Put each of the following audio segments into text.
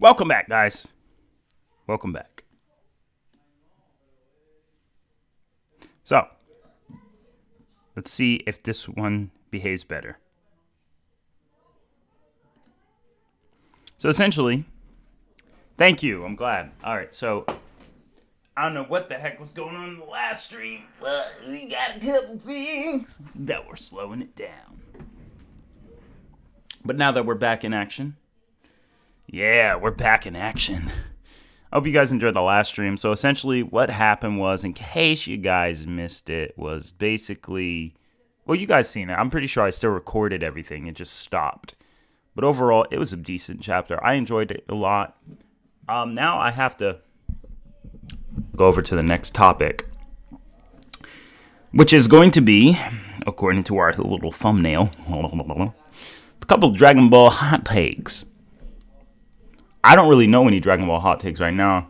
Welcome back, guys. Welcome back. So, let's see if this one behaves better. So essentially, thank you. I'm glad. All right, so I don't know what the heck was going on in the last stream, but we got a couple things that were slowing it down. But now that we're back in action, yeah, we're back in action. I hope you guys enjoyed the last stream. So essentially what happened was, in case you guys missed it, was basically, well, you guys seen it. I'm pretty sure I still recorded everything. It just stopped. But overall, it was a decent chapter. I enjoyed it a lot. Now I have to go over to the next topic, which is going to be, according to our little thumbnail, a couple Dragon Ball hot takes. I don't really know any Dragon Ball hot takes right now.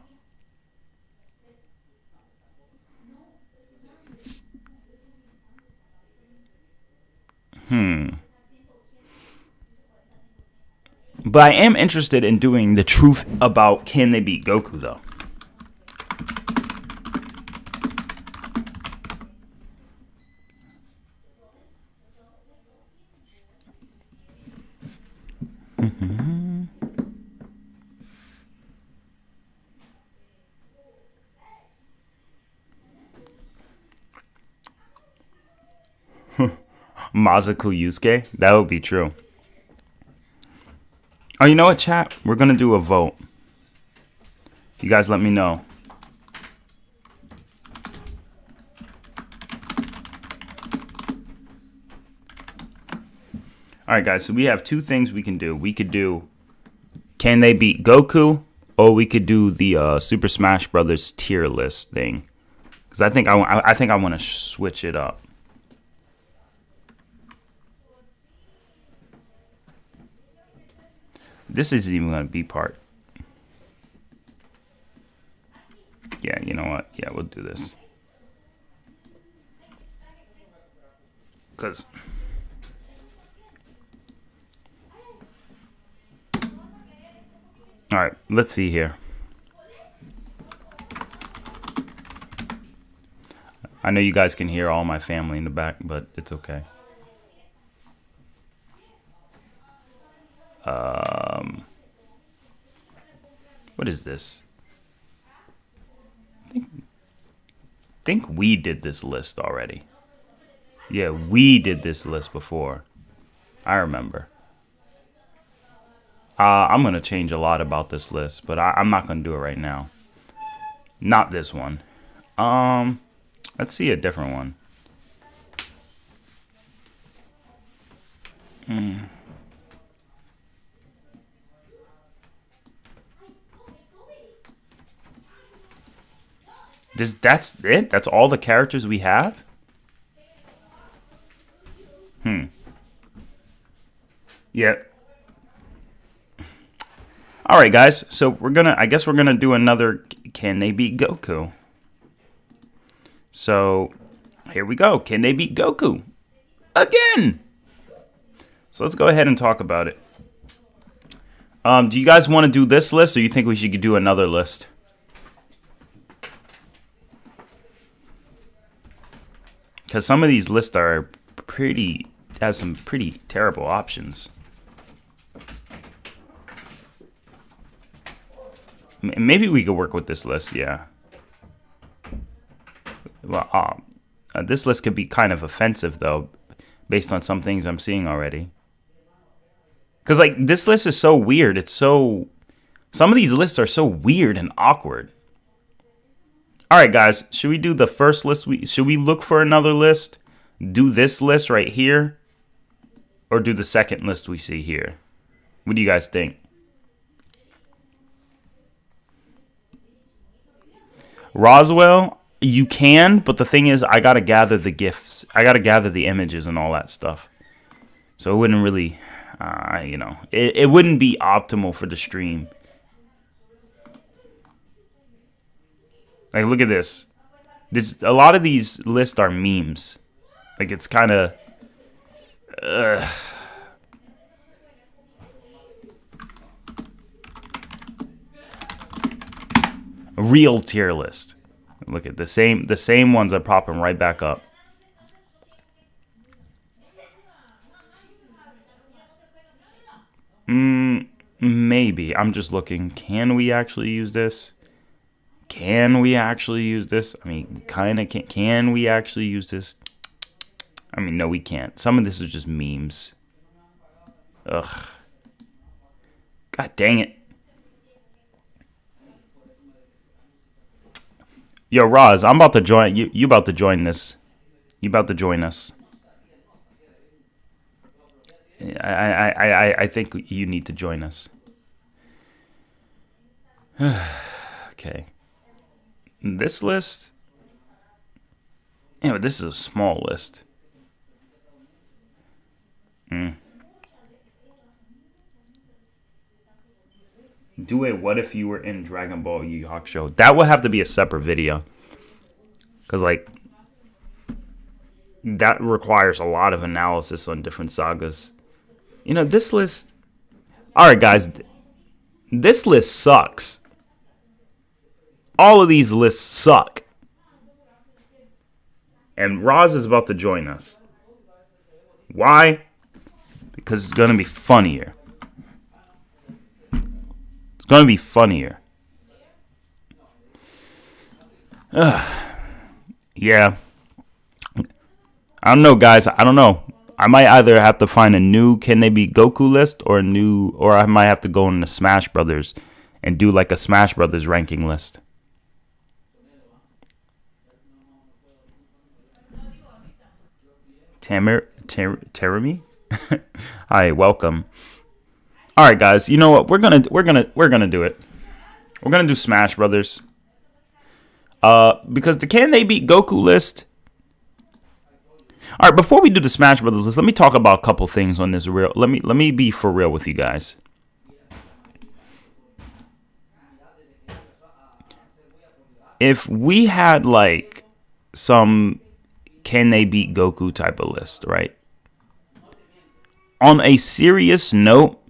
But I am interested in doing the truth about can they beat Goku, though. Mazaku Yusuke? That would be true. Oh, you know what, chat? We're going to do a vote. You guys let me know. Alright, guys, so we have two things we can do. We could do, can they beat Goku? Or we could do the Super Smash Brothers tier list thing. Because I think I want to switch it up. This isn't even going to be part. Yeah, you know what? Yeah, we'll do this. Because... Alright, let's see here. I know you guys can hear all my family in the back, but it's okay. What is this? I think we did this list already. Yeah, we did this list before. I remember. I'm going to change a lot about this list, but I'm not going to do it right now. Not this one. Let's see a different one. That's it? That's all the characters we have? Yeah. Alright, guys. So I guess we're gonna do another Can They Beat Goku? So here we go. Can they beat Goku? Again! So let's go ahead and talk about it. Do you guys want to do this list, or you think we should do another list? Because some of these lists are have some pretty terrible options. Maybe we could work with this list, yeah. Well, this list could be kind of offensive, though, based on some things I'm seeing already. Because, like, this list is so weird. Some of these lists are so weird and awkward. Alright, guys, should we do the first list? Should we look for another list? Do this list right here? Or do the second list we see here? What do you guys think? Roswell, you can, but the thing is, I gotta gather the gifts. I gotta gather the images and all that stuff. So it wouldn't really, it wouldn't be optimal for the stream. Like, look at this. A lot of these lists are memes. Like, it's kind of... Real tier list. Look at the same ones are popping right back up. Maybe. I'm just looking. Can we actually use this? Can we actually use this? I mean, kind of can. Can we actually use this? I mean, no, we can't. Some of this is just memes. Ugh. God dang it. Yo, Roz, I'm about to join. You about to join this. You about to join us. I think you need to join us. Okay. This list. Yeah, but this is a small list. Do a what if you were in Dragon Ball Yu Hakusho. That would have to be a separate video. Because, like, that requires a lot of analysis on different sagas. You know, this list... Alright, guys. This list sucks. All of these lists suck. And Roz is about to join us. Why? Because it's going to be funnier. It's going to be funnier. Yeah. I don't know, guys. I don't know. I might either have to find a new Can They Beat Goku list or I might have to go into Smash Brothers and do like a Smash Brothers ranking list. Terumi? Hi, welcome. All right, guys. You know what? We're gonna do it. We're gonna do Smash Brothers. Because the Can They Beat Goku list. All right, before we do the Smash Brothers list, let me talk about a couple things on this real. Let me be for real with you guys. If we had like some Can They Beat Goku type of list, right? On a serious note,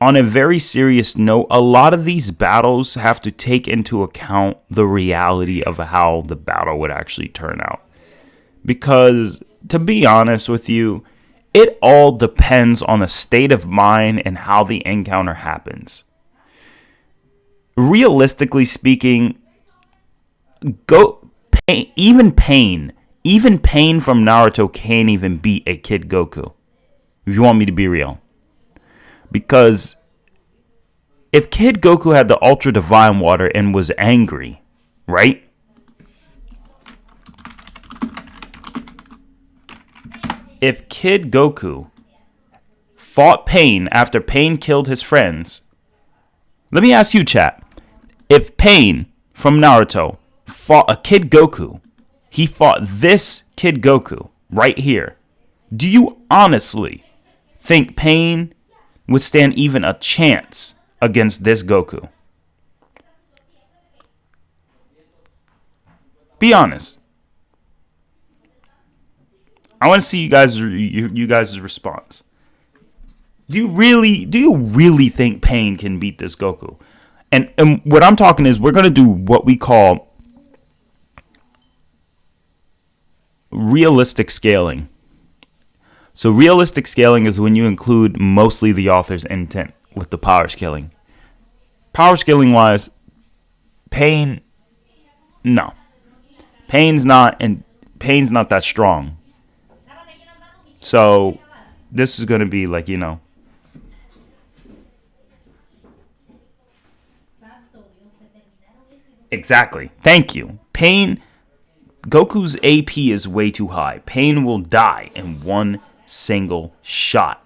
on a very serious note, a lot of these battles have to take into account the reality of how the battle would actually turn out. Because, to be honest with you, it all depends on the state of mind and how the encounter happens. Realistically speaking, even Pain from Naruto can't even beat a Kid Goku. If you want me to be real. Because if Kid Goku had the Ultra Divine Water and was angry, right? If Kid Goku fought Pain after Pain killed his friends, let me ask you, chat. If Pain from Naruto fought a Kid Goku, he fought this Kid Goku right here, do you honestly think Pain would stand even a chance against this Goku? Be honest. I want to see you guys' response. Do you really think Pain can beat this Goku? And what I'm talking is we're going to do what we call realistic scaling. So realistic scaling is when you include mostly the author's intent with the power scaling. Power scaling wise, Pain, no. Pain's not that strong. So this is going to be like, Exactly. Thank you. Pain, Goku's AP is way too high. Pain will die in one single shot.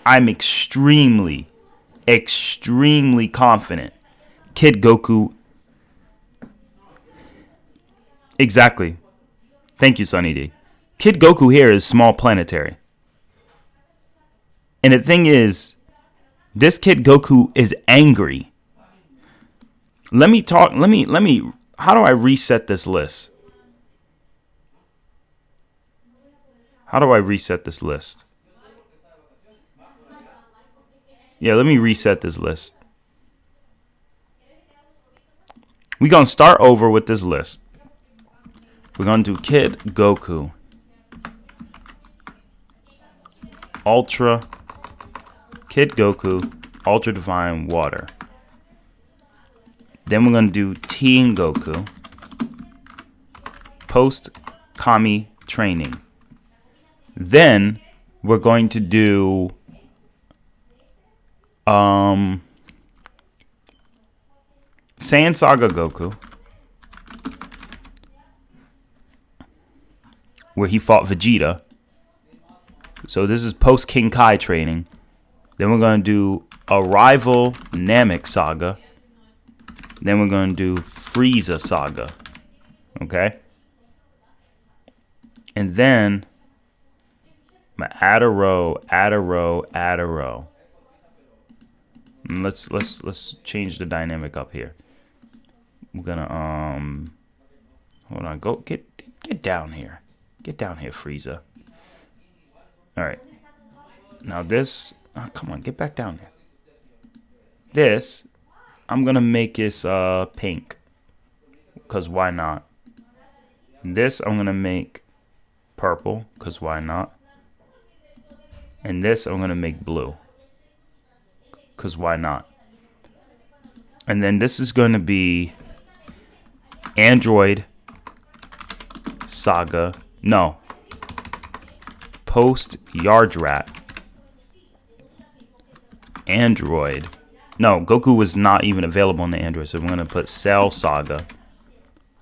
I'm extremely confident Kid Goku. Exactly. Thank you, Sunny D. Kid Goku here is small planetary. And the thing is, this Kid Goku is angry. Let me, how do I reset this list? Yeah, let me reset this list. We're going to start over with this list. We're going to do Kid Goku, Ultra, Kid Goku, Ultra Divine Water. Then we're going to do Teen Goku, Post Kami Training. Then we're going to do Saiyan Saga Goku, where he fought Vegeta. So this is post King Kai training. Then we're going to do Arrival Namek Saga. Then we're going to do Frieza Saga. Okay? And then add a row. And let's change the dynamic up here. We're gonna hold on, go get down here. Get down here, Frieza. Alright. Now this, come on, get back down there. This, I'm gonna make this pink. Cause why not? This I'm gonna make purple, cause why not? And this I'm gonna make blue, cause why not? And then this is gonna be Android Saga. No. Post Yardrat. Android. No, Goku was not even available on the Android, so we're gonna put Cell Saga.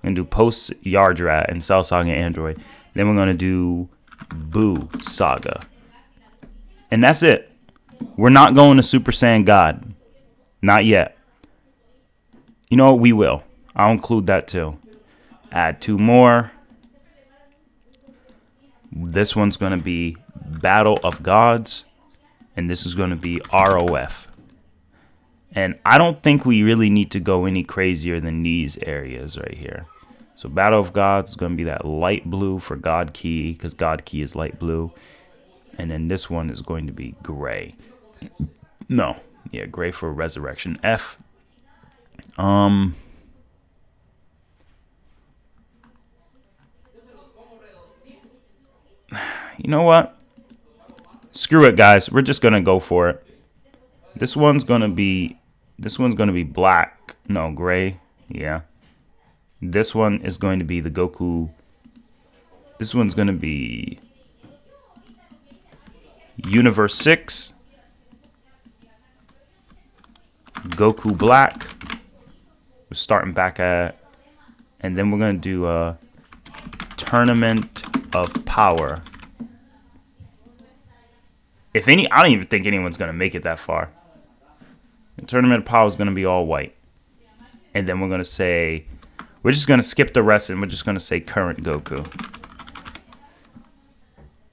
We're gonna do Post Yardrat and Cell Saga Android. Then we're gonna do Boo Saga. And that's it. We're not going to Super Saiyan God. Not yet. You know what? We will. I'll include that too. Add 2 more. This one's going to be Battle of Gods. And this is going to be ROF. And I don't think we really need to go any crazier than these areas right here. So Battle of Gods is going to be that light blue for God Key, because God Key is light blue. And then this one is going to be gray. No. Yeah, gray for Resurrection F. You know what? Screw it, guys. We're just gonna go for it. This one's gonna be black. No, gray. Yeah. This one is going to be the Goku. This one's gonna be Universe 6. Goku Black. We're starting back at, and then we're gonna do a Tournament of Power. If any, I don't even think anyone's gonna make it that far. The Tournament of Power is gonna be all white, and then we're gonna say, we're just gonna skip the rest, and we're just gonna say current Goku.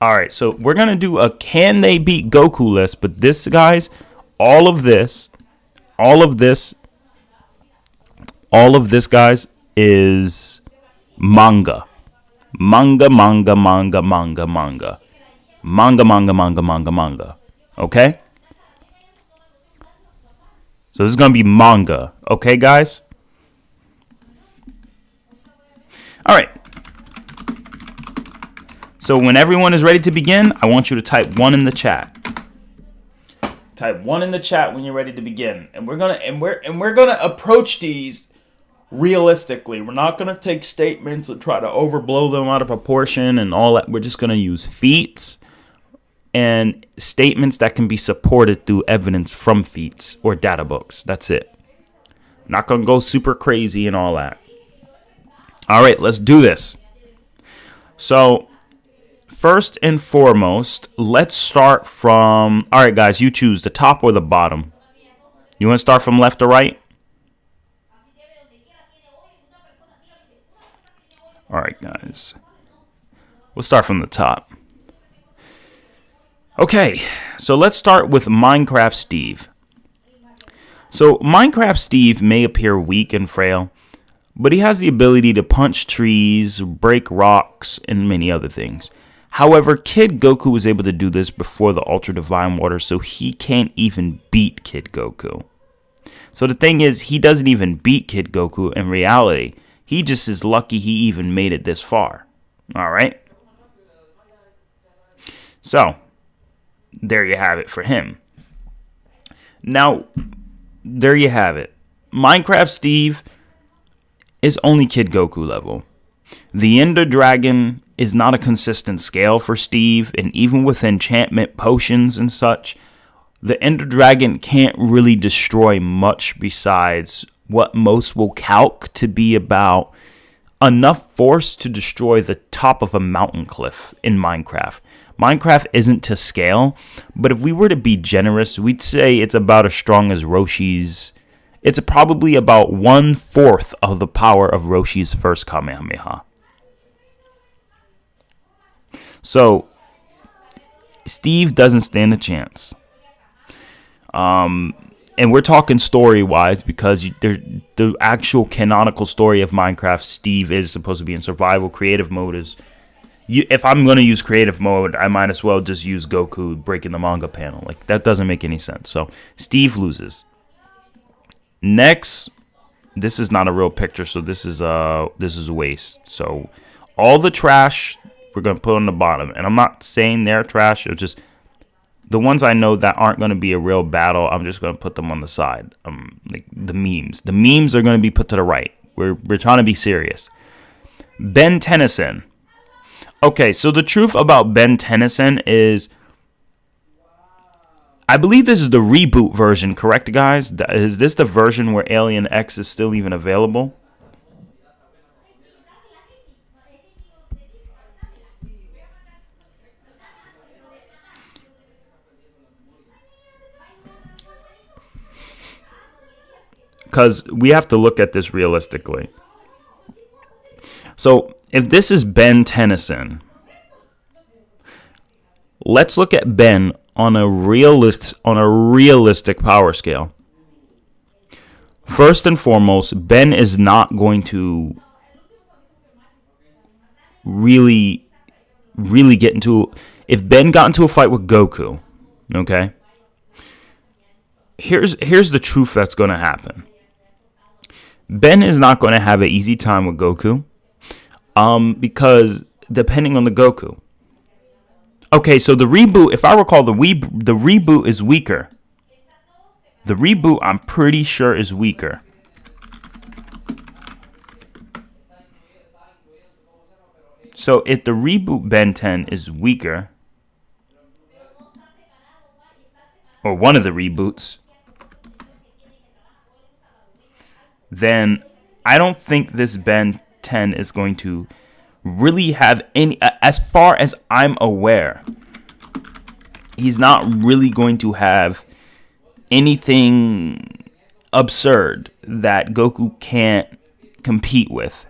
All right, so we're gonna do a can they beat Goku list, but this, guys, all of this, guys, is manga. Manga. Okay? So this is going to be manga. Okay, guys? All right. So when everyone is ready to begin, I want you to type 1 in the chat. Type 1 in the chat when you're ready to begin. And we're gonna approach these realistically. We're not gonna take statements and try to overblow them out of proportion and all that. We're just gonna use feats and statements that can be supported through evidence from feats or data books. That's it. Not gonna go super crazy and all that. All right, let's do this. So first and foremost, let's start from, all right, guys, you choose the top or the bottom. You want to start from left to right? All right, guys. We'll start from the top. Okay, so let's start with Minecraft Steve. So Minecraft Steve may appear weak and frail, but he has the ability to punch trees, break rocks, and many other things. However, Kid Goku was able to do this before the Ultra Divine Water, so he can't even beat Kid Goku. So the thing is, he doesn't even beat Kid Goku in reality. He just is lucky he even made it this far. All right? So, there you have it for him. Now, there you have it. Minecraft Steve is only Kid Goku level. The Ender Dragon is not a consistent scale for Steve, and even with enchantment potions and such, the Ender Dragon can't really destroy much besides what most will calc to be about enough force to destroy the top of a mountain cliff in Minecraft. Minecraft isn't to scale, but if we were to be generous, we'd say it's about as strong as Roshi's. It's probably about 1/4 of the power of Roshi's first Kamehameha. So, Steve doesn't stand a chance. And we're talking story-wise because the actual canonical story of Minecraft, Steve is supposed to be in survival. Creative mode is... if I'm going to use creative mode, I might as well just use Goku breaking the manga panel. Like, that doesn't make any sense. So, Steve loses. Next, this is not a real picture, so this is waste. So, all the trash we're going to put on the bottom. And I'm not saying they're trash. It's just the ones I know that aren't going to be a real battle, I'm just going to put them on the side. Like the memes. The memes are going to be put to the right. We're trying to be serious. Ben Tennyson. Okay, so the truth about Ben Tennyson is, I believe this is the reboot version, correct, guys? Is this the version where Alien X is still even available? Because we have to look at this realistically. So, if this is Ben Tennyson, let's look at Ben on a realistic power scale. First and foremost, Ben is not going to really get into... If Ben got into a fight with Goku, okay? Here's the truth that's going to happen. Ben is not going to have an easy time with Goku, because depending on the Goku. Okay, so the reboot, if I recall, the reboot is weaker. The reboot, I'm pretty sure, is weaker. So if the reboot Ben 10 is weaker, or one of the reboots, then I don't think this Ben 10 is going to really have any, as far as I'm aware, he's not really going to have anything absurd that Goku can't compete with.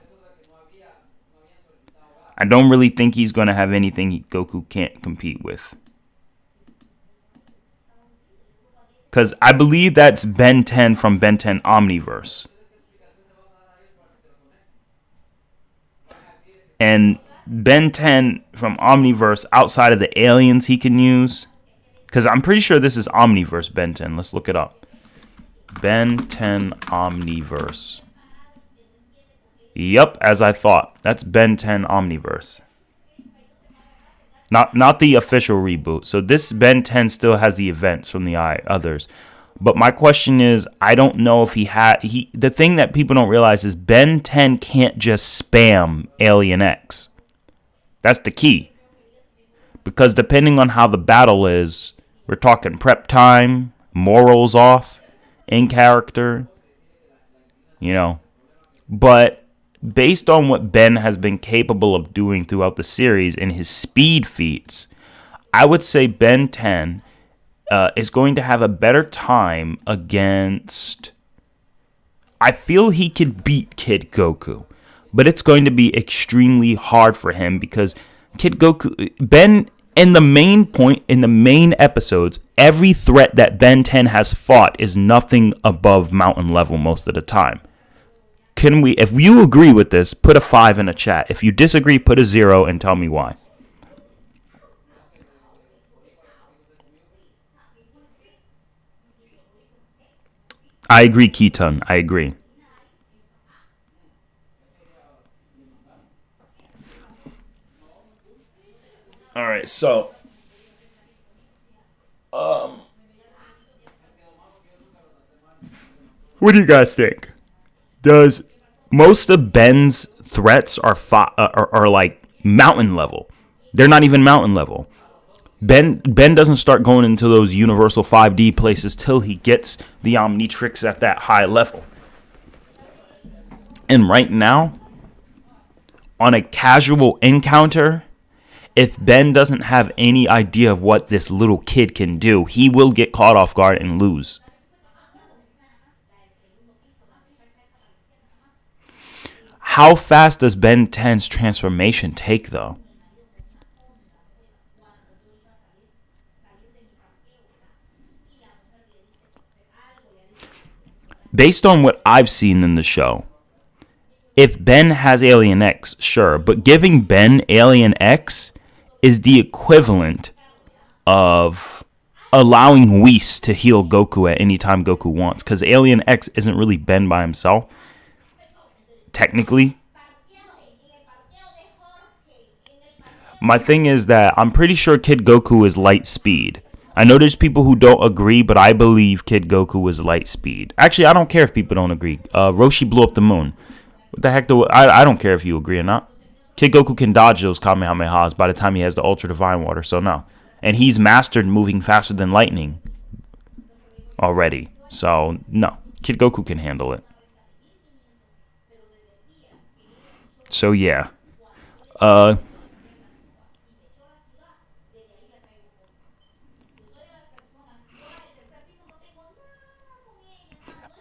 I don't really think he's going to have anything Goku can't compete with. Because I believe that's Ben 10 from Ben 10 Omniverse. And Ben 10 from Omniverse, outside of the aliens he can use, because I'm pretty sure this is Omniverse Ben 10. Let's look it up. Ben 10 Omniverse. Yep, as I thought. That's Ben 10 Omniverse. Not the official reboot. So this Ben 10 still has the events from the others. But my question is, I don't know if the thing that people don't realize is Ben 10 can't just spam Alien X. That's the key. Because depending on how the battle is, we're talking prep time, morals off, in character, But based on what Ben has been capable of doing throughout the series in his speed feats, I would say Ben 10 is going to have a better time against... I feel he could beat Kid Goku, but it's going to be extremely hard for him because Kid Goku... Ben, in the main episodes, every threat that Ben 10 has fought is nothing above mountain level most of the time. If you agree with this, put a 5 in the chat. If you disagree, put a 0 and tell me why. I agree, Keaton. I agree. All right, so what do you guys think? Does most of Ben's threats are like mountain level? They're not even mountain level. Ben doesn't start going into those universal 5D places till he gets the Omnitrix at that high level. And right now, on a casual encounter, if Ben doesn't have any idea of what this little kid can do, he will get caught off guard and lose. How fast does Ben 10's transformation take, though? Based on what I've seen in the show, if Ben has Alien X, sure, but giving Ben Alien X is the equivalent of allowing Whis to heal Goku at any time Goku wants, because Alien X isn't really Ben by himself, technically. My thing is that I'm pretty sure Kid Goku is light speed. I know there's people who don't agree, but I believe Kid Goku is light speed. Actually, I don't care if people don't agree. Roshi blew up the moon. What the heck? I don't care if you agree or not. Kid Goku can dodge those Kamehamehas by the time he has the Ultra Divine Water, so no. And he's mastered moving faster than lightning already. So, no. Kid Goku can handle it. So, yeah.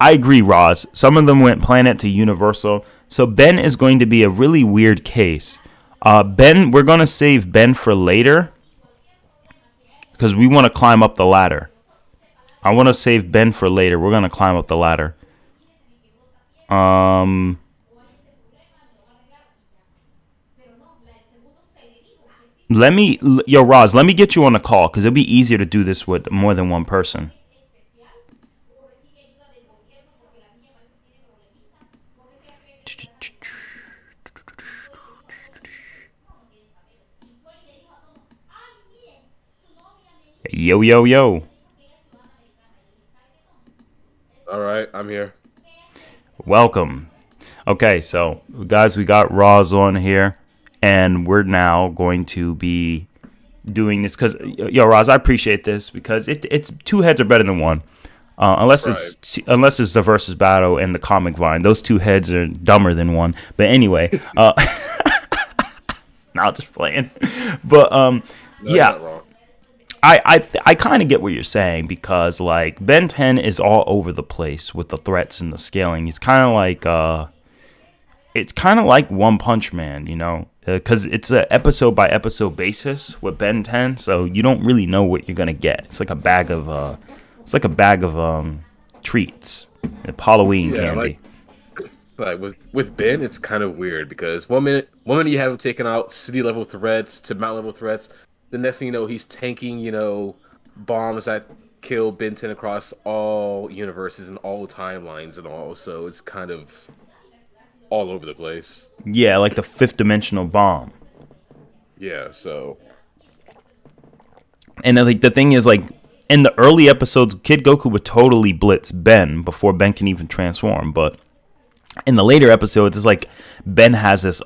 I agree, Roz. Some of them went planet to universal. So Ben is going to be a really weird case. We're going to save Ben for later because we want to climb up the ladder. I want to save Ben for later. We're going to climb up the ladder. Roz, let me get you on the call because it'll be easier to do this with more than one person. Yo, yo, yo. All right, I'm here. Welcome. Okay, so guys, we got Roz on here, and we're now going to be doing this because, Roz, I appreciate this because it's two heads are better than one. Unless it's the versus battle and the comic vine, those two heads are dumber than one. But anyway, not just playing. But No, yeah. you're not wrong. I kind of get what you're saying because like Ben 10 is all over the place with the threats and the scaling. It's kind of like One Punch Man, you know, because it's an episode by episode basis with Ben 10, so you don't really know what you're gonna get. It's like a bag of treats, Halloween candy. Like with Ben, it's kind of weird because one minute you have him taking out city level threats to mountain level threats. The next thing you know, he's tanking, bombs that kill Ben 10 across all universes and all timelines and all. So it's kind of all over the place. Yeah, like the fifth dimensional bomb. Yeah, so. And then, like the thing is, like in the early episodes, Kid Goku would totally blitz Ben before Ben can even transform. But in the later episodes, it's like Ben has this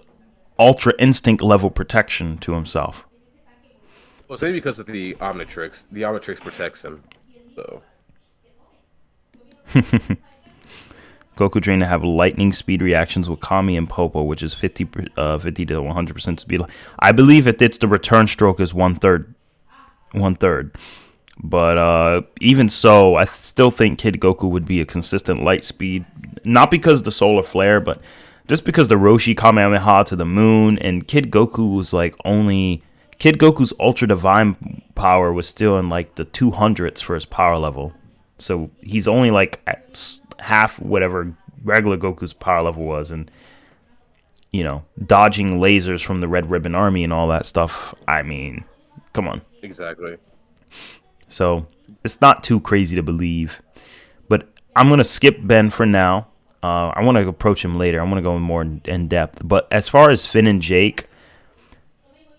ultra instinct level protection to himself. Well, it's maybe because of the Omnitrix. The Omnitrix protects him, so. Goku trained to have lightning speed reactions with Kami and Popo, which is 50 to 100% speed. I believe it's the return stroke is one third. But even so, I still think Kid Goku would be a consistent light speed. Not because the solar flare, but just because the Roshi Kamehameha to the moon, and Kid Goku's Ultra Divine power was still in like the 200s for his power level. So he's only like at half whatever regular Goku's power level was. And, dodging lasers from the Red Ribbon Army and all that stuff. I mean, come on. Exactly. So it's not too crazy to believe. But I'm gonna skip Ben for now. I want to approach him later. I want to go more in depth. But as far as Finn and Jake,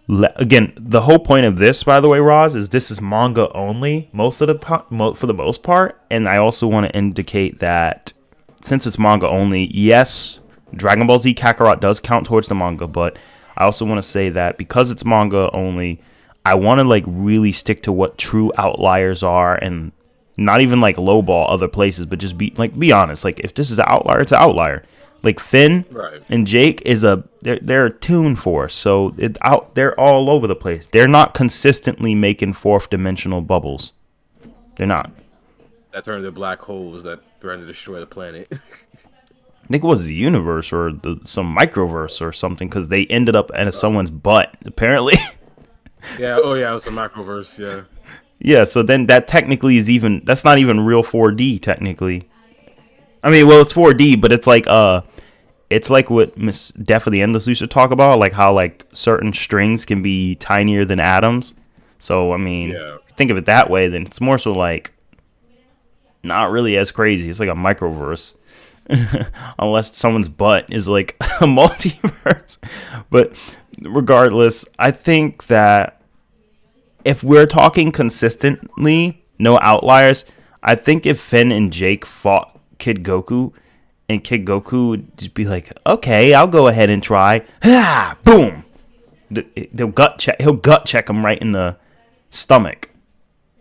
again, the whole point of this, by the way, Roz, is this is manga only most of for the most part. And I also want to indicate that since it's manga only, yes, Dragon Ball Z Kakarot does count towards the manga, but I also want to say that because it's manga only, I want to like really stick to what true outliers are and not even like lowball other places, but just be honest. Like if this is an outlier, it's an outlier. Like Finn and Jake they're a Toon Force, so they're all over the place. They're not consistently making fourth dimensional bubbles. They're not. That turned into black holes that threatened to destroy the planet. I think it was the universe or some microverse or something because they ended up at someone's butt apparently. Yeah. Oh yeah, it was a macroverse. Yeah. Yeah. So then that technically that's not even real 4D technically. I mean, well, it's 4D, but it's like what Miss Def of the Endless used to talk about, like how like certain strings can be tinier than atoms. So I mean, think of it that way, then it's more so like not really as crazy. It's like a microverse. Unless someone's butt is like a multiverse. But regardless, I think that if we're talking consistently, no outliers, I think if Finn and Jake fought Kid Goku and Kid Goku would just be like, okay, I'll go ahead and try. Ah, boom. He'll gut check him right in the stomach.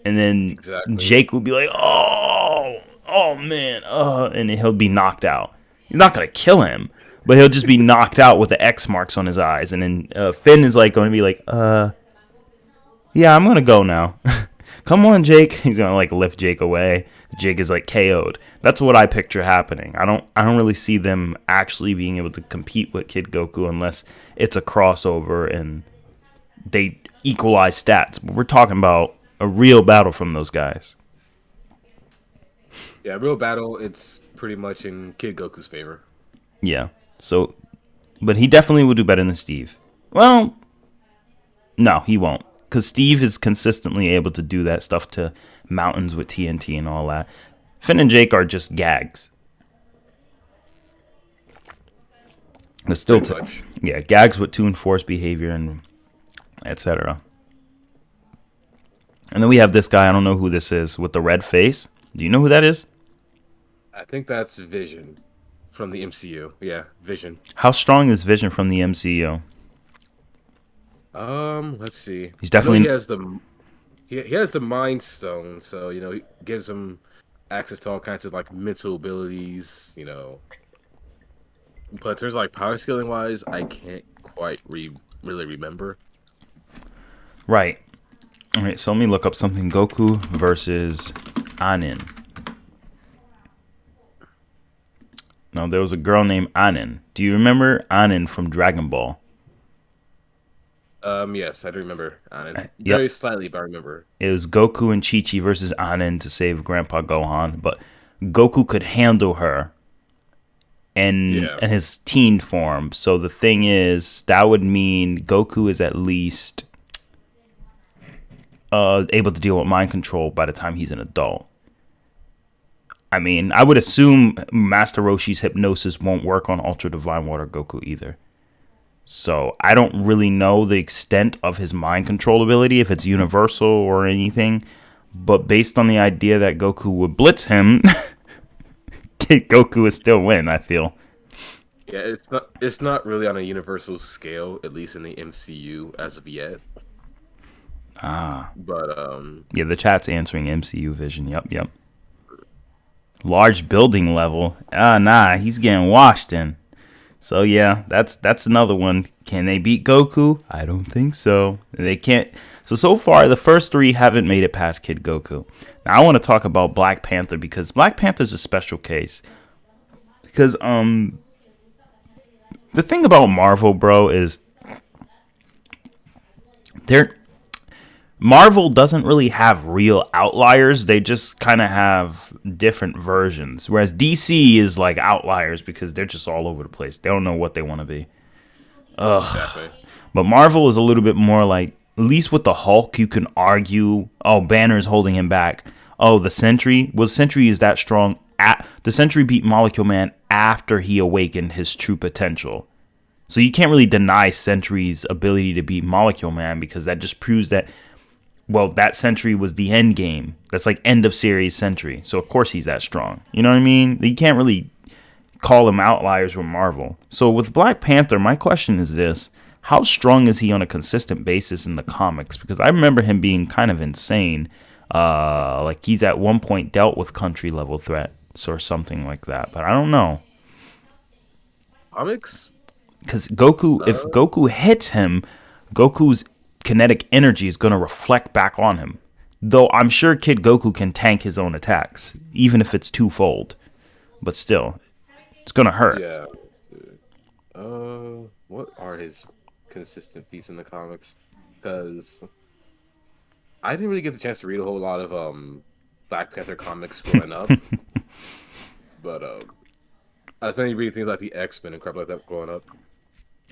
And then Jake would be like, oh man, and then he'll be knocked out. You're not gonna kill him, but he'll just be knocked out with the X marks on his eyes. And then Finn is like going to be like, yeah, I'm gonna go now. Come on, Jake. He's gonna like lift Jake away. Jake is like KO'd. That's what I picture happening. I don't really see them actually being able to compete with Kid Goku unless it's a crossover and they equalize stats. But we're talking about a real battle from those guys. Yeah, real battle, it's pretty much in Kid Goku's favor. Yeah. So, but he definitely would do better than Steve. Well, no, he won't. Because Steve is consistently able to do that stuff to mountains with TNT and all that. Finn and Jake are just gags. But still, gags with Toon Force behavior and etc. And then we have this guy, I don't know who this is, with the red face. Do you know who that is? I think that's Vision from the MCU. Yeah, Vision. How strong is Vision from the MCU? Let's see. He's definitely he has the Mind Stone, so he gives him access to all kinds of like mental abilities. But there's like power scaling wise, I can't quite really remember. Right. All right. So let me look up something. Goku versus Anin. No, there was a girl named Anin. Do you remember Anin from Dragon Ball? Yes, I do remember Anin. Very slightly, but I remember. It was Goku and Chi-Chi versus Anin to save Grandpa Gohan, but Goku could handle her in his teen form. So the thing is, that would mean Goku is at least able to deal with mind control by the time he's an adult. I mean, I would assume Master Roshi's hypnosis won't work on Ultra Divine Water Goku either. So I don't really know the extent of his mind control ability, if it's universal or anything. But based on the idea that Goku would blitz him, Goku would still win, I feel. Yeah, it's not really on a universal scale, at least in the MCU as of yet. But yeah, the chat's answering MCU Vision. Yep. Large building level. Nah, he's getting washed in. So yeah, that's another one. Can they beat Goku? I don't think so. They can't. So far, the first three haven't made it past Kid Goku. Now I want to talk about Black Panther because Black Panther's a special case. Because the thing about Marvel, bro, is Marvel doesn't really have real outliers. They just kind of have different versions. Whereas DC is like outliers because they're just all over the place. They don't know what they want to be. Ugh. Exactly. But Marvel is a little bit more like, at least with the Hulk, you can argue, oh, Banner's holding him back. Oh, the Sentry. Well, Sentry is that strong the Sentry beat Molecule Man after he awakened his true potential. So you can't really deny Sentry's ability to beat Molecule Man, because that just proves that, well, that Sentry was the end game. That's like end of series Sentry. So of course he's that strong. You know what I mean? You can't really call him outliers with Marvel. So with Black Panther, my question is this: how strong is he on a consistent basis in the comics? Because I remember him being kind of insane. Like he's at one point dealt with country level threats or something like that, but I don't know. Comics? Because Goku, if Goku hits him, Goku's kinetic energy is going to reflect back on him. Though I'm sure Kid Goku can tank his own attacks, even if it's twofold. But still, it's going to hurt. Yeah. What are his consistent feats in the comics? Because I didn't really get the chance to read a whole lot of Black Panther comics growing up. But I think you read things like the X-Men and crap like that growing up.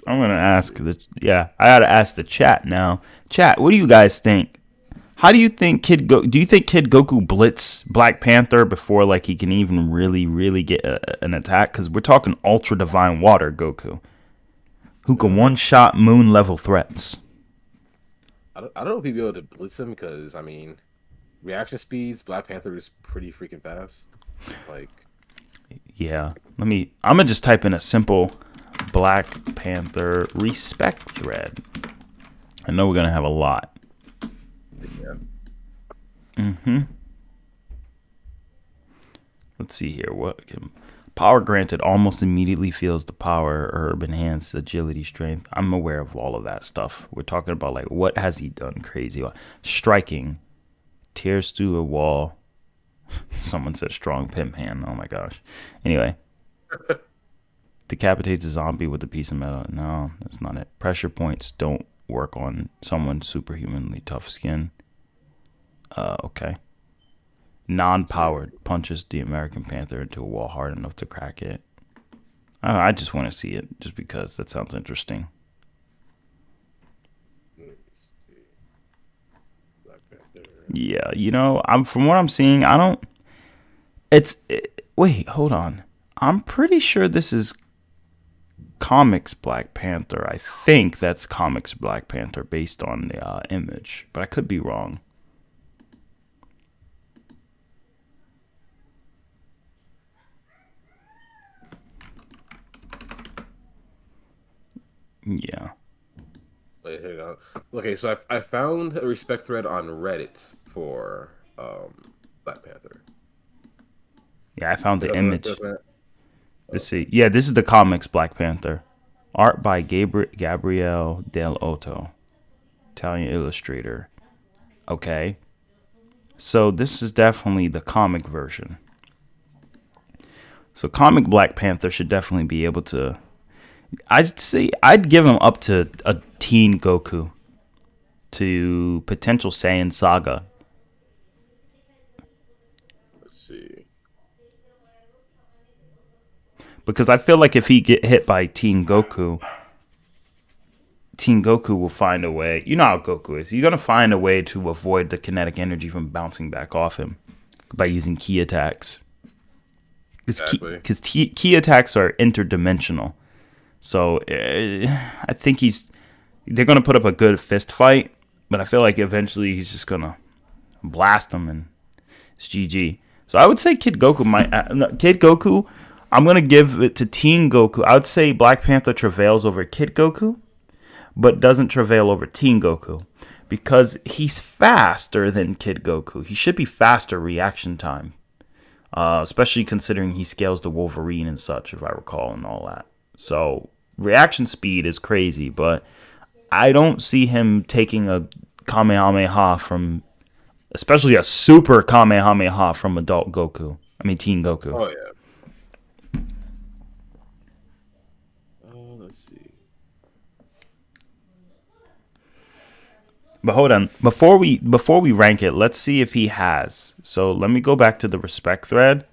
I'm going to ask I got to ask the chat now. Chat, what do you guys think? How do you think do you think Kid Goku blitz Black Panther before like he can even really get an attack? Because we're talking Ultra Divine Water Goku, who can one-shot moon level threats. I don't know if he'd be able to blitz him, because I mean, reaction speeds, Black Panther is pretty freaking fast. Like, yeah, I'm gonna just type in a simple Black Panther respect thread. I know we're gonna have a lot. Yeah. Let's see here. What power granted almost immediately feels the power herb enhanced agility strength. I'm aware of all of that stuff. We're talking about like what has he done crazy? Striking, tears through a wall. Someone said strong pimp hand. Oh my gosh. Anyway. Decapitates a zombie with a piece of metal. No, that's not it. Pressure points don't work on someone's superhumanly tough skin. Okay. Non-powered punches the American Panther into a wall hard enough to crack it. I just want to see it just because that sounds interesting. Yeah, I'm from what I'm seeing, I don't. Wait, hold on. I'm pretty sure this is Comics Black Panther. I think that's Comics Black Panther based on the image, but I could be wrong. Yeah. wait, hang on. Okay, so I found a respect thread on Reddit for Black Panther. Yeah, I found the image. Let's see. Yeah, this is the Comics Black Panther. Art by Gabriel Del Otto, Italian illustrator. Okay. So this is definitely the comic version. So Comic Black Panther should definitely be able to... I'd say I'd give him up to a teen Goku. To potential Saiyan Saga. Let's see. Because I feel like if he get hit by Teen Goku will find a way. You know how Goku is. He's going to find a way to avoid the kinetic energy from bouncing back off him by using key attacks. Because key attacks are interdimensional. So I think they're going to put up a good fist fight. But I feel like eventually he's just going to blast him and it's GG. So I would say Kid Goku I'm going to give it to Teen Goku. I would say Black Panther travails over Kid Goku, but doesn't travail over Teen Goku. Because he's faster than Kid Goku. He should be faster reaction time. Especially considering he scales to Wolverine and such, if I recall, and all that. So, reaction speed is crazy, but I don't see him taking a Kamehameha from... Especially a super Kamehameha from adult Goku. I mean, Teen Goku. Oh, yeah. Let's see. But hold on. Before we rank it, let's see if he has. So let me go back to the respect thread.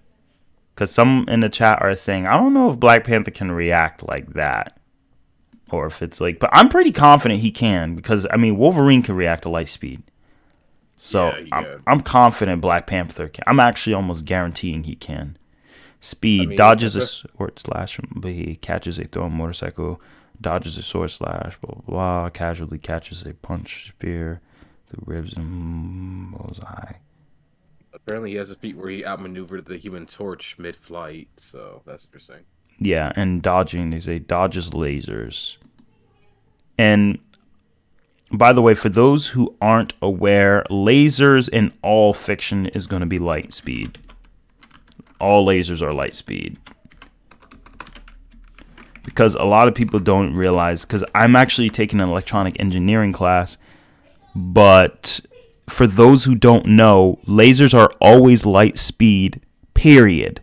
Because some in the chat are saying, I don't know if Black Panther can react like that. Or if it's like... But I'm pretty confident he can. Because, I mean, Wolverine can react to light speed. So I'm confident Black Panther can. I'm actually almost guaranteeing he can. I Speed, mean, dodges a sword slash, but he catches a thrown motorcycle, dodges a sword slash, blah, blah, blah, casually catches a punch, spear, through ribs and bullseye. apparently he has a feat where he outmaneuvered the Human Torch mid-flight, so that's interesting. Yeah, and dodging, they say dodges lasers. And by the way, for those who aren't aware, lasers in all fiction is going to be light speed. All lasers are light speed. Because a lot of people don't realize, because I'm actually taking an electronic engineering class, but for those who don't know, lasers are always light speed, period.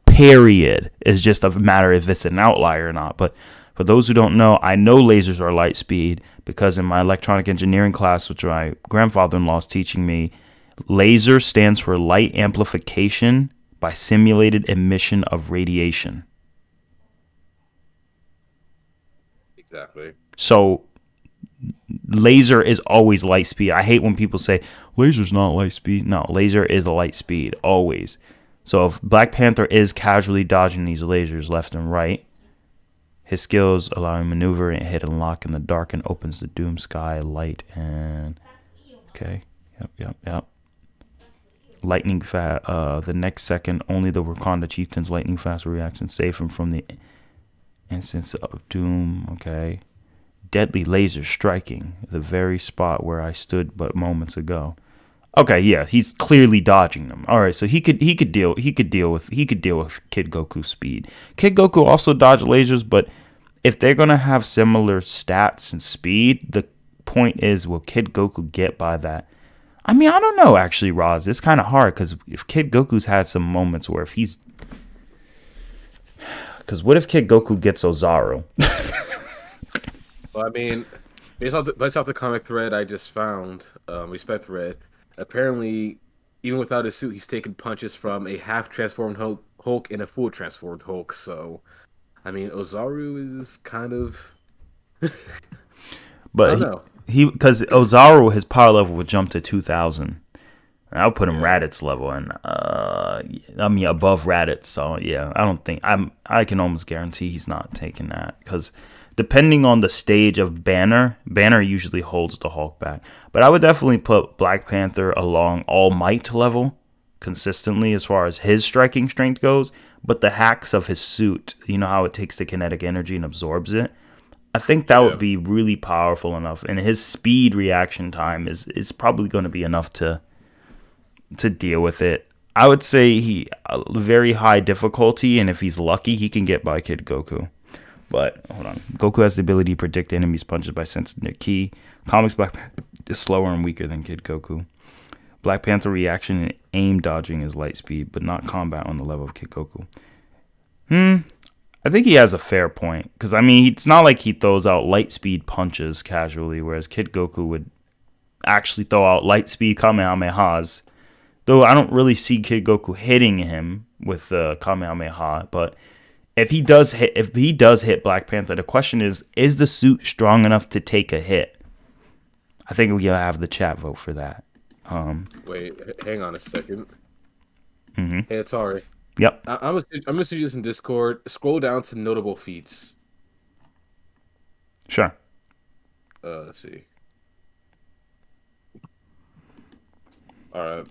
Period. It's just a matter if it's an outlier or not. But for those who don't know, I know lasers are light speed because in my electronic engineering class, which my grandfather-in-law is teaching me, laser stands for light amplification by simulated emission of radiation. Exactly. So laser is always light speed. I hate when people say laser's not light speed. No, laser is light speed always. So if Black Panther is casually dodging these lasers left and right, his skills allow him maneuver and hit and lock in the dark and opens the doom sky light and okay. Yep. Lightning fast. The next second, only the Wakanda chieftain's lightning fast reaction save him from the instance of doom. Okay. Deadly laser striking the very spot where I stood but moments ago. Okay, yeah, he's clearly dodging them. All right, so he could deal with Kid Goku's speed. Kid Goku also dodged lasers, but if they're gonna have similar stats and speed, the point is, will Kid Goku get by that? I mean, I don't know. Actually, Roz, it's kind of hard because if Kid Goku's had some moments where because what if Kid Goku gets Ozaru? Well, I mean, based off the comic thread I just found, respect thread. Apparently, even without his suit, he's taking punches from a half transformed Hulk and a full transformed Hulk. So, I mean, Ozaru is kind of I don't But know. he because Ozaru, his power level would jump to 2,000. I'll put him Yeah, Raditz level, and I mean above Raditz. So yeah, I don't think I can almost guarantee he's not taking that because depending on the stage of Banner usually holds the Hulk back. But I would definitely put Black Panther along All Might level consistently as far as his striking strength goes. But the hacks of his suit, you know how it takes the kinetic energy and absorbs it. I think that would yeah. be really powerful enough, and his speed reaction time is probably going to be enough to deal with it. I would say he very high difficulty, and if he's lucky, he can get by Kid Goku. But hold on, Goku has the ability to predict enemies' punches by sensing their ki. Comics Black Panther is slower and weaker than Kid Goku. Black Panther reaction and aim dodging is light speed, but not combat on the level of Kid Goku. I think he has a fair point because I mean it's not like he throws out light speed punches casually, whereas Kid Goku would actually throw out light speed Kamehamehas. Though I don't really see Kid Goku hitting him with the Kamehameha, but if he does hit Black Panther, the question is the suit strong enough to take a hit? I think we'll have the chat vote for that. Wait, hang on a second. Mm-hmm. Hey, it's sorry. Yep. I'm gonna see this in Discord. Scroll down to notable feats. Sure. Let's see. All right.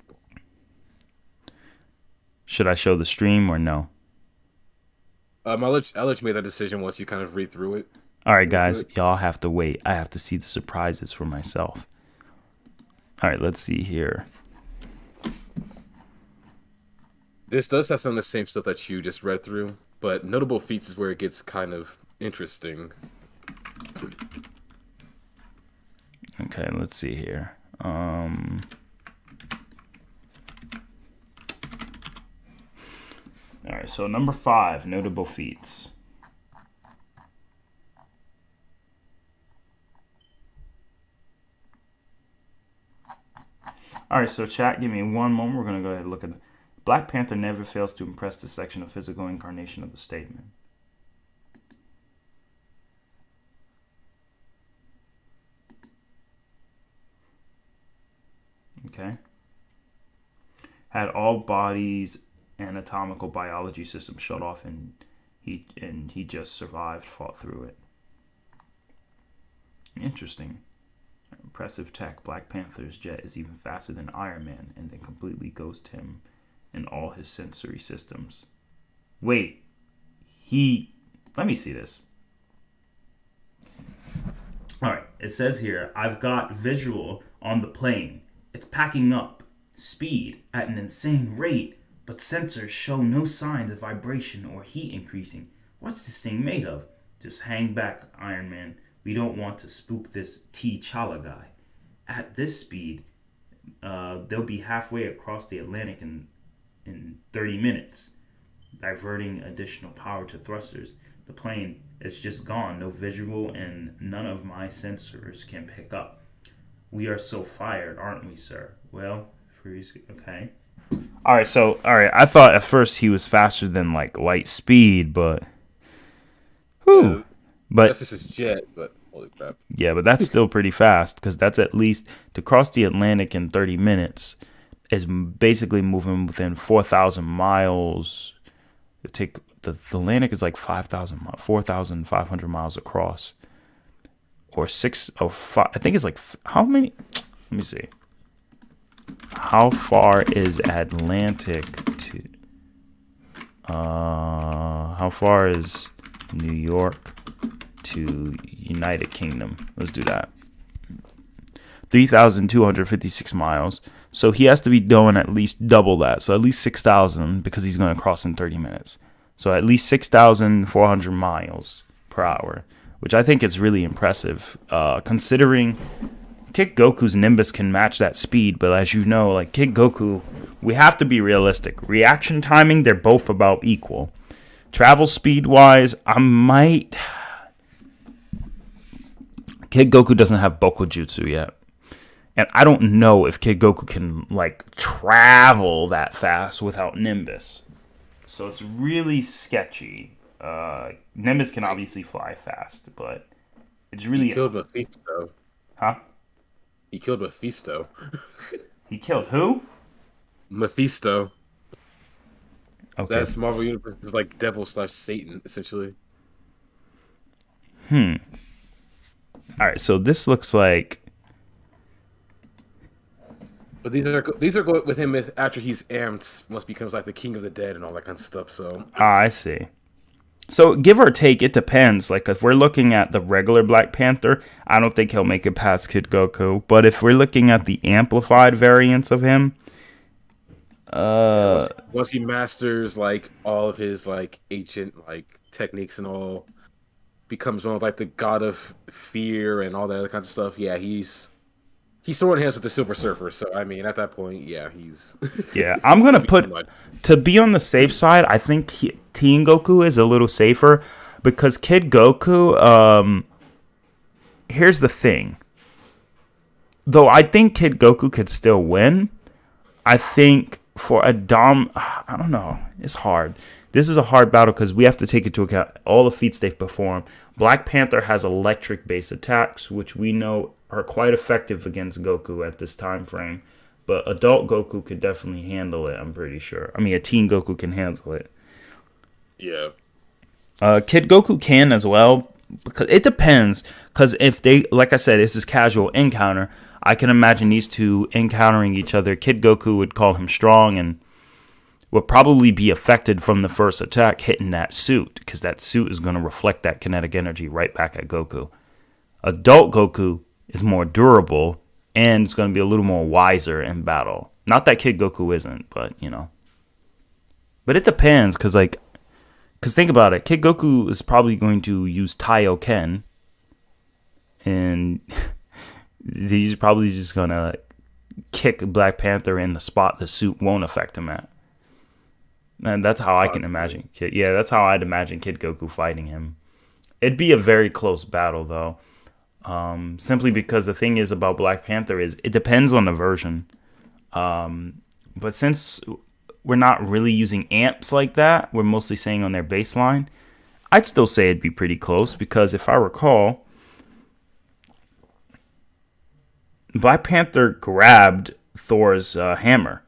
Should I show the stream or no? I'll let you make that decision once you kind of read through it All right, real guys, quick. y'all have to wait. I have to see the surprises for myself. All right, let's see here. This does have some of the same stuff that you just read through, but notable feats is where it gets kind of interesting. Okay, let's see here. All right, so number 5, notable feats. All right, so chat, give me one moment. We're going to go ahead and look at it. Black Panther never fails to impress the section of physical incarnation of the statement. Okay. Had all bodies anatomical biology system shut off, and he just survived, fought through it. Interesting. Impressive tech. Black Panther's jet is even faster than Iron Man, and then completely ghost him in all his sensory systems. Wait, let me see this. Alright, it says here, I've got visual on the plane. It's packing up speed at an insane rate, but sensors show no signs of vibration or heat increasing. What's this thing made of? Just hang back, Iron Man. We don't want to spook this T'Challa guy. At this speed, they'll be halfway across the Atlantic in 30 minutes, diverting additional power to thrusters. The plane is just gone, no visual, and none of my sensors can pick up. We are so fired, aren't we, sir? Well, okay. All right. I thought at first he was faster than like light speed, but whew. But that's just his jet. But holy crap. Yeah, but that's still pretty fast, because that's at least to cross the Atlantic in 30 minutes is basically moving within 4,000 miles. The Atlantic is like 4,500 miles across, or 5. I think it's like how many? Let me see. How far is Atlantic to? How far is New York to United Kingdom? Let's do that. 3,256 miles. So he has to be doing at least double that. So at least 6,000, because he's going to cross in 30 minutes. So at least 6,400 miles per hour, which I think is really impressive, considering Kid Goku's Nimbus can match that speed. But as you know, like Kid Goku, we have to be realistic. Reaction timing, they're both about equal. Travel speed wise, Kid Goku doesn't have Bokujutsu yet. And I don't know if Kid Goku can like travel that fast without Nimbus. So it's really sketchy. Nimbus can obviously fly fast, but it's really... He killed Mephisto. Huh? He killed Mephisto. He killed who? Mephisto. Okay. That's Marvel Universe is like devil / Satan, essentially. All right, so this looks like... But these are going with him after he's amped, once becomes like the king of the dead and all that kind of stuff. So I see. So give or take, it depends. Like if we're looking at the regular Black Panther, I don't think he'll make it past Kid Goku. But if we're looking at the amplified variants of him, once he masters like all of his like ancient like techniques and all, becomes one of like the god of fear and all that other kinds of stuff. Yeah, he's throwing hands with the Silver Surfer. So I mean, at that point, yeah, he's yeah. I'm gonna put, to be on the safe side, I think Teen Goku is a little safer, because Kid Goku. Here's the thing. Though I think Kid Goku could still win, I think for a I don't know. It's hard. This is a hard battle because we have to take into account all the feats they've performed. Black Panther has electric-based attacks, which we know are quite effective against Goku at this time frame. But adult Goku could definitely handle it, I'm pretty sure. I mean, a teen Goku can handle it. Yeah. Kid Goku can as well. Because it depends. Because if they, like I said, this is casual encounter. I can imagine these two encountering each other. Kid Goku would call him strong and would probably be affected from the first attack hitting that suit, because that suit is going to reflect that kinetic energy right back at Goku. Adult Goku is more durable and it's going to be a little more wiser in battle. Not that Kid Goku isn't, but you know. But it depends, because think about it. Kid Goku is probably going to use Taioken, and he's probably just going to kick Black Panther in the spot the suit won't affect him at. And that's how I can imagine that's how I'd imagine Kid Goku fighting him. It'd be a very close battle, though. Simply because the thing is about Black Panther is it depends on the version. But since we're not really using amps like that, we're mostly saying on their baseline, I'd still say it'd be pretty close, because if I recall, Black Panther grabbed Thor's hammer.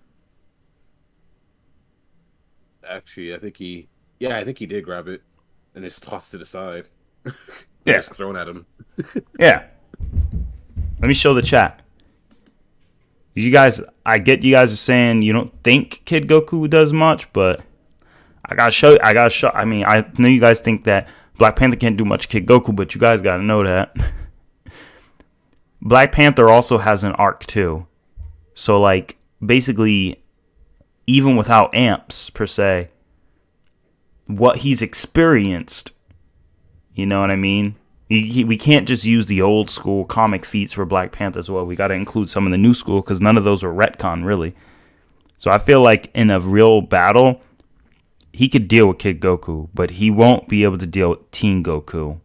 Actually, I think he, yeah, I think he did grab it and just tossed it aside. Or Yeah, just thrown at him. yeah. Let me show the chat. You guys, I get you guys are saying you don't think Kid Goku does much, but I gotta show. I gotta show. I mean, I know you guys think that Black Panther can't do much to Kid Goku, but you guys gotta know that Black Panther also has an arc too. So like, basically, even without amps per se, what he's experienced, you know what I mean? We can't just use the old school comic feats for Black Panther as well. We got to include some of the new school because none of those are retcon really. So I feel like in a real battle, he could deal with Kid Goku, but he won't be able to deal with Teen Goku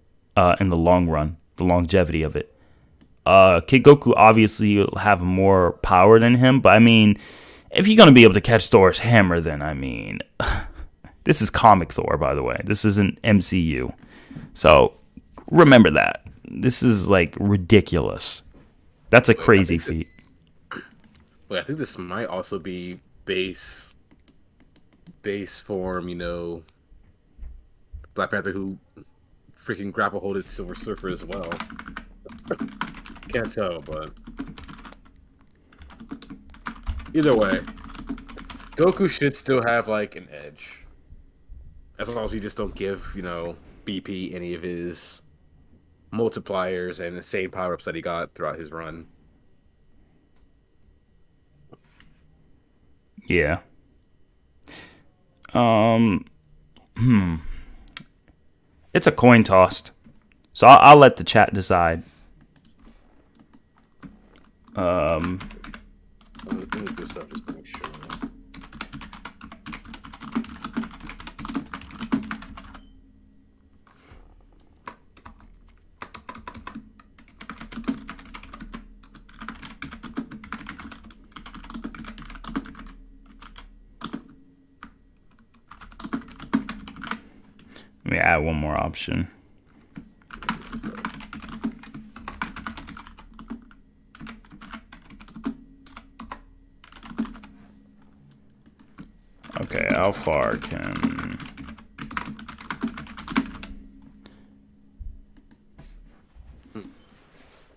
in the long run, the longevity of it. Kid Goku obviously will have more power than him, but I mean, if you're gonna be able to catch Thor's hammer, then I mean, this is comic Thor, by the way. This isn't MCU, so remember that. This is like ridiculous. That's a crazy feat. Wait, I think this might also be base form. Black Panther who freaking grapple holded Silver Surfer as well. Can't tell, but either way, Goku should still have like an edge, as long as we just don't give BP any of his multipliers and insane power ups that he got throughout his run. Yeah. Um. It's a coin toss, so I'll let the chat decide. Let me do this up just to make sure. Let me add one more option. Okay, how far can...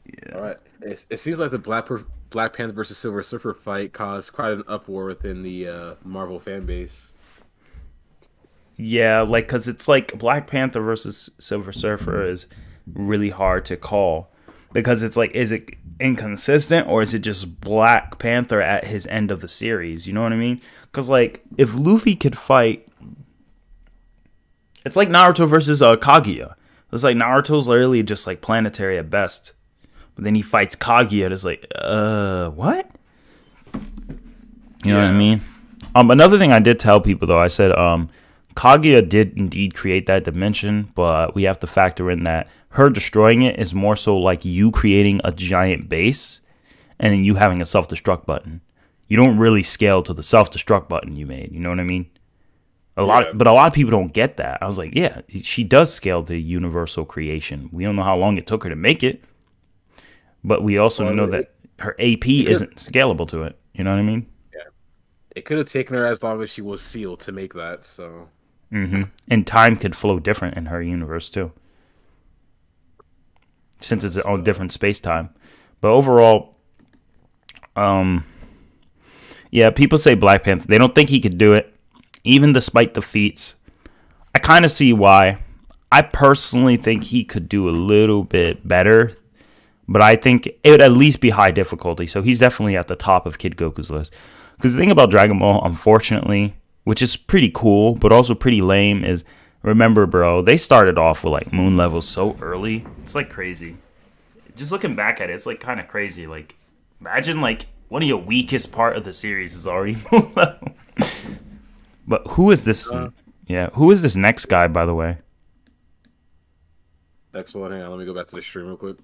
Yeah. All right. It seems like the Black Panther versus Silver Surfer fight caused quite an uproar within the Marvel fan base. Yeah, like, because it's like Black Panther versus Silver Surfer is really hard to call. Because it's like, is it inconsistent or is it just Black Panther at his end of the series? You know what I mean? Because, like, if Luffy could fight... It's like Naruto versus Kaguya. It's like Naruto's literally just, like, planetary at best. But then he fights Kaguya and it's like, what? You know what I mean? Another thing I did tell people, though, I said, Kaguya did indeed create that dimension, but we have to factor in that her destroying it is more so like you creating a giant base and then you having a self-destruct button. You don't really scale to the self-destruct button you made. You know what I mean? But a lot of people don't get that. I was like, yeah, she does scale to universal creation. We don't know how long it took her to make it, but we also know that her AP isn't scalable to it. You know what I mean? Yeah. It could have taken her as long as she was sealed to make that, so... Mm-hmm. And time could flow different in her universe, too. Since it's on different space-time. But overall, yeah, people say Black Panther. They don't think he could do it, even despite the feats. I kind of see why. I personally think he could do a little bit better, but I think it would at least be high difficulty. So he's definitely at the top of Kid Goku's list. Because the thing about Dragon Ball, unfortunately, which is pretty cool, but also pretty lame, is, remember, bro, they started off with, like, moon levels so early. It's, like, crazy. Just looking back at it, it's, like, kind of crazy. Like, imagine, like, one of your weakest part of the series is already moon level. But who is this? Who is this next guy, by the way? Next one, hang on, let me go back to the stream real quick.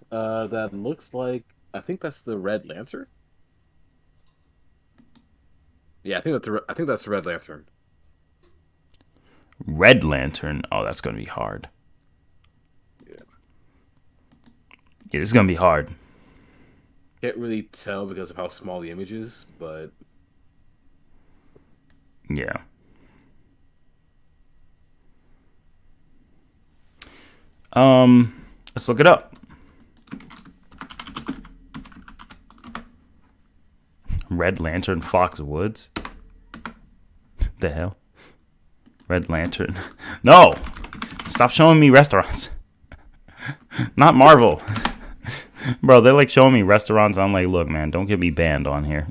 That looks like, I think that's the Red Lantern. Yeah, I think that's the Red Lantern. Red Lantern. Oh, that's gonna be hard. Yeah, it's gonna be hard. Can't really tell because of how small the image is, but Yeah. Let's look it up. Red Lantern Fox Woods. The hell? Red Lantern. No! Stop showing me restaurants. Not Marvel. Bro, they're like showing me restaurants. I'm like, look, man, don't get me banned on here.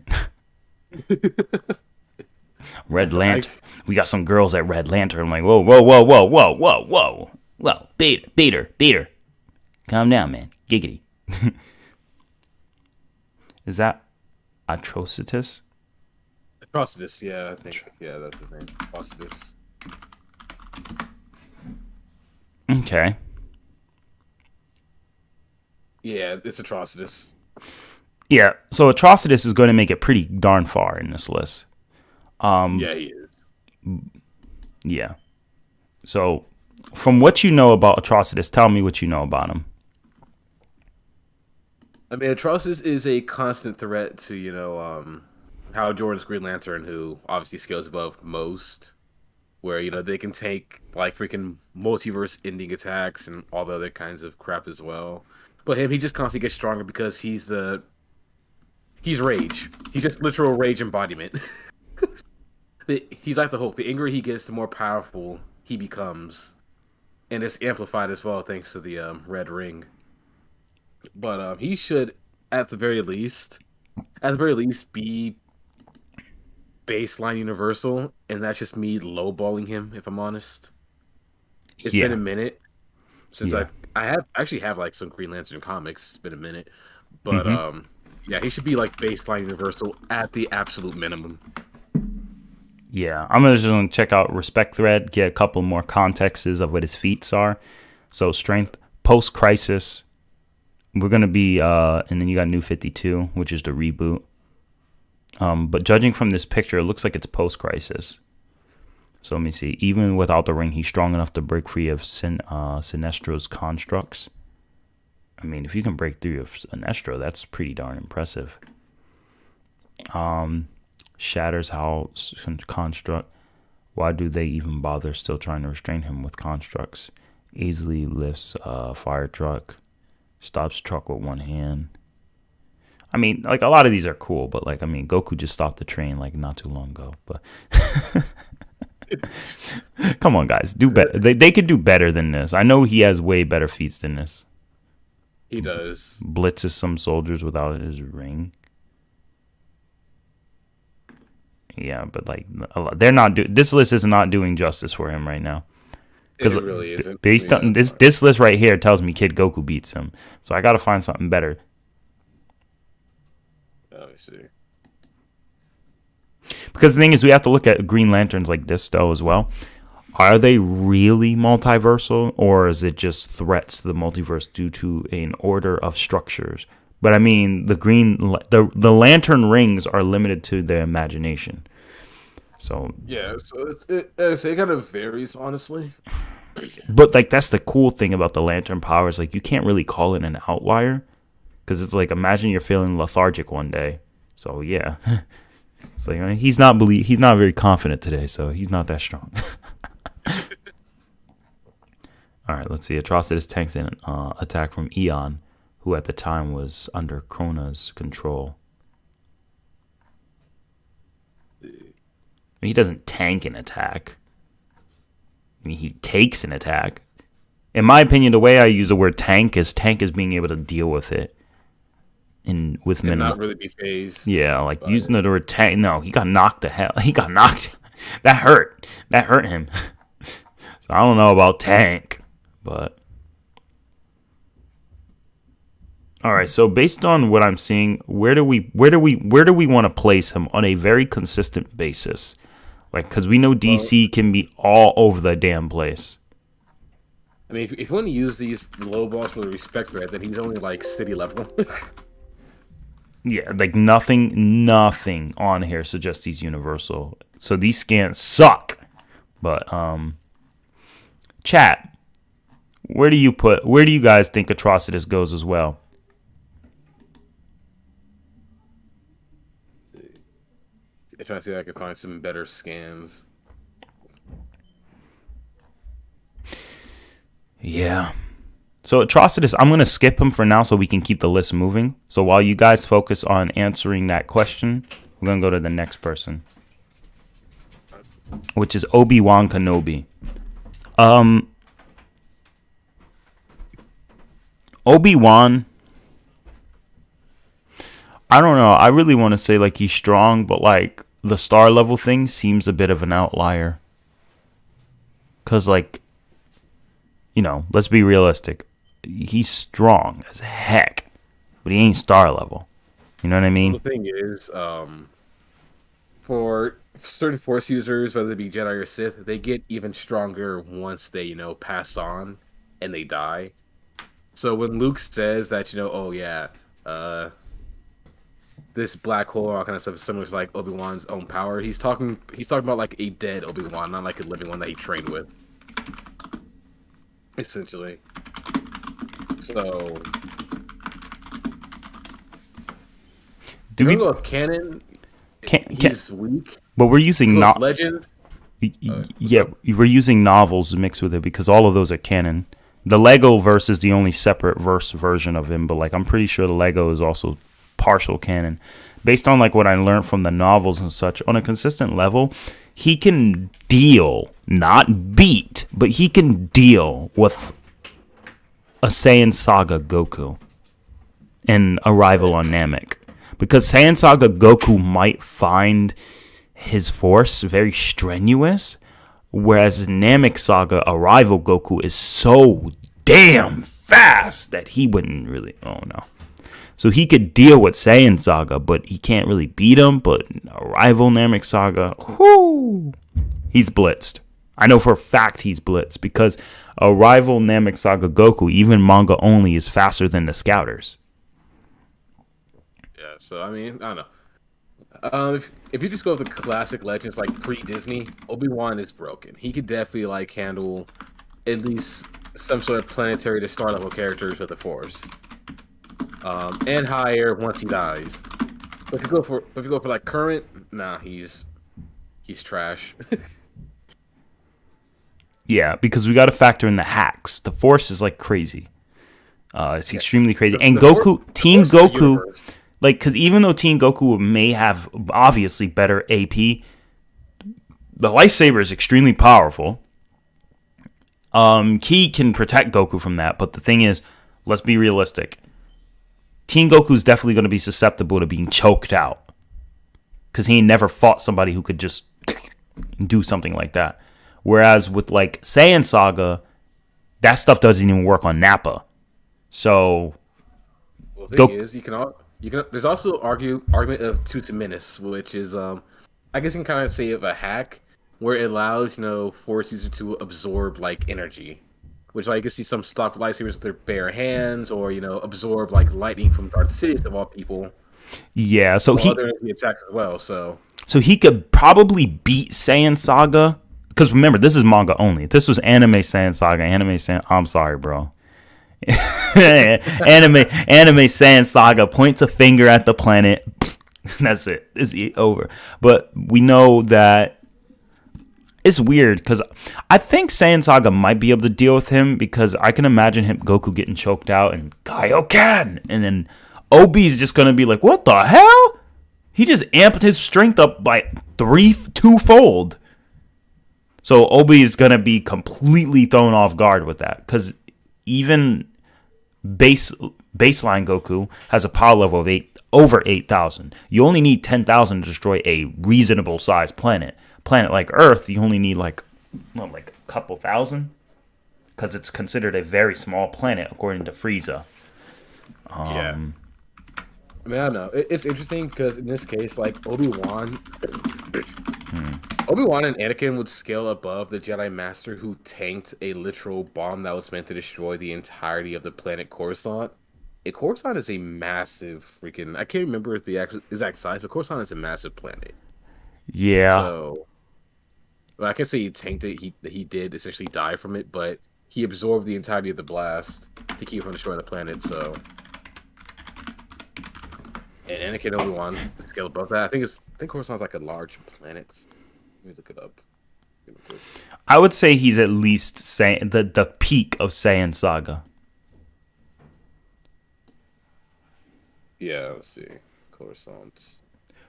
Red Lantern. We got some girls at Red Lantern. I'm like, whoa, whoa, whoa, whoa, whoa, whoa, whoa. Whoa, beat her. Calm down, man. Giggity. Is that Atrocitus? Atrocitus, yeah, I think. Yeah, that's the name. Atrocitus. Okay. Yeah, it's Atrocitus. Yeah, so Atrocitus is going to make it pretty darn far in this list. Yeah, he is. Yeah. So, from what you know about Atrocitus, tell me what you know about him. I mean, Atrocitus is a constant threat to, Hal Jordan's Green Lantern, who obviously scales above most, where, they can take, like, freaking multiverse-ending attacks and all the other kinds of crap as well. But he just constantly gets stronger because he's rage. He's just literal rage embodiment. He's like the Hulk. The angrier he gets, the more powerful he becomes. And it's amplified as well thanks to the red ring. But he should, at the very least, be baseline universal, and that's just me lowballing him, if I'm honest. It's been a minute since I actually have like some Green Lantern comics. It's been a minute, but yeah, he should be like baseline universal at the absolute minimum. Yeah, I'm just gonna check out Respect Thread, get a couple more contexts of what his feats are. So strength post crisis. We're gonna be and then you got New 52, which is the reboot. But judging from this picture, it looks like it's post crisis. So let me see. Even without the ring, he's strong enough to break free of Sinestro's constructs. I mean, if you can break through of Sinestro, that's pretty darn impressive. Shatters Hal's construct. Why do they even bother still trying to restrain him with constructs? Easily lifts fire truck. Stops truck with one hand. I mean, like, a lot of these are cool, but, like, I mean, Goku just stopped the train, like, not too long ago. But come on, guys. Do better. They could do better than this. I know he has way better feats than this. He does. Blitzes some soldiers without his ring. Yeah, but, like, they're not this list is not doing justice for him right now. Because it really isn't. Based on this list right here tells me Kid Goku beats him. So I got to find something better. Let me see. Because the thing is, we have to look at Green Lanterns like this, though, as well. Are they really multiversal, or is it just threats to the multiverse due to an order of structures? But I mean, the lantern rings are limited to their imagination. So yeah, so it kind of varies, honestly. But like that's the cool thing about the lantern powers. Like you can't really call it an outlier because it's like imagine you're feeling lethargic one day. So yeah, it's like he's not very confident today, so he's not that strong. All right, let's see. Atrocitus tanks an attack from Eon, who at the time was under Krona's control. He doesn't tank an attack. I mean, he takes an attack. In my opinion, the way I use the word tank is being able to deal with it. With minimum. Not really be phased. Yeah, like using the word tank. No, he got knocked the hell. He got knocked. That hurt. That hurt him. So I don't know about tank, but all right. So based on what I'm seeing, where do we want to place him on a very consistent basis? Like, because we know DC can be all over the damn place. I mean, if you want to use these low balls for the respect threat, then he's only like city level. Yeah, like nothing on here suggests he's universal. So these scans suck. But chat, where do you guys think Atrocitus goes as well? I'm trying to see if I can find some better scans. Yeah. So Atrocitus, I'm gonna skip him for now so we can keep the list moving. So while you guys focus on answering that question, we're gonna go to the next person, which is Obi-Wan Kenobi. Obi-Wan, I don't know. I really want to say like he's strong, but like the star level thing seems a bit of an outlier. Cause like, let's be realistic. He's strong as heck, but he ain't star level. You know what I Well, mean? the thing is, for certain Force users, whether it be Jedi or Sith, they get even stronger once they, pass on and they die. So when Luke says that, oh yeah, uh, this black hole, all kind of stuff is similar to like Obi-Wan's own power. He's talking about like a dead Obi-Wan, not like a living one that he trained with, essentially. So, Do if we we go with canon, can he's weak. but we're using If we go with not legend, what's yeah, up? we're using novels mixed with it because all of those are canon. The Lego verse is the only separate version of him, but like I'm pretty sure the Lego is also partial canon. Based on like what I learned from the novels and such, on a consistent level, he can deal, not beat, but he can deal with a Saiyan Saga Goku and Arrival on Namek. Because Saiyan Saga Goku might find his force very strenuous, whereas Namek Saga Arrival Goku is so damn fast that he wouldn't really. Oh no. So he could deal with Saiyan Saga, but he can't really beat him. But Arrival Namek Saga, whoo, he's blitzed. I know for a fact he's blitzed because Arrival Namek Saga Goku, even manga only, is faster than the Scouters. Yeah. So I mean, I don't know. If you just go with the classic legends like pre-Disney, Obi-Wan is broken. He could definitely like handle at least some sort of planetary to star level characters with the Force, and higher once he dies. But if you go for like current, nah, he's trash. Yeah, because we got to factor in the hacks. The Force is like crazy. It's Yeah. extremely crazy. The, And the, for, Goku, the Team Force is a Goku, universe. like, because even though Team Goku may have obviously better AP, the lightsaber is extremely powerful. Ki can protect Goku from that, but the thing is, let's be realistic. Team Goku is definitely going to be susceptible to being choked out because he ain't never fought somebody who could just do something like that. Whereas with like Saiyan Saga, that stuff doesn't even work on Nappa. So Well, the go. thing is, you can. There's also argument of Tutaminis, which is I guess you can kind of say of a hack where it allows Force user to absorb like energy, which like you can see some stock lightsabers with their bare hands, or absorb like lightning from Darth Sidious of all people, Yeah, so or he other energy attacks as well. So so he could probably beat Saiyan Saga because remember this is manga only. If this was anime Saiyan Saga, I'm sorry, bro. anime Saiyan Saga points a finger at the planet. That's it. It's over. But we know that it's weird because I think Saiyan Saga might be able to deal with him because I can imagine him Goku getting choked out and Kaioken, and then Obi's just gonna be like, "What the hell?" He just amped his strength up by twofold. So Obi is gonna be completely thrown off guard with that because even baseline Goku has a power level of over 8,000. You only need 10,000 to destroy a reasonable sized planet. Planet like Earth, you only need like a couple thousand because it's considered a very small planet according to Frieza. yeah, I mean I don't know. It's interesting because in this case, like Obi-Wan and Anakin would scale above the Jedi Master who tanked a literal bomb that was meant to destroy the entirety of the planet Coruscant. Coruscant is a massive freaking. I can't remember the exact size, but Coruscant is a massive planet. Yeah, So, well, I can say he tanked it. He did essentially die from it, but he absorbed the entirety of the blast to keep from destroying the planet. So, And Anakin Obi-Wan the scale above that. I think Coruscant's like a large planet. Let me look it up. Real quick. I would say he's at least the peak of Saiyan Saga. Yeah, let's see. Coruscant.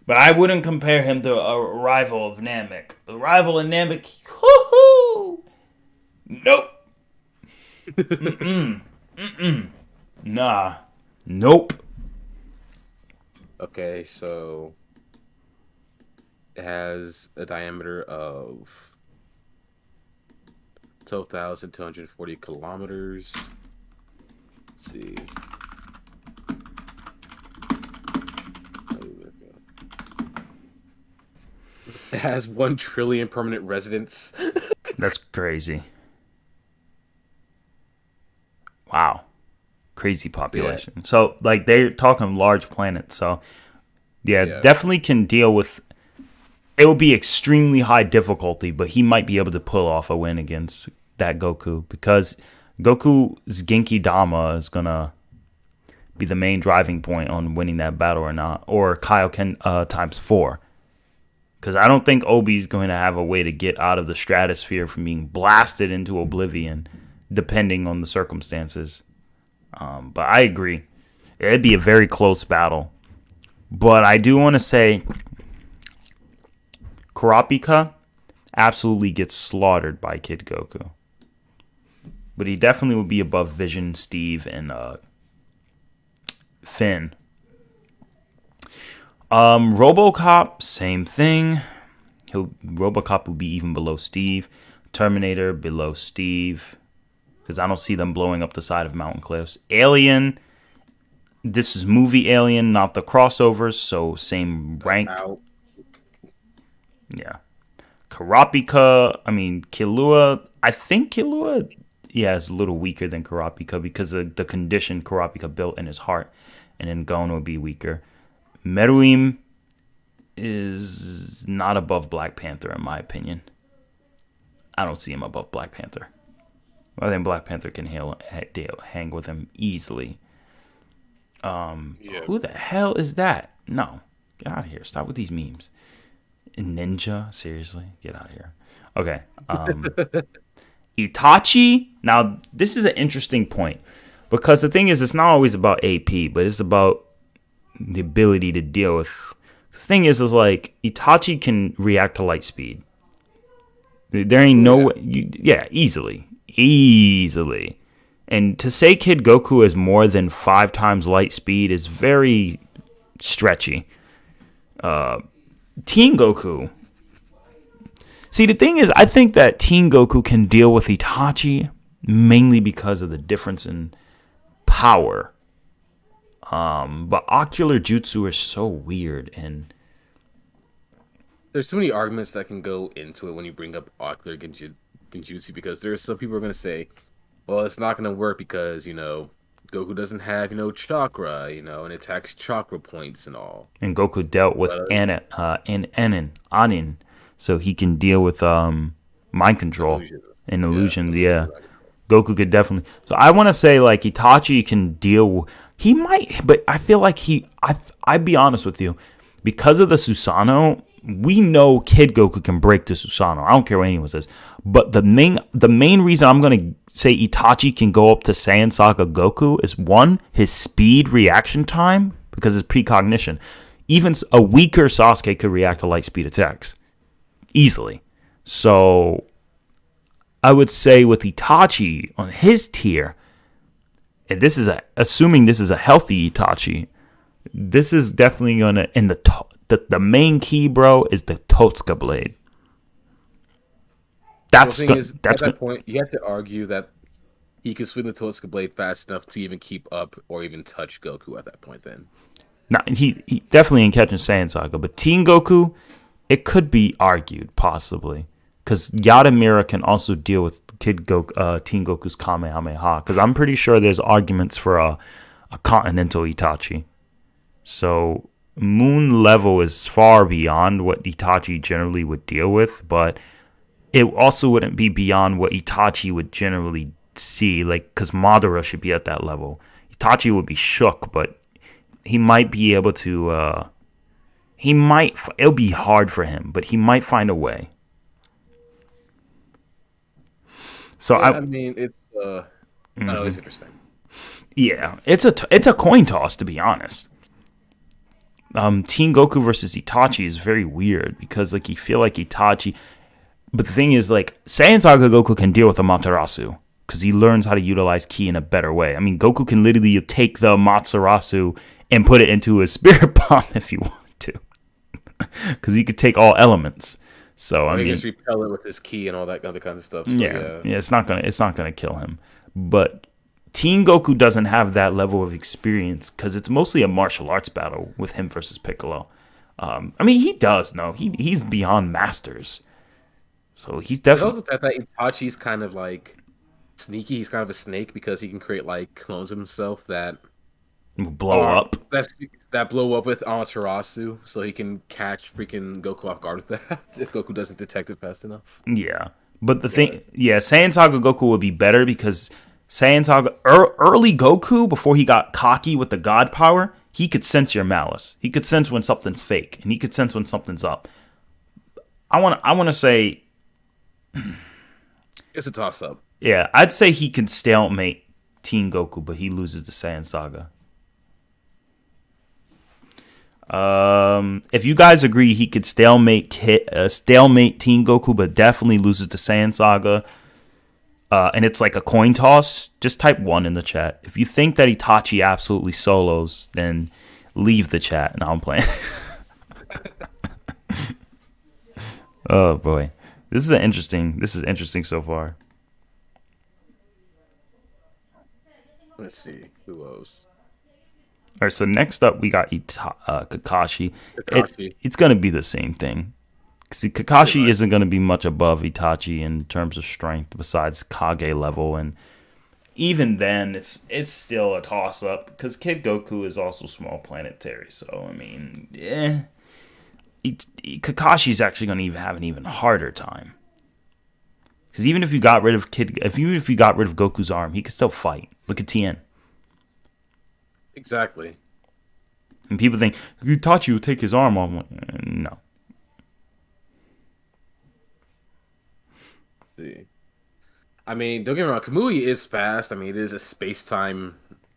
But I wouldn't compare him to a rival of Namek. The rival of Namek, whoo-hoo! Nope. Nah. Nope. Okay, so it has a diameter of 12,240 kilometers. Let's see. It has 1 trillion permanent residents. That's crazy. Wow. Crazy population. Yeah. So, like, they're talking large planets. So, yeah, definitely can deal with... It will be extremely high difficulty, but he might be able to pull off a win against that Goku. Because Goku's Genki Dama is going to be the main driving point on winning that battle or not. Or Kaioken times 4. Because I don't think Obi's going to have a way to get out of the stratosphere from being blasted into oblivion, depending on the circumstances. But I agree. It'd be a very close battle. But I do want to say Kurapika absolutely gets slaughtered by Kid Goku. But he definitely would be above Vision, Steve, and Finn. RoboCop, same thing. RoboCop will be even below Steve. Terminator below Steve, because I don't see them blowing up the side of mountain cliffs. Alien, this is movie Alien, not the crossovers, so same rank. Yeah. Kurapika, Killua. I think Killua, is a little weaker than Kurapika because of the condition Kurapika built in his heart, and then Gon would be weaker. Meruem is not above Black Panther, in my opinion. I don't see him above Black Panther. I think Black Panther can hang with him easily. Who the hell is that? No. Get out of here. Stop with these memes. Ninja? Seriously? Get out of here. Okay. Itachi? Now, this is an interesting point. Because the thing is, it's not always about AP, but it's about the ability to deal with. The thing is like Itachi can react to light speed. There ain't no way. Easily. And to say Kid Goku is more than 5 times light speed is very stretchy. Teen Goku. See, the thing is, I think that Teen Goku can deal with Itachi mainly because of the difference in power. But ocular jutsu are so weird, and there's so many arguments that can go into it when you bring up ocular genjutsu, because there's some people are going to say, well, it's not going to work because, Goku doesn't have, chakra, and it attacks chakra points and all. And Goku dealt with Anin, so he can deal with mind control and illusion. Yeah. Goku could definitely. So I want to say, like, Itachi can deal. He might, but I feel like I'd be honest with you. Because of the Susanoo, we know Kid Goku can break the Susanoo. I don't care what anyone says. But the main reason I'm going to say Itachi can go up to Saiyan Saga Goku is, 1, his speed reaction time, because it's precognition. Even a weaker Sasuke could react to light speed attacks easily. So I would say with Itachi on his tier, and assuming this is a healthy Itachi, this is definitely gonna. And the main key, bro, is the Totsuka blade. At that point, you have to argue that he can swing the Totsuka blade fast enough to even keep up or even touch Goku at that point. Then, no, he definitely ain't catching Saiyan Saga, but Teen Goku, it could be argued possibly. Because Yadamira can also deal with Teen Goku's Kamehameha. Because I'm pretty sure there's arguments for a continental Itachi. So Moon level is far beyond what Itachi generally would deal with. But it also wouldn't be beyond what Itachi would generally see. Like, because Madara should be at that level. Itachi would be shook, but he might be able to. It'll be hard for him, but he might find a way. So Yeah, I mean, it's I don't know, it's interesting. yeah, it's a coin toss, to be honest. Teen Goku versus Itachi is very weird because like you feel like Itachi, but the thing is like Saiyan Saga Goku can deal with Amaterasu because he learns how to utilize ki in a better way. I mean, Goku can literally take the Amaterasu and put it into a spirit bomb if he wanted to, because he could take all elements. So I He mean, just repel it with his key and all that other kind of stuff. So, yeah, it's not gonna kill him. But Teen Goku doesn't have that level of experience because it's mostly a martial arts battle with him versus Piccolo. I mean, he does know he's beyond masters, so he's There's definitely also the fact that Itachi's kind of like sneaky. He's kind of a snake because he can create like clones of himself that blow up. that blow up with Amaterasu, so he can catch freaking Goku off guard with that if Goku doesn't detect it fast enough. Yeah, but the thing, yeah, Saiyan Saga Goku would be better because Saiyan Saga early Goku before he got cocky with the God power, he could sense your malice. He could sense when something's fake, and he could sense when something's up. I want to say, It's a toss up. yeah, I'd say he can stalemate Teen Goku, but he loses to Saiyan Saga. If you guys agree, he could stalemate Teen Goku, but definitely loses to Saiyan Saga. And it's like a coin toss. Just type 1 in the chat. If you think that Itachi absolutely solos, then leave the chat. No, I'm playing. Oh boy, this is interesting so far. Let's see who else. All right, so next up we got Kakashi. Kakashi. It's gonna be the same thing. See, Kakashi isn't gonna be much above Itachi in terms of strength, besides Kage level, and even then, it's still a toss up because Kid Goku is also small planetary. So I mean, yeah, Kakashi's actually gonna have an even harder time. Because even if you got rid of Goku's arm, he could still fight. Look at Tien. Exactly. And people think Itachi will take his arm off. No. See. I mean, don't get me wrong. Kamui is fast. I mean, it is a space-time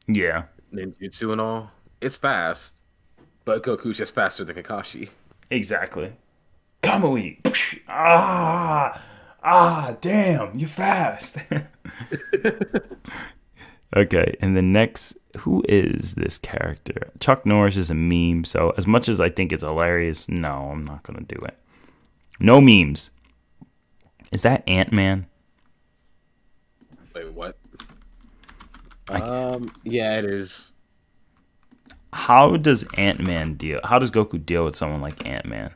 Yeah. ninjutsu and all. It's fast, but Goku's just faster than Kakashi. Exactly. Kamui. Damn, you're fast. Okay, and the next, who is this character? Chuck Norris is a meme, so as much as I think it's hilarious, no, I'm not gonna do it. No memes. Is that Ant-Man? Wait, what? Yeah, it is. How does Goku deal with someone like Ant-Man?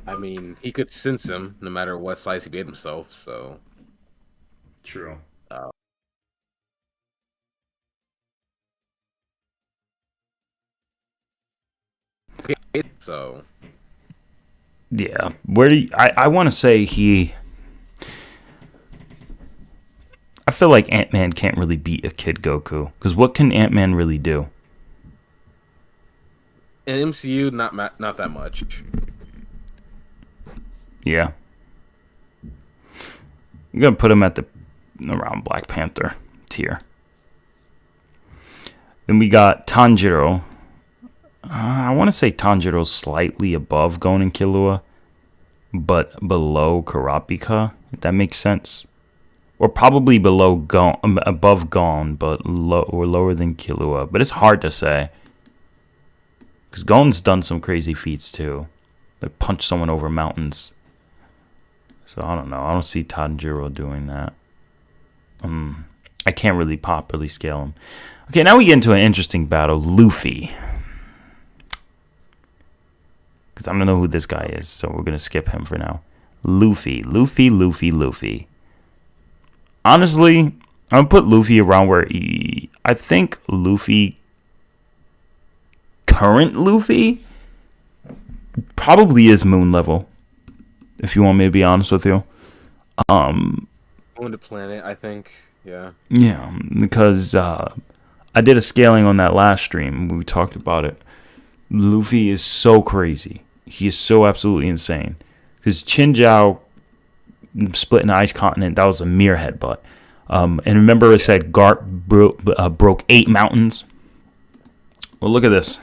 I mean, he could sense him no matter what size he made himself, so. True. So. Yeah. I want to say I feel like Ant-Man can't really beat a Kid Goku, because what can Ant-Man really do? In MCU, not that much. Yeah. I'm going to put him around Black Panther tier. Then we got Tanjiro. I want to say Tanjiro's slightly above Gon and Killua, but below Kurapika, if that makes sense. Or probably above Gon, but lower than Killua. But it's hard to say. Because Gon's done some crazy feats too. Like punch someone over mountains. So I don't know. I don't see Tanjiro doing that. I can't really properly scale him. Okay, now we get into an interesting battle. Luffy. Because I don't know who this guy is, so we're going to skip him for now. Luffy. Honestly, I'm going to put Luffy around where I think Luffy, current Luffy, probably is moon level. If you want me to be honest with you. On the planet, I think. Yeah. Yeah, because I did a scaling on that last stream. We talked about it. Luffy is so crazy. He is so absolutely insane. Because Chin Jiao split in the ice continent, that was a mere headbutt. And remember it said Garp broke 8 mountains? Well, look at this.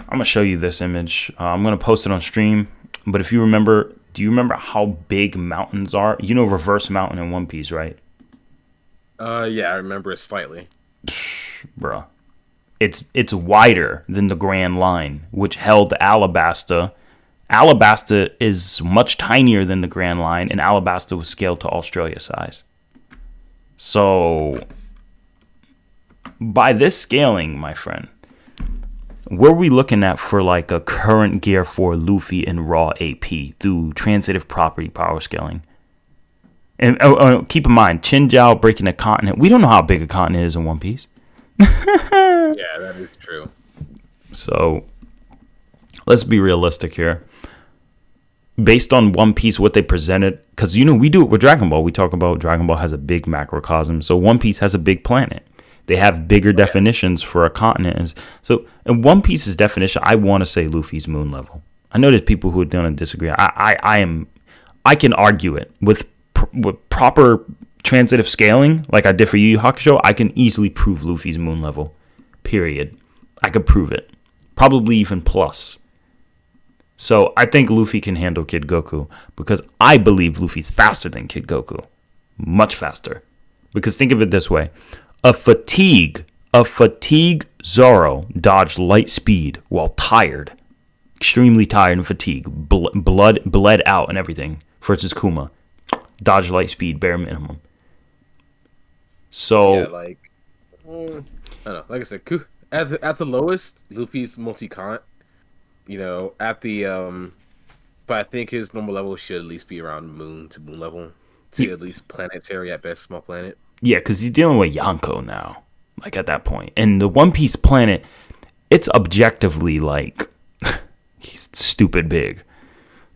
I'm going to show you this image. I'm going to post it on stream. But if you remember, do you remember how big mountains are? You know Reverse Mountain in One Piece, right? Yeah, I remember it slightly. Bruh. It's wider than the Grand Line, which held Alabasta. Alabasta is much tinier than the Grand Line, and Alabasta was scaled to Australia size. So, by this scaling, my friend, what are we looking at for like a current gear for Luffy in raw AP through transitive property power scaling? And keep in mind, Chin Jiao breaking a continent. We don't know how big a continent is in One Piece. Yeah, that is true. So, let's be realistic here. Based on One Piece, what they presented, because we do it with Dragon Ball. We talk about Dragon Ball has a big macrocosm. So One Piece has a big planet. They have bigger definitions for a continent. So in One Piece's definition, I want to say Luffy's moon level. I know there's people who don't disagree. I can argue it with proper transitive scaling, like I did for Yu Yu Hakusho. I can easily prove Luffy's moon level. Period. I could prove it. Probably even plus. So I think Luffy can handle Kid Goku because I believe Luffy's faster than Kid Goku. Much faster. Because think of it this way. A fatigue Zoro dodged light speed while tired. Extremely tired and fatigued. Bled out and everything. Versus Kuma. Dodge light speed, bare minimum. So... Yeah, like... I don't know. Like I said, at the lowest, Luffy's multi-con. At the... But I think his normal level should at least be around moon to moon level. To at least planetary at best, small planet. Yeah, because he's dealing with Yonko now. Like, at that point. And the One Piece planet, it's objectively, like, he's stupid big.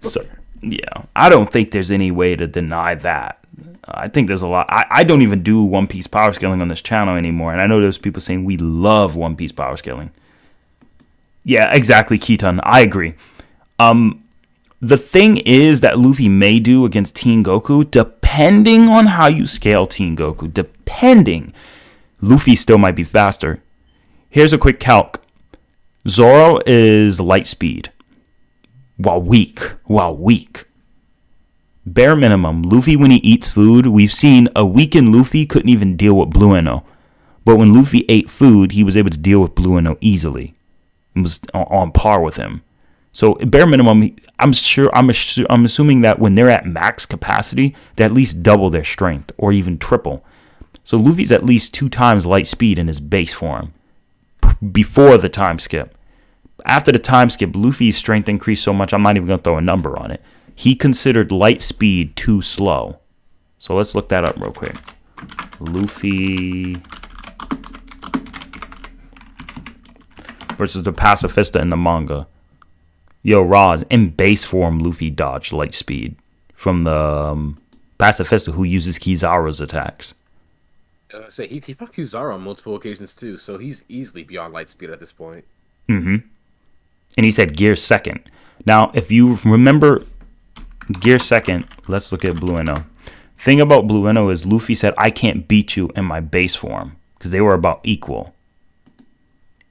So, yeah. I don't think there's any way to deny that. I think there's a lot. I don't even do One Piece power scaling on this channel anymore. And I know there's people saying we love One Piece power scaling. Yeah, exactly, Keaton. I agree. The thing is that Luffy may do against Teen Goku, depending on how you scale Teen Goku, Luffy still might be faster. Here's a quick calc. Zoro is light speed, while weak. Bare minimum, Luffy when he eats food, we've seen a weakened Luffy couldn't even deal with Blue Eno. But when Luffy ate food, he was able to deal with Blue Eno easily. It was on par with him. So bare minimum, I'm assuming that when they're at max capacity, they at least double their strength or even triple. So Luffy's at least 2 times light speed in his base form before the time skip. After the time skip, Luffy's strength increased so much, I'm not even going to throw a number on it. He considered light speed too slow. So let's look that up real quick. Luffy versus the Pacifista in the manga. Yo, Roz, in base form, Luffy dodged light speed from the Pacifista who uses Kizaru's attacks. He fought Kizaru on multiple occasions too, so he's easily beyond light speed at this point. Mm-hmm. And he said gear second. Now, if you remember gear second, let's look at Blue Eno. Thing about Blue Eno is Luffy said, I can't beat you in my base form because they were about equal.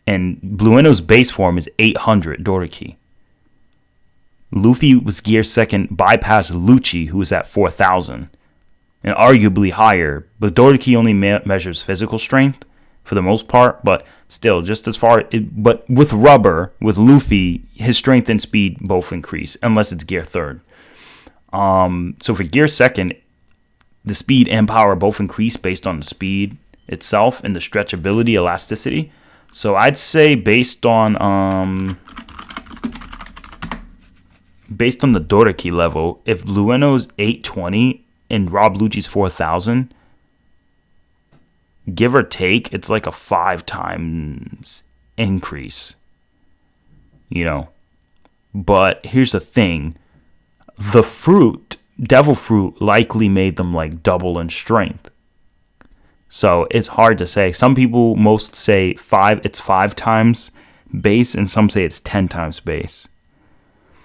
And Blue Eno's base form is 800 Doriki. Luffy was gear second, bypassed Lucci, who was at 4,000, and arguably higher. But Doriki only measures physical strength for the most part, but still, just as far. But with rubber, with Luffy, his strength and speed both increase, unless it's gear third. So for gear second, the speed and power both increase based on the speed itself and the stretchability, elasticity. So I'd say based on the Doriki level, if Blue Eno's 820 and Rob Lucci's 4,000, give or take, it's like a 5 times increase. But here's the thing. The fruit devil fruit likely made them like double in strength. So it's hard to say. Some people most say it's 5 times base, and some say it's 10 times base.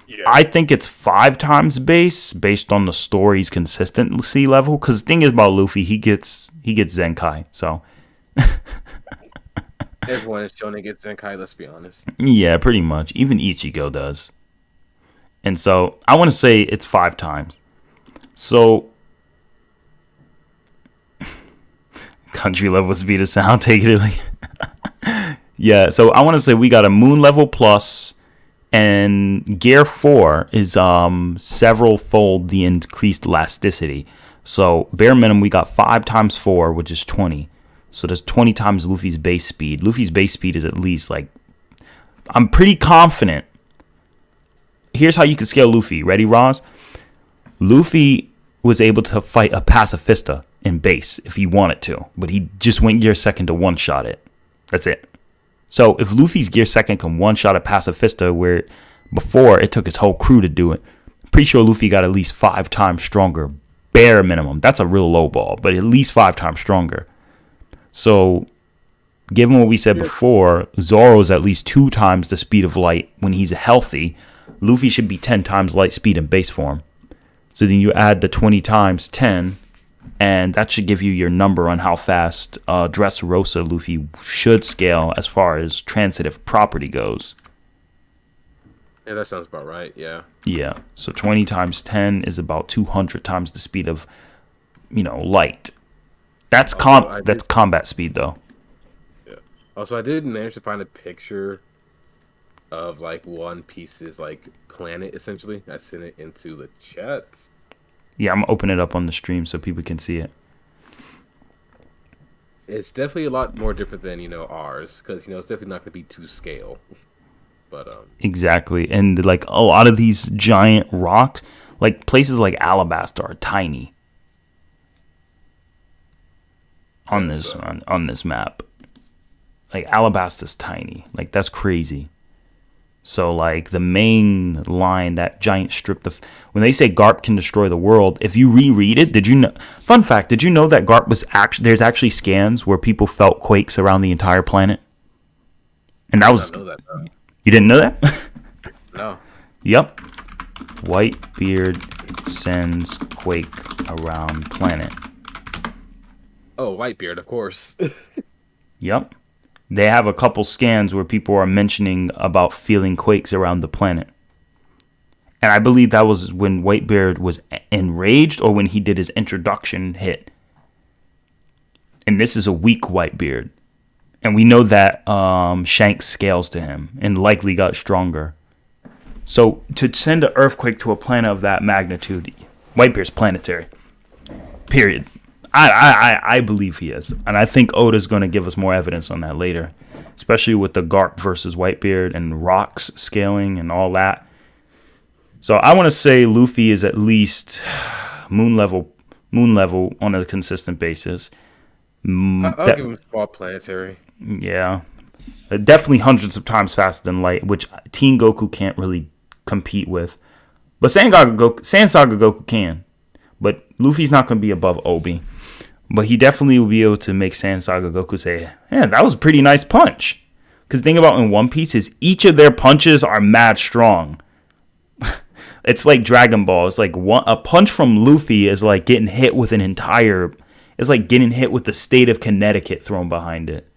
Yeah. I think it's 5 times base based on the story's consistency level. Because the thing is about Luffy, he gets Zenkai. So Everyone is shown to get Zenkai, let's be honest. yeah, pretty much. Even Ichigo does. And so I want to say it's 5 times. So country level speed of sound, take it away. Yeah, so I want to say we got a moon level plus, and gear 4 is several fold the increased elasticity. So bare minimum we got 5 times 4, which is 20. So that's 20 times Luffy's base speed. Luffy's base speed is at least like, I'm pretty confident. Here's how you can scale Luffy. Ready, Roz? Luffy was able to fight a pacifista in base if he wanted to, but he just went gear second to one-shot it. That's it. So if Luffy's gear second can one-shot a pacifista where before it took his whole crew to do it, I'm pretty sure Luffy got at least 5 times stronger. Bare minimum. That's a real low ball, but at least 5 times stronger. So given what we said before, Zoro's at least 2 times the speed of light when he's healthy. Luffy should be 10 times light speed in base form. So then you add the 20 times 10, and that should give you your number on how fast Dressrosa Luffy should scale as far as transitive property goes. Yeah, that sounds about right, yeah. Yeah, so 20 times 10 is about 200 times the speed of, light. That's that's combat speed, though. Yeah. Also, I did manage to find a picture of, like, One Piece's, like, planet, essentially. I sent it into the chat. Yeah, I'm going to open it up on the stream so people can see it. It's definitely a lot more different than, ours, because, it's definitely not going to be to scale. But, Exactly. And, like, a lot of these giant rocks, like, places like Alabasta are tiny on this map. Like, Alabasta's tiny. Like, that's crazy. So, like, the main line, that giant strip, when they say Garp can destroy the world, if you reread it, did you know? Fun fact, did you know that Garp was there's actually scans where people felt quakes around the entire planet? And that was... I know that, no. You didn't know that? No. Yep. Whitebeard sends quake around planet. Oh, Whitebeard, of course. Yep. They have a couple scans where people are mentioning about feeling quakes around the planet. And I believe that was when Whitebeard was enraged or when he did his introduction hit. And this is a weak Whitebeard. And we know that Shanks scales to him and likely got stronger. So to send an earthquake to a planet of that magnitude, Whitebeard's planetary. Period. I believe he is. And I think Oda's going to give us more evidence on that later. Especially with the Garp versus Whitebeard and rocks scaling and all that. So I want to say Luffy is at least moon level on a consistent basis. I'll give him small planetary. Yeah. Definitely hundreds of times faster than light, which Teen Goku can't really compete with. But Sand Saga Goku can. But Luffy's not going to be above Obi. But he definitely will be able to make Sand Saga Goku say, yeah, that was a pretty nice punch. Because the thing about in One Piece is each of their punches are mad strong. It's like Dragon Ball. It's like a punch from Luffy is like getting hit with it's like getting hit with the state of Connecticut thrown behind it.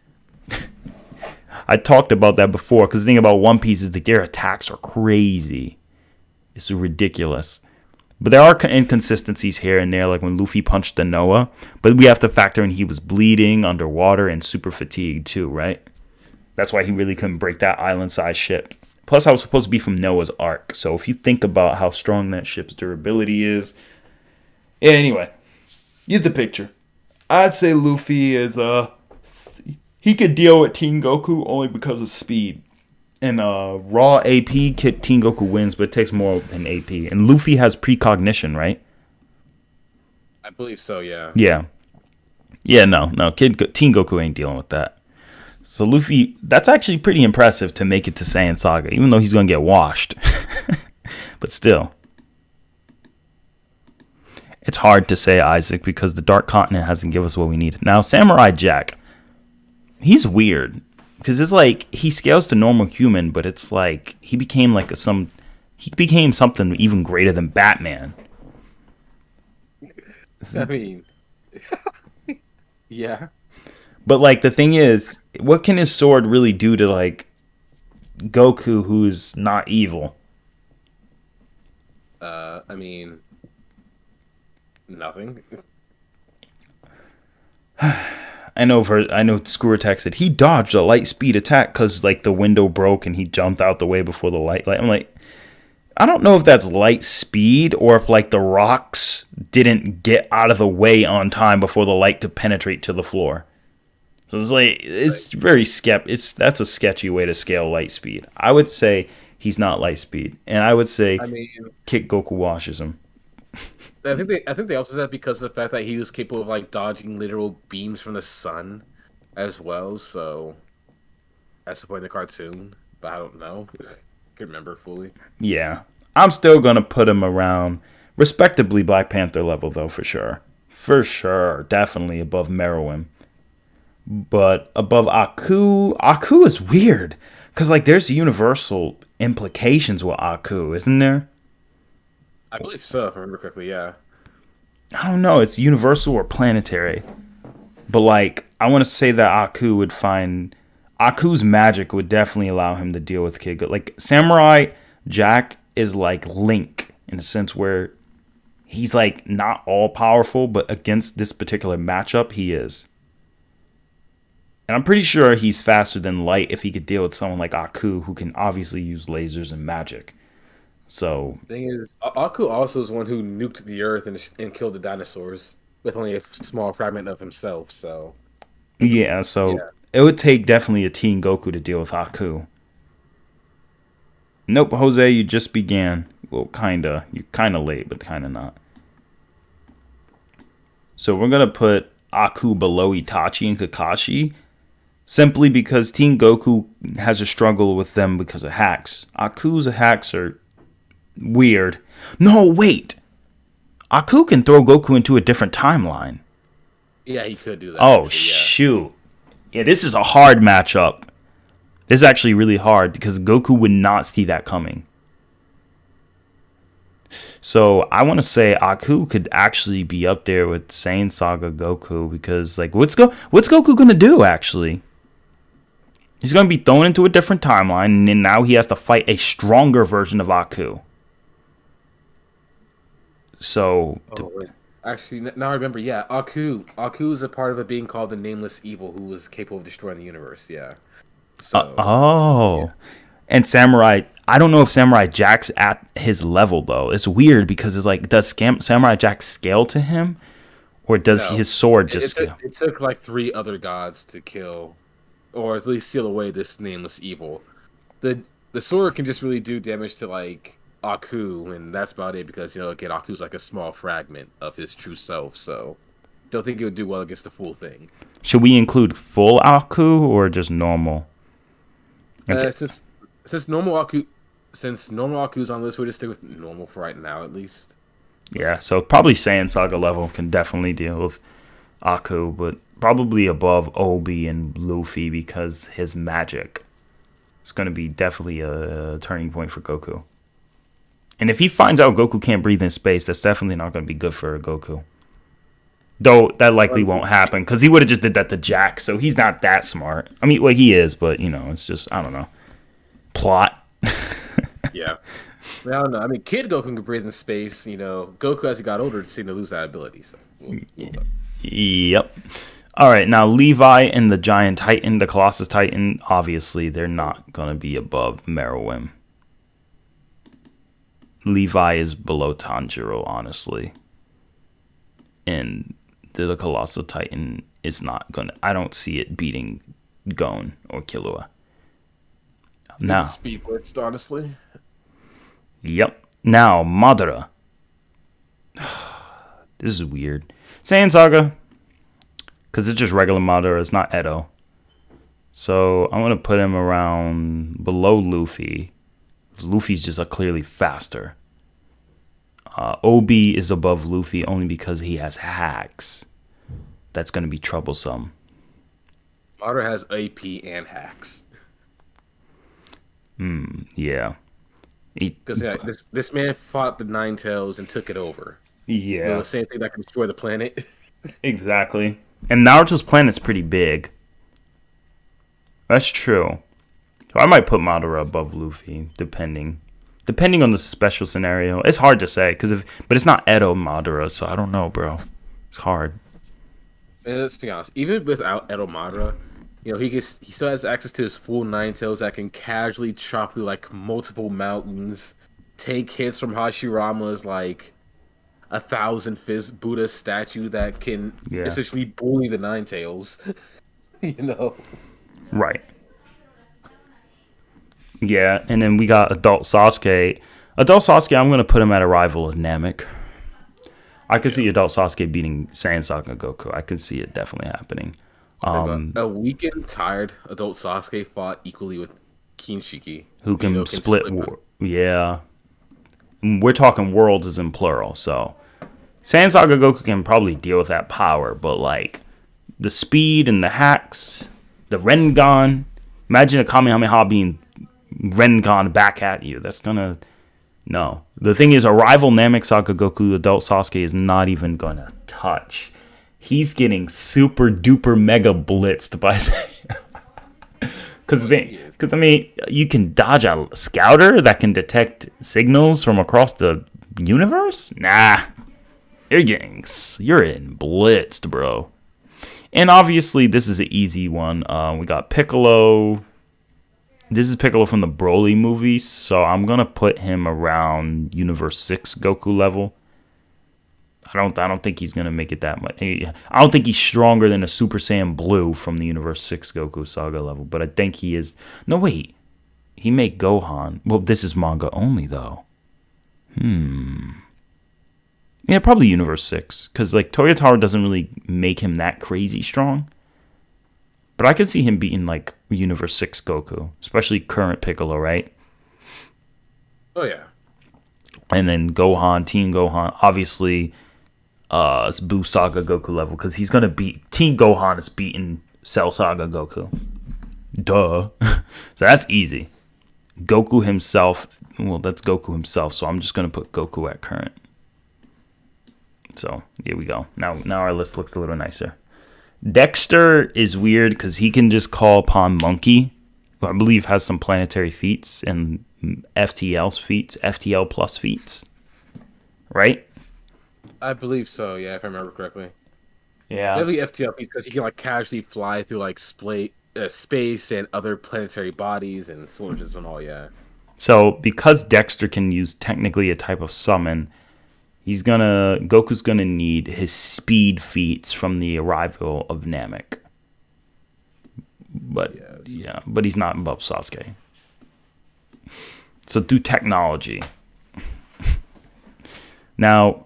I talked about that before because the thing about One Piece is their attacks are crazy. It's ridiculous. But there are inconsistencies here and there, like when Luffy punched the Noah. But we have to factor in he was bleeding, underwater, and super fatigued too, right? That's why he really couldn't break that island-sized ship. Plus, I was supposed to be from Noah's Ark. So if you think about how strong that ship's durability is. Anyway, you get the picture. I'd say Luffy is, he could deal with Teen Goku only because of speed. And raw AP, Teen Goku wins, but it takes more than AP. And Luffy has precognition, right? I believe so, yeah. Yeah. Yeah, no. Teen Goku ain't dealing with that. So Luffy, that's actually pretty impressive to make it to Saiyan Saga, even though he's going to get washed. But still. It's hard to say, Isaac, because the Dark Continent hasn't given us what we need. Now, Samurai Jack, he's weird because it's like he scales to normal human, but it's like he became like he became something even greater than Batman. I mean, yeah. But like the thing is, what can his sword really do to like Goku, who's not evil? I mean, nothing. I know Screwer texted he dodged a light speed attack because like the window broke and he jumped out the way before the light. I'm like, I don't know if that's light speed or if like the rocks didn't get out of the way on time before the light could penetrate to the floor. So it's like it's very that's a sketchy way to scale light speed. I would say he's not light speed, and I would say Kick Goku washes him. I think they also said because of the fact that he was capable of like dodging literal beams from the sun as well. So that's the point in the cartoon, but I don't know. I can't remember fully. Yeah, I'm still gonna put him around respectably Black Panther level though, for sure, definitely above Meruem. But above Aku is weird because like there's universal implications with Aku, isn't there? I believe so, if I remember correctly. Yeah. I don't know. It's universal or planetary, but like I want to say that Aku's magic would definitely allow him to deal with Kid. Like Samurai Jack is like Link in a sense where he's like not all powerful, but against this particular matchup, he is. And I'm pretty sure he's faster than Light if he could deal with someone like Aku, who can obviously use lasers and magic. So, thing is, Aku also is one who nuked the Earth and killed the dinosaurs with only a small fragment of himself. So, yeah, it would take definitely a Teen Goku to deal with Aku. Nope, Jose, you just began. Well, kinda. You're kinda late, but kinda not. So we're gonna put Aku below Itachi and Kakashi. Simply because Teen Goku has a struggle with them because of hacks. Aku's hacks are weird. No, wait. Aku can throw Goku into a different timeline. Yeah, he could do that. Oh, shoot. Yeah, this is a hard matchup. This is actually really hard because Goku would not see that coming. So I want to say Aku could actually be up there with Saiyan Saga Goku because like what's Goku gonna do actually? He's gonna be thrown into a different timeline, and then now he has to fight a stronger version of Aku. So actually, now I remember. Yeah, Aku is a part of a being called the Nameless Evil, who was capable of destroying the universe. Yeah. So. And Samurai. I don't know if Samurai Jack's at his level though. It's weird because it's like, does Samurai Jack scale to him, or does his sword just scale? It took like 3 other gods to kill, or at least seal away this Nameless Evil. The sword can just really do damage to like Aku, and that's about it because again Aku's like a small fragment of his true self, so don't think it would do well against the full thing. Should we include full Aku or just normal? Okay. Since normal Aku's on the list, we'll just stick with normal for right now, at least. Yeah, so probably Saiyan Saga level can definitely deal with Aku, but probably above Obi and Luffy because his magic is going to be definitely a turning point for Goku. And if he finds out Goku can't breathe in space, that's definitely not going to be good for Goku. Though that likely won't happen because he would have just did that to Jack, so he's not that smart. I mean, well, he is, but it's just, I don't know. Plot. Yeah. I don't know. I mean, Kid Goku can breathe in space. Goku as he got older seemed to lose that ability. So. Yep. All right, now Levi and the Giant Titan, the Colossus Titan, obviously they're not going to be above Meruem. Levi is below Tanjiro, honestly. And the Colossal Titan is not going to... I don't see it beating Gon or Killua. Now, speed blitzed, honestly. Yep. Now, Madara. This is weird. Saiyan Saga. Because it's just regular Madara. It's not Edo. So, I'm going to put him around below Luffy. Luffy's just clearly faster. Obi is above Luffy only because he has hacks. That's going to be troublesome. Madara has AP and hacks. Yeah. Because this man fought the Nine Tails and took it over. Yeah. Well, the same thing that can destroy the planet. Exactly. And Naruto's planet's pretty big. That's true. I might put Madara above Luffy, depending on the special scenario. It's hard to say, but it's not Edo Madara, so I don't know, bro. It's hard. And let's be honest, even without Edo Madara, he still has access to his full Nine Tails that can casually chop through like multiple mountains, take hits from Hashirama's like 1,000 fist Buddha statue that can essentially bully the Nine Tails. Right. Yeah, and then we got Adult Sasuke. Adult Sasuke, I'm going to put him at a rival of Namek. I could see Adult Sasuke beating Saiyan Saga Goku. I could see it definitely happening. A weakened, tired Adult Sasuke fought equally with Kinshiki. Who can split war. Yeah. We're talking worlds as in plural, so Saiyan Saga Goku can probably deal with that power, but like the speed and the hacks, the Rengan, imagine a Kamehameha being Rengan back at you. That's gonna... No. The thing is, a rival Namek Saga Goku, Adult Sasuke, is not even gonna touch. He's getting super duper mega blitzed by... Because, I mean, you can dodge a scouter that can detect signals from across the universe? Nah. You're in blitzed, bro. And obviously, this is an easy one. We got Piccolo. This is Piccolo from the Broly movie, so I'm gonna put him around Universe 6 Goku level. I don't think he's gonna make it that much. I don't think he's stronger than a Super Saiyan Blue from the Universe 6 Goku Saga level, but I think he is. No, wait, he made Gohan. Well, this is manga only though. Yeah, probably Universe 6, because like Toyotaru doesn't really make him that crazy strong. But I could see him beating like Universe 6 Goku, especially current Piccolo, right? Oh yeah. And then Gohan, Team Gohan, obviously it's Buu Saga Goku level, because he's gonna beat Team Gohan is beating Cell Saga Goku. Duh. So that's easy. Goku himself, well, that's Goku himself, so I'm just gonna put Goku at current. So here we go. Now our list looks a little nicer. Dexter is weird because he can just call upon Monkey, who I believe has some planetary feats and FTL plus feats, right? I believe so. Yeah, if I remember correctly. Yeah, definitely FTL feats because he can like casually fly through like space and other planetary bodies and solar systems and all. Yeah. So because Dexter can use technically a type of summon, Goku's gonna need his speed feats from the arrival of Namek. But but he's not above Sasuke. So through technology. Now,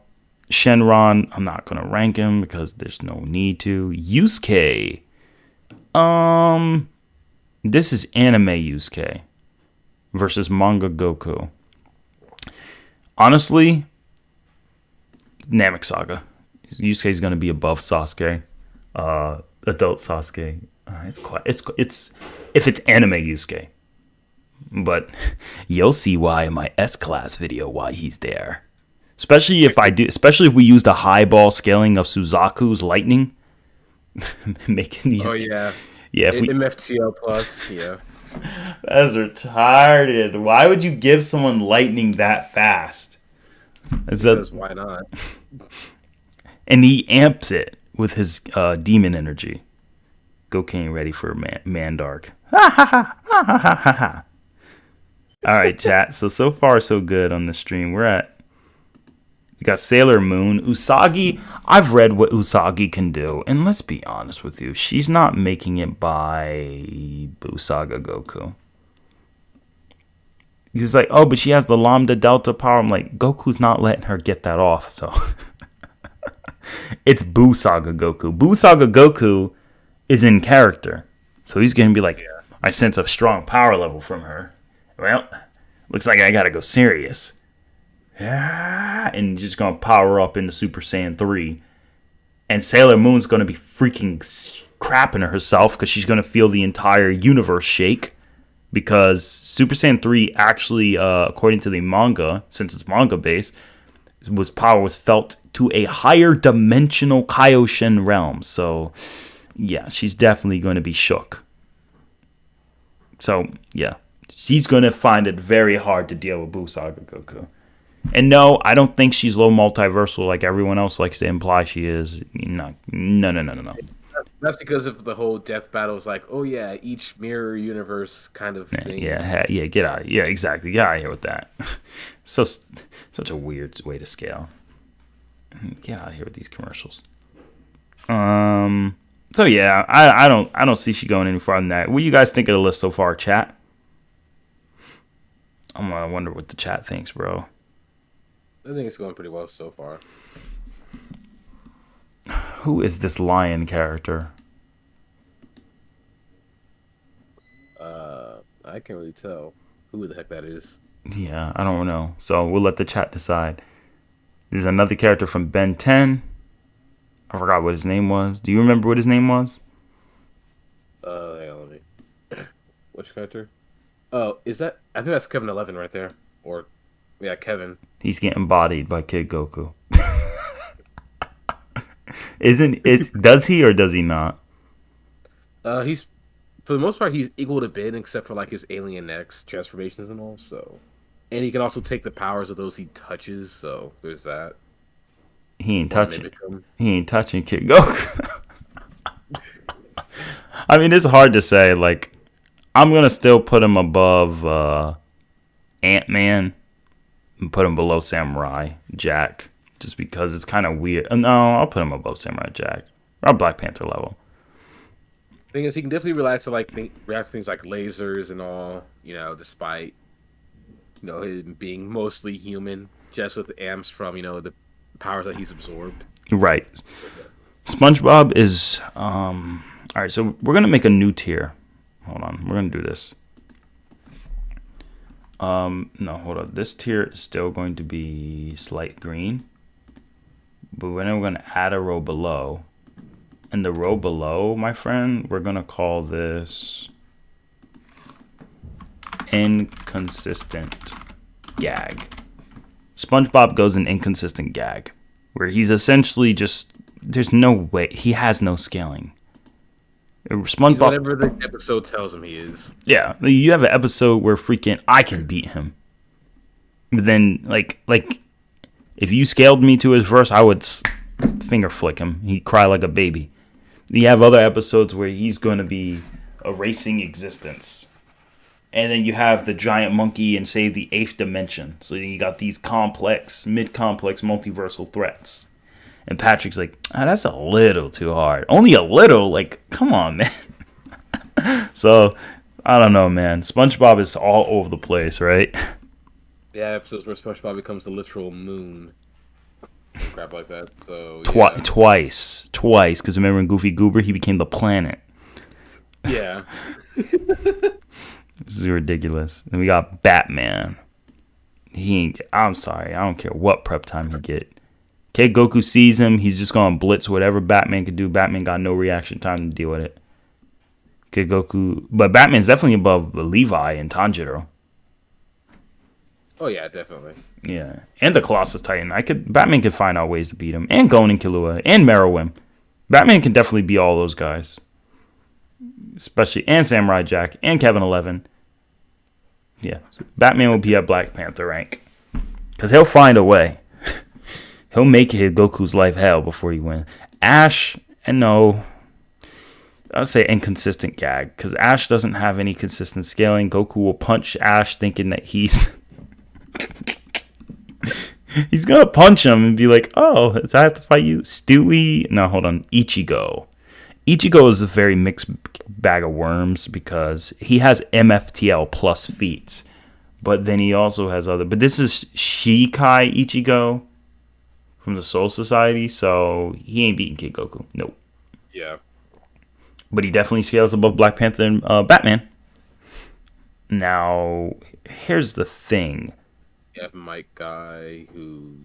Shenron, I'm not gonna rank him because there's no need to. Yusuke. This is anime Yusuke versus manga Goku. Honestly, Namek Saga. Yusuke's gonna be above Sasuke. Adult Sasuke. It's if it's anime Yusuke. But you'll see why in my S-Class video why he's there. Especially if we use the highball scaling of Suzaku's lightning. Making these. Oh yeah. Yeah. MFTL plus. Yeah. That's retarded. Why would you give someone lightning that fast? Because why not? And he amps it with his demon energy. Goku ain't ready for Mandark. Ha ha ha ha ha ha ha. All right, chat. So far so good on the stream. We got Sailor Moon, Usagi. I've read what Usagi can do, and let's be honest with you, she's not making it by Saga Goku. He's like, oh, but she has the Lambda Delta power. I'm like, Goku's not letting her get that off, so it's Buu Saga Goku. Buu Saga Goku is in character, so he's gonna be like, I sense a strong power level from her. Well, looks like I gotta go serious. yeah, and just gonna power up into Super Saiyan 3. And Sailor Moon's gonna be freaking crapping herself because she's gonna feel the entire universe shake. Because Super Saiyan 3 actually, according to the manga, since it's manga based, power was felt to a higher dimensional Kaioshin realm. So, yeah, she's definitely going to be shook. So, yeah, she's going to find it very hard to deal with Buu Saga Goku. And no, I don't think she's low multiversal like everyone else likes to imply she is. No. That's because of the whole death battle. Is like, oh yeah, each mirror universe kind of thing. Yeah, get out. Yeah, exactly. Get out of here with that. Such a weird way to scale. Get out of here with these commercials. So yeah, I don't see she going any farther than that. What do you guys think of the list so far, chat? I'm gonna wonder what the chat thinks, bro. I think it's going pretty well so far. Who is this lion character? I can't really tell who the heck that is. Yeah, I don't know. So we'll let the chat decide. There's another character from Ben 10. I forgot what his name was. Do you remember what his name was? Hang on, let me. Which character? Oh, is that? I think that's Kevin 11 right there. Or, yeah, Kevin. He's getting bodied by Kid Goku. Does he or does he not? He's for the most part he's equal to Ben except for like his Alien X transformations and all. So, and he can also take the powers of those he touches. So there's that. He ain't touching Kid Goku. I mean, it's hard to say. Like, I'm gonna still put him above Ant-Man and put him below Samurai Jack, just because it's kind of weird. No, I'll put him above Samurai Jack or Black Panther level. Thing is, he can definitely react to things like lasers and all. You know, despite him being mostly human, just with the amps from the powers that he's absorbed. Right. SpongeBob is all right. So we're gonna make a new tier. Hold on, we're gonna do this. No, hold on. This tier is still going to be slight green, but then we're gonna add a row below. And the row below, my friend, we're gonna call this inconsistent gag. SpongeBob goes in inconsistent gag, where he's essentially just, there's no way, he has no scaling. SpongeBob, he's whatever the episode tells him he is. Yeah, you have an episode where freaking I can beat him. But then, like if you scaled me to his verse, I would finger flick him. He'd cry like a baby. You have other episodes where he's going to be erasing existence. And then you have the giant monkey and save the 8th dimension. So you got these mid-complex, multiversal threats. And Patrick's like, that's a little too hard. Only a little? Like, come on, man. So, I don't know, man. SpongeBob is all over the place, right? Yeah, episodes where SpongeBob becomes the literal moon. Crap like that. So Twice. Because remember in Goofy Goober, he became the planet. Yeah. This is ridiculous. And we got Batman. I'm sorry. I don't care what prep time he get. Kid Goku sees him. He's just going to blitz whatever Batman could do. Batman got no reaction time to deal with it. Kid Goku. But Batman's definitely above Levi and Tanjiro. Oh, yeah, definitely. Yeah. And the Colossus Titan. Batman could find out ways to beat him. And Gon and Killua. And Meruem. Batman can definitely be all those guys. Especially, and Samurai Jack, and Kevin 11. Yeah, so Batman will be at Black Panther rank. Because he'll find a way. He'll make it Goku's life hell before he wins. Ash, and no, I'll say inconsistent gag. Because Ash doesn't have any consistent scaling. Goku will punch Ash thinking that he's going to punch him and be like, oh, I have to fight you? Stewie? No, hold on. Ichigo. Ichigo is a very mixed bag of worms because he has MFTL plus feats, but then he also has other. But this is Shikai Ichigo from the Soul Society, so he ain't beating Kid Goku. Nope. Yeah. But he definitely scales above Black Panther and Batman. Now, here's the thing. You have Mike Guy, who,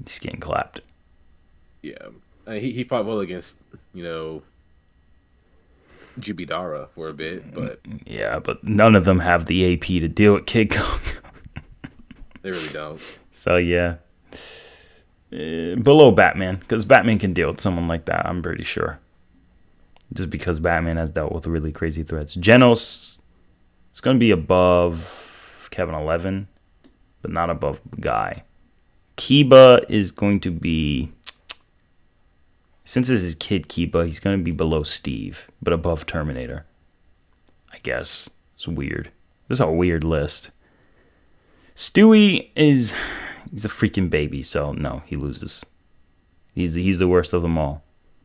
He's getting clapped. yeah, he fought well against Jubidara for a bit, but Yeah, but none of them have the AP to deal with Kid Goku. they really don't. So yeah, below Batman, because Batman can deal with someone like that. I'm pretty sure. Just because Batman has dealt with really crazy threats. Genos is going to be above Kevin 11, but not above Guy. Kiba is going to be, since this is Kid Kiba, he's going to be below Steve, but above Terminator. I guess. It's weird. This is a weird list. Stewie he's a freaking baby, so no, he loses. He's the worst of them all.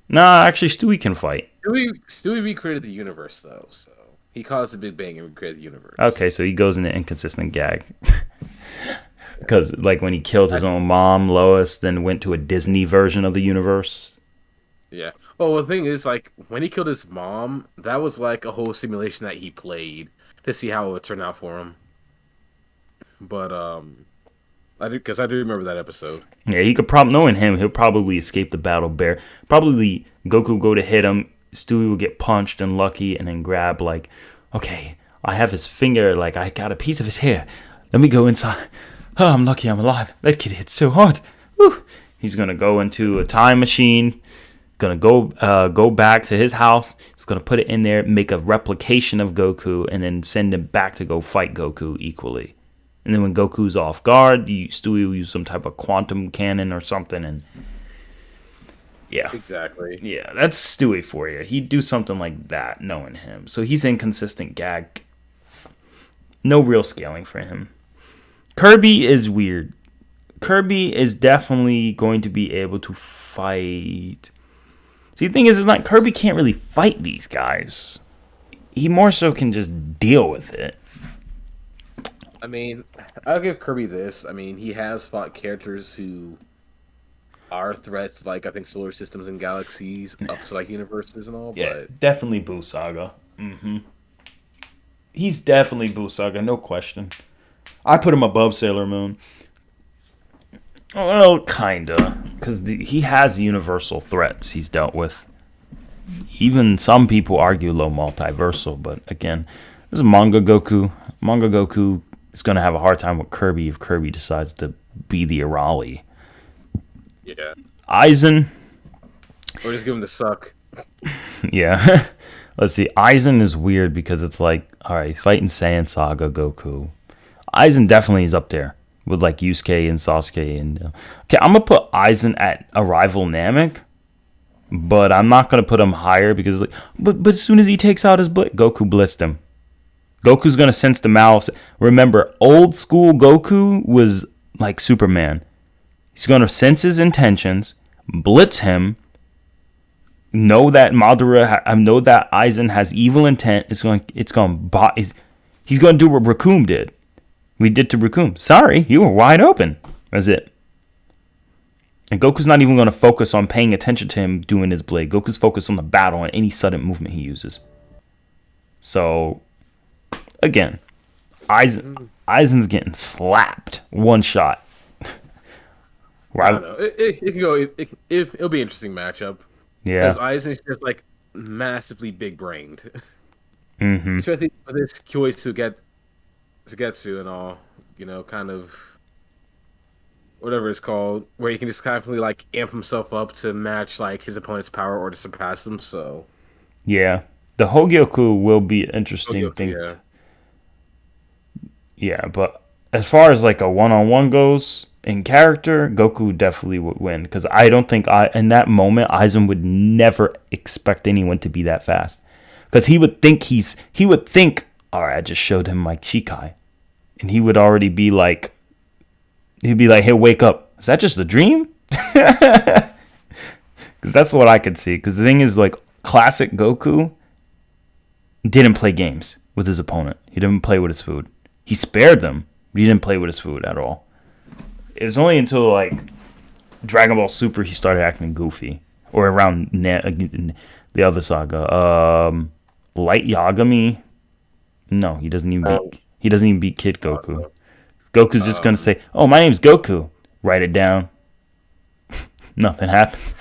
Nah, actually, Stewie can fight. Stewie recreated the universe though, so he caused the Big Bang and recreated the universe. Okay, so he goes in an inconsistent gag. Because, like, when he killed his own mom, Lois, then went to a Disney version of the universe. Yeah. Well, the thing is, like, when he killed his mom, that was like a whole simulation that he played to see how it would turn out for him. But I do remember that episode. Yeah, he could probably, knowing him, he'll probably escape the battle bear. Probably Goku go to hit him, Stewie will get punched and lucky, and then grab, like, okay, I have his finger, like, I got a piece of his hair. Let me go inside. Oh, I'm lucky I'm alive. That kid hit so hard. Woo. He's gonna go into a time machine. Gonna go back to his house. He's gonna put it in there, make a replication of Goku, and then send him back to go fight Goku equally. And then when Goku's off guard, Stewie will use some type of quantum cannon or something, and yeah, Exactly. yeah, that's Stewie for you. He'd do something like that, knowing him. So he's inconsistent gag. No real scaling for him. Kirby is weird. Kirby is definitely going to be able to fight. See, the thing is like Kirby can't really fight these guys. He more so can just deal with it. I mean, I'll give Kirby this. I mean, he has fought characters who are threats, like I think solar systems and galaxies, up to like universes and all. Yeah, But definitely Boo Saga. He's definitely Boo Saga, no question. I put him above Sailor Moon. Well, kinda, because he has universal threats he's dealt with. Even some people argue low multiversal, but again, this is manga Goku. Manga Goku is gonna have a hard time with Kirby if Kirby decides to be the Arali. yeah, Aizen, or just give him the suck. yeah. Let's see. Aizen is weird because it's like, all right, he's fighting Saiyan Saga Goku. Aizen definitely is up there with like Yusuke and Sasuke and okay, I'm gonna put Aizen at Arrival Namek, but I'm not gonna put him higher because like, but as soon as he takes out his blitz, Goku blitzed him. Goku's gonna sense the malice. Remember, old school Goku was like Superman. He's gonna sense his intentions, blitz him. Know that Madara, know that Aizen has evil intent. He's gonna do what Raccoon did. We did to Raccoon. Sorry, you were wide open. That's it. And Goku's not even going to focus on paying attention to him doing his blade. Goku's focused on the battle and any sudden movement he uses. So, again, Aizen's getting slapped. One shot. I don't know. It can go. It'll be an interesting matchup. Yeah. Because Aizen's just like massively big brained. Mm-hmm. Especially with this Sugetsu and all, kind of whatever it's called, where he can just kind of like amp himself up to match like his opponent's power or to surpass them. So Yeah. The Hogyoku will be an interesting thing. yeah. Yeah, but as far as like a one-on-one goes, in character, Goku definitely would win. Because I don't think in that moment, Aizen would never expect anyone to be that fast. Because he would think, all right, I just showed him my Chikai. And he would already be like, he'll wake up. Is that just a dream? Because that's what I could see. Because the thing is, like, classic Goku didn't play games with his opponent. He didn't play with his food. He spared them, but he didn't play with his food at all. It was only until, like, Dragon Ball Super he started acting goofy. Or around the other saga. Light Yagami. No, he doesn't even beat Kid Goku. Goku's just gonna say, "Oh, my name's Goku." Write it down. Nothing happens.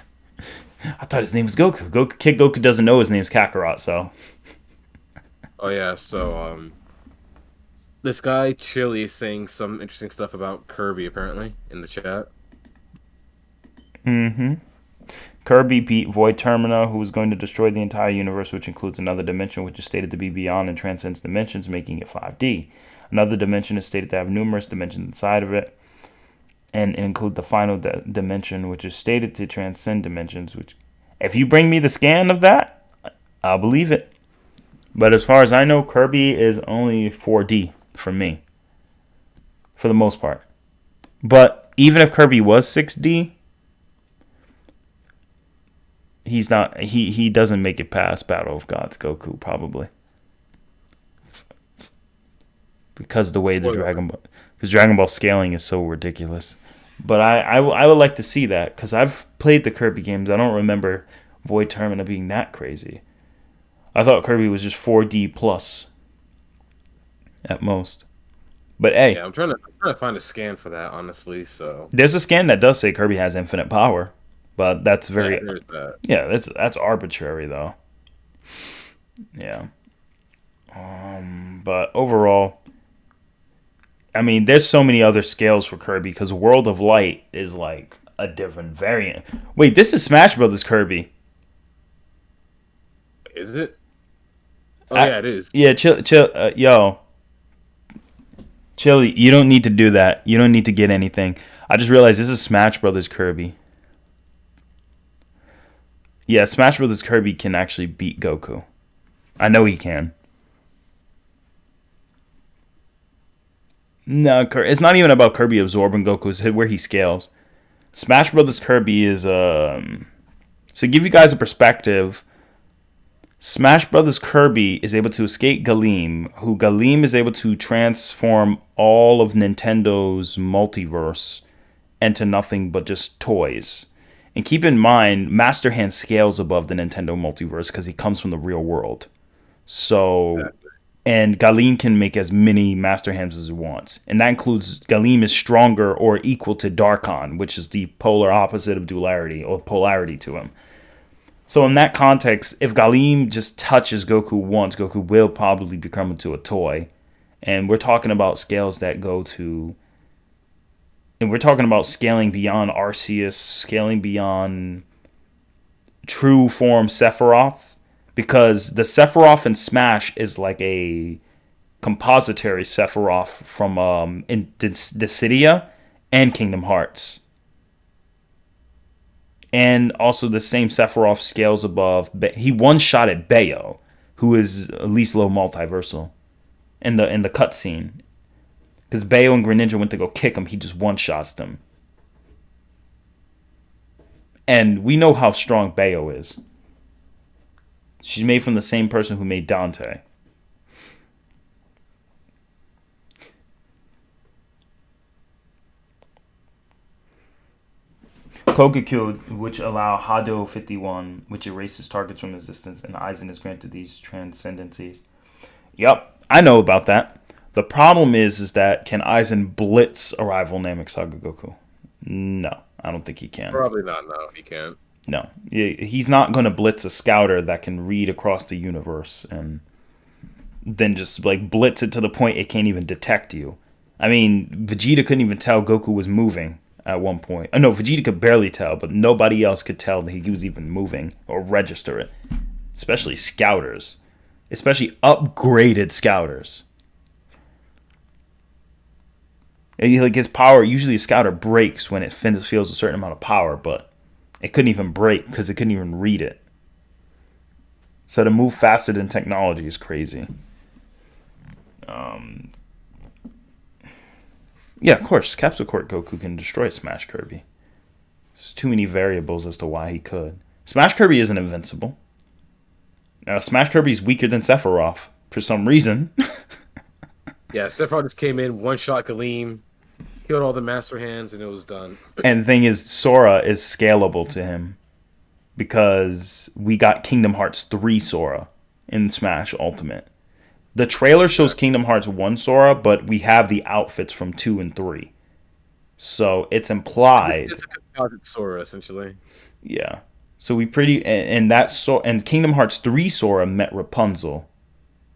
I thought his name was Goku. Kid Goku doesn't know his name's Kakarot, so. Oh yeah, so this guy Chili is saying some interesting stuff about Kirby apparently in the chat. Mm-hmm. Kirby beat Void Termina, who is going to destroy the entire universe, which includes another dimension, which is stated to be beyond and transcends dimensions, making it 5D. Another dimension is stated to have numerous dimensions inside of it, and include the final dimension, which is stated to transcend dimensions. Which, if you bring me the scan of that, I'll believe it. But as far as I know, Kirby is only 4D for me, for the most part. But even if Kirby was 6D, he's not. He doesn't make it past Battle of Gods Goku probably, because the way the Dragon Ball scaling is so ridiculous. But I would like to see that, because I've played the Kirby games. I don't remember Void Termina being that crazy. I thought Kirby was just 4D plus at most. But hey, Yeah, I'm trying to find a scan for that honestly. So there's a scan that does say Kirby has infinite power, but that's very yeah, there's that. yeah, that's arbitrary though. Yeah. But overall, I mean, there's so many other scales for Kirby, because World of Light is like a different variant. Wait, this is Smash Brothers Kirby. Is it? Oh yeah, it is. Yeah, chill, Chili, you don't need to do that. You don't need to get anything. I just realized this is Smash Brothers Kirby. Yeah, Smash Brothers Kirby can actually beat Goku. I know he can. No, it's not even about Kirby absorbing Goku. It's where he scales. Smash Brothers Kirby is so to give you guys a perspective, Smash Brothers Kirby is able to escape Galeem, who Galeem is able to transform all of Nintendo's multiverse into nothing but just toys. And keep in mind, Master Hand scales above the Nintendo multiverse because he comes from the real world. So, and Galeem can make as many Master Hands as he wants. And that includes Galeem is stronger or equal to Darkon, which is the polar opposite of duality or polarity to him. So in that context, if Galeem just touches Goku once, Goku will probably become into a toy. And we're talking about scales that go to... And we're talking about scaling beyond Arceus, scaling beyond true form Sephiroth. Because the Sephiroth in Smash is like a compository Sephiroth from Dissidia and Kingdom Hearts. And also the same Sephiroth scales above. He one-shotted Bayo, who is at least low multiversal in the cutscene. Because Bayo and Greninja went to go kick him, he just one-shots them. And we know how strong Bayo is. She's made from the same person who made Dante. Kogaku, which allow Hado 51, which erases targets from existence, and Aizen is granted these transcendencies. Yep, I know about that. The problem is that can Aizen blitz a rival Namek Saga Goku? No, I don't think he can. Probably not. No, he can't. No, he's not going to blitz a scouter that can read across the universe and then just like blitz it to the point it can't even detect you. I mean, Vegeta couldn't even tell Goku was moving at one point. No, Vegeta could barely tell, but nobody else could tell that he was even moving or register it. Especially scouters. Especially upgraded scouters. Like his power, usually a scouter breaks when it feels a certain amount of power, but it couldn't even break because it couldn't even read it. So to move faster than technology is crazy. Yeah, of course, Capsule Corp Goku can destroy Smash Kirby. There's too many variables as to why he could. Smash Kirby isn't invincible. Smash Kirby's weaker than Sephiroth for some reason. Yeah, Sephiroth just came in, one-shot Galeem, killed all the Master Hands, and it was done. And the thing is, Sora is scalable to him because we got Kingdom Hearts 3 Sora in Smash Ultimate. The trailer shows Okay. Kingdom Hearts 1 Sora, but we have the outfits from 2 and 3. So it's implied. It's a composite Sora, essentially. Yeah. So we pretty and that so and Kingdom Hearts 3 Sora met Rapunzel.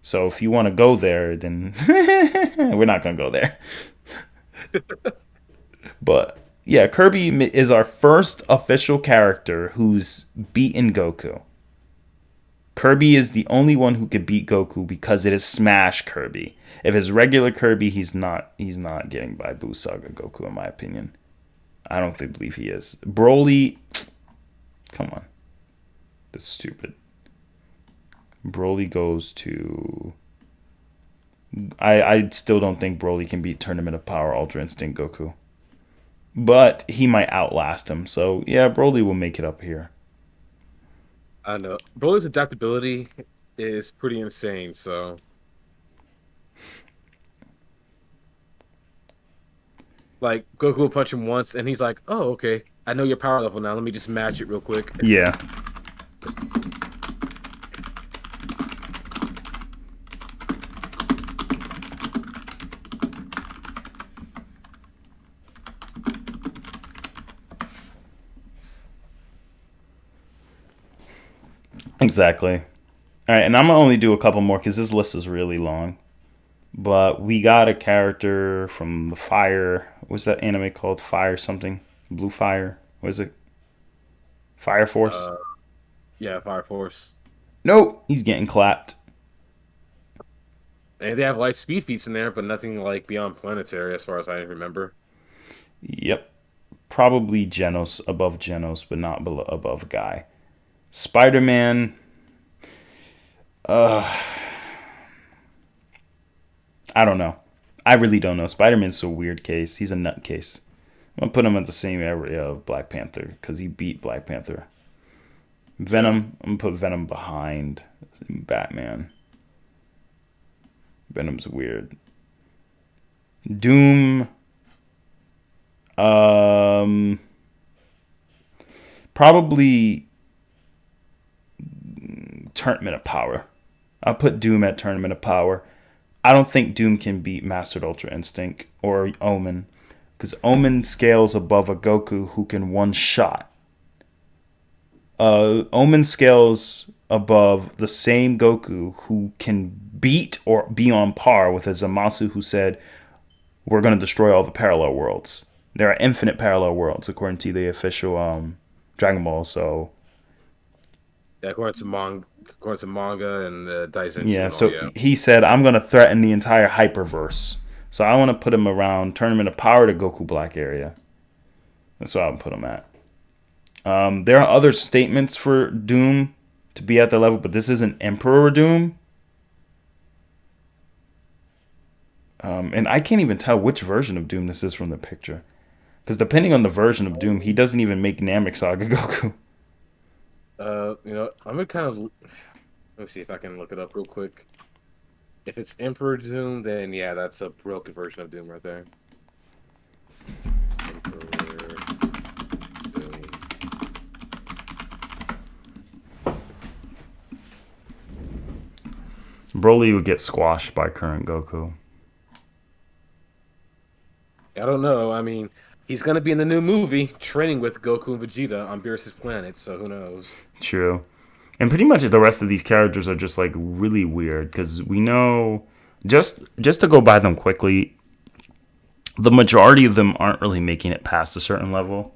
So if you want to go there, then we're not going to go there. But yeah, Kirby is our first official character who's beaten Goku. Kirby is the only one who could beat Goku because it is Smash Kirby. If it's regular Kirby, he's not getting by Buu Saga Goku in my opinion. I don't believe he is. Broly, come on, that's stupid. Broly goes to. I still don't think Broly can beat Tournament of Power Ultra Instinct Goku, but he might outlast him. So yeah, Broly will make it up here. I know. Broly's adaptability is pretty insane. So, like, Goku will punch him once, and he's like, "Oh, okay. I know your power level now. Let me just match it real quick." Yeah, exactly. All right, and I'm gonna only do a couple more because this list is really long. But we got a character from the Fire. What's that anime called? Fire something? Blue Fire? What is it? Fire Force? Uh, yeah, Fire Force, Nope, he's getting clapped. and they have light speed feats in there, but nothing like beyond planetary, as far as I remember. Yep. Probably Genos, above Genos, but not below, above Guy. Spider Man. Uh, I don't know. I really don't know. Spider Man's a weird case. He's a nutcase. I'm gonna put him at the same area of Black Panther because he beat Black Panther. Venom. I'm gonna put Venom behind Batman. Venom's weird. Doom. Um, Probably Tournament of Power. I'll put Doom at Tournament of Power. I don't think Doom can beat Mastered Ultra Instinct or Omen because Omen scales above a Goku who can one shot. Omen scales above the same Goku who can beat or be on par with a Zamasu who said, "We're going to destroy all the parallel worlds." There are infinite parallel worlds according to the official Dragon Ball. So Yeah, according to manga and the Daisatsu yeah, and all. so Yeah, he said, "I'm going to threaten the entire hyperverse." So I want to put him around Tournament of Power to Goku Black area. That's what I would put him at. There are other statements for Doom to be at the level, but this isn't Emperor Doom. And I can't even tell which version of Doom this is from the picture. Because depending on the version of Doom, he doesn't even make Namek Saga Goku. I'm gonna kind of let me see if I can look it up real quick. If it's Emperor Doom, then yeah, that's a broken version of Doom right there. Emperor Doom. Broly would get squashed by current Goku. I don't know. I mean, he's gonna be in the new movie training with Goku and Vegeta on Beerus's planet, so who knows? True. And pretty much the rest of these characters are just like really weird because we know just to go by them quickly, the majority of them aren't really making it past a certain level.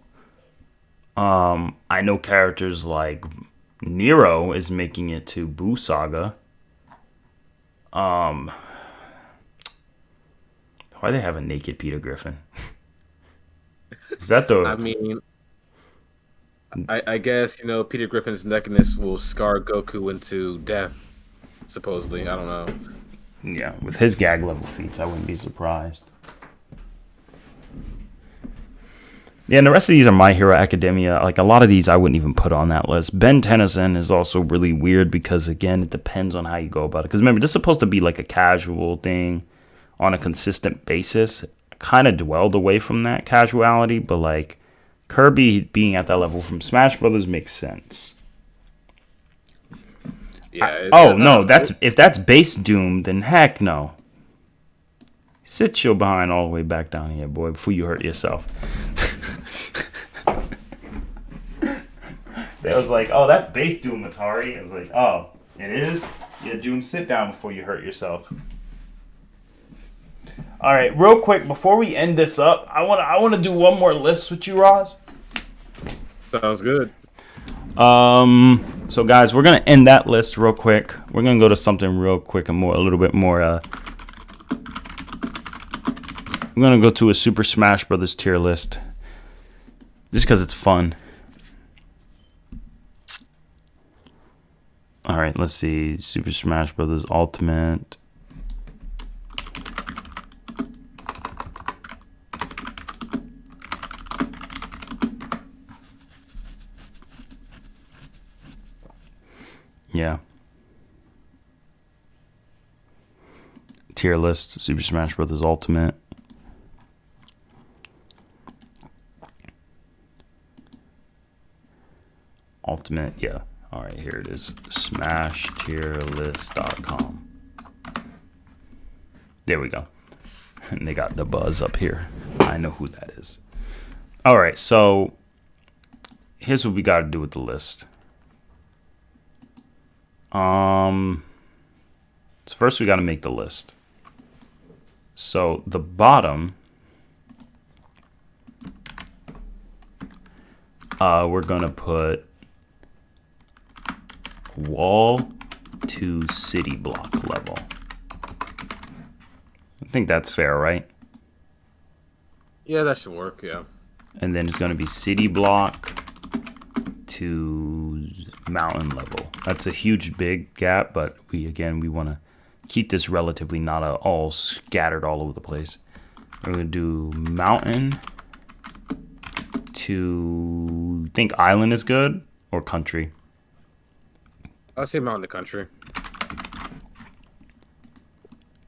I know characters like Nero is making it to Buu Saga. Um, why they have a naked Peter Griffin? Is that I the mean, I guess Peter Griffin's nakedness will scar Goku into death. Supposedly, I don't know. yeah? With his gag level feats, I wouldn't be surprised. Yeah, and the rest of these are My Hero Academia. Like a lot of these, I wouldn't even put on that list. Ben Tennyson is also really weird because again, it depends on how you go about it. Because remember, this is supposed to be like a casual thing on a consistent basis. Kind of dwelled away from that casuality, but like Kirby being at that level from Smash Brothers makes sense. Yeah. Oh I no, don't know. if that's base Doom, then heck no. Sit your behind all the way back down here, boy, before you hurt yourself. They was like, oh, that's base Doom, Atari. I was like, oh, it is? Yeah, Doom, sit down before you hurt yourself. All right, real quick, before we end this up, I wanna do one more list with you, Roz. Sounds good. So guys, we're gonna end that list real quick. We're gonna go to something real quick and a little bit more. We're gonna go to a Super Smash Brothers tier list, just because it's fun. All right, let's see. Super Smash Brothers Ultimate. Yeah. Tier list, Super Smash Brothers Ultimate. Ultimate, yeah. All right, here it is. SmashTierList.com. There we go. And they got the buzz up here. I know who that is. All right, so here's what we got to do with the list. So first we got to make the list. So the bottom, we're gonna put wall to city block level. I think that's fair, right? Yeah, that should work. Yeah. And then it's gonna be city block to mountain level. That's a huge big gap, but we want to keep this relatively not all scattered all over the place. We're gonna do mountain to, think island is good or country. I'll say mountain to country.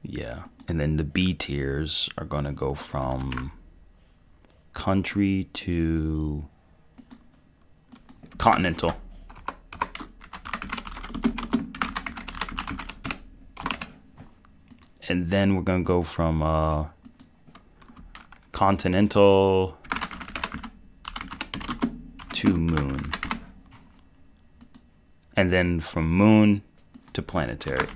Yeah, and then the B tiers are gonna go from country to continental. And then we're gonna go from continental to moon. And then from moon to planetary.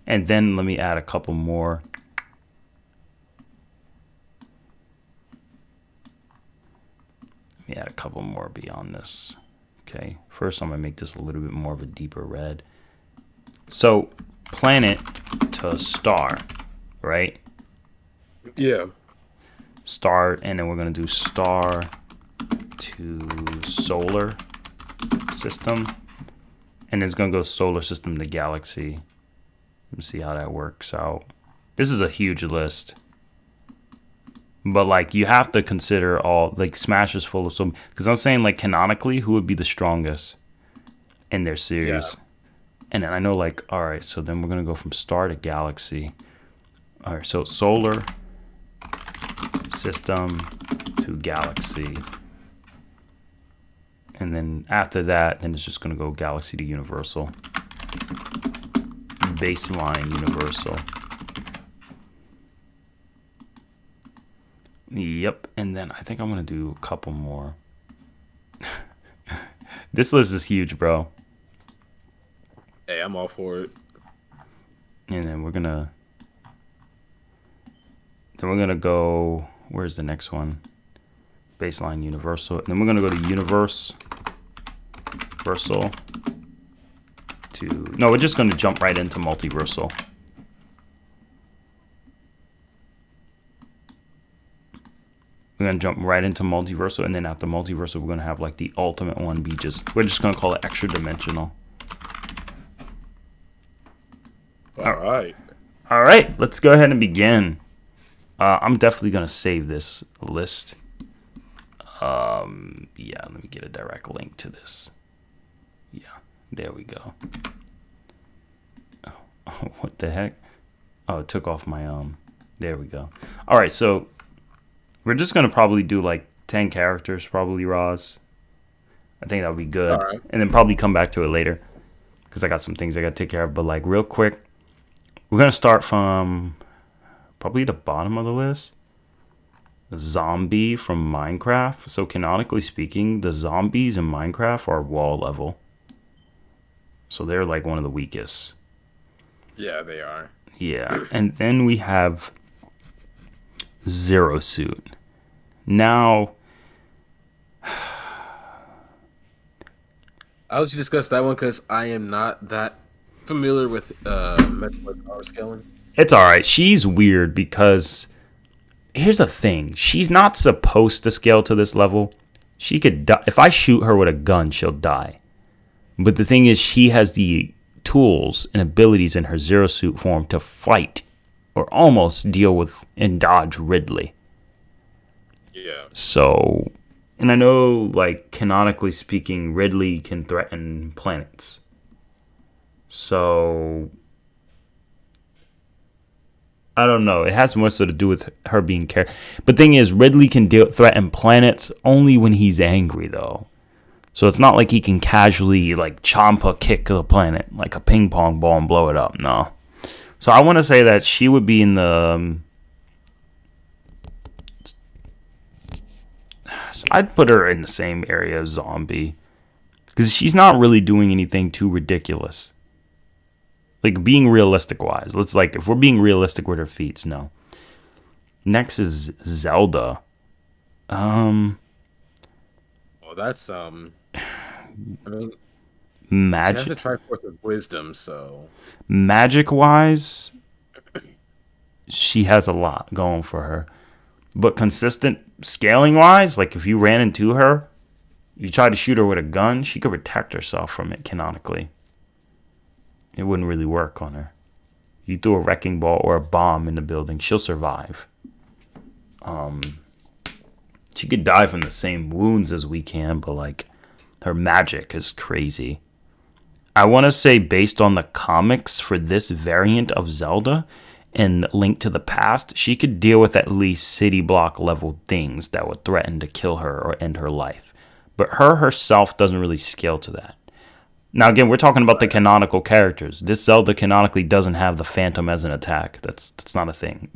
And then let me add a couple more. Let me add a couple more beyond this. Okay, first I'm gonna make this a little bit more of a deeper red. So planet to star, right? Yeah. Star, and then we're gonna do star to solar system, and it's gonna go solar system to galaxy. Let's see how that works out. This is a huge list, but like you have to consider all, like Smash is full of some, because I'm saying like canonically who would be the strongest in their series. Yeah. And then I know, like, all right, so then we're gonna go from star to galaxy. All right, so solar system to galaxy, and then after that, then it's just gonna go galaxy to universal, baseline universal. Yep, and then I think I'm gonna do a couple more. This list is huge, bro. Hey, I'm all for it. And then we're gonna go, where's the next one? Baseline universal. And then we're gonna go to universal to, no, we're just gonna jump right into multiversal. We're gonna jump right into multiversal, and then after multiversal we're gonna have like the ultimate one be we're just gonna call it extra dimensional. All right. All right, let's go ahead and begin. I'm definitely gonna save this list. Yeah, let me get a direct link to this. Yeah, there we go. Oh, what the heck? Oh, it took off my there we go. All right, so we're just gonna probably do like 10 characters, probably, Roz. I think that would be All good. right. And then probably come back to it later because I got some things I got to take care of. But like real quick, we're going to start from probably the bottom of the list. Zombie from Minecraft. So canonically speaking, the zombies in Minecraft are wall level. So they're like one of the weakest. Yeah, they are. Yeah. And then we have Zero Suit. Now, I'll just discuss that one because I am not that familiar with Metroid power scaling. it's all right. She's weird because here's the thing. She's not supposed to scale to this level. She could die. If I shoot her with a gun, she'll die. But the thing is, she has the tools and abilities in her Zero Suit form to fight or almost deal with and dodge Ridley. Yeah. So, and I know, like, canonically speaking, Ridley can threaten planets. So, I don't know. It has more so to do with her being But thing is, Ridley can threaten planets only when he's angry, though. So it's not like he can casually, like, chompa kick the planet like a ping pong ball and blow it up. No. So I want to say that she would be in the... I'd put her in the same area as Zombie. Because she's not really doing anything too ridiculous. Like, being realistic-wise. Let's, like, if we're being realistic with her feats, no. Next is Zelda. Well, that's I mean, she has the Magic. Triforce of Wisdom, so Magic-wise, she has a lot going for her. But consistent scaling-wise, like, if you ran into her, you tried to shoot her with a gun, she could protect herself from it canonically. It wouldn't really work on her. You threw a wrecking ball or a bomb in the building, she'll survive. She could die from the same wounds as we can, but like her magic is crazy. I want to say based on the comics for this variant of Zelda and Link to the Past, she could deal with at least city block level things that would threaten to kill her or end her life. But her herself doesn't really scale to that. Now, again, we're talking about the canonical characters. This Zelda canonically doesn't have the Phantom as an attack. That's not a thing.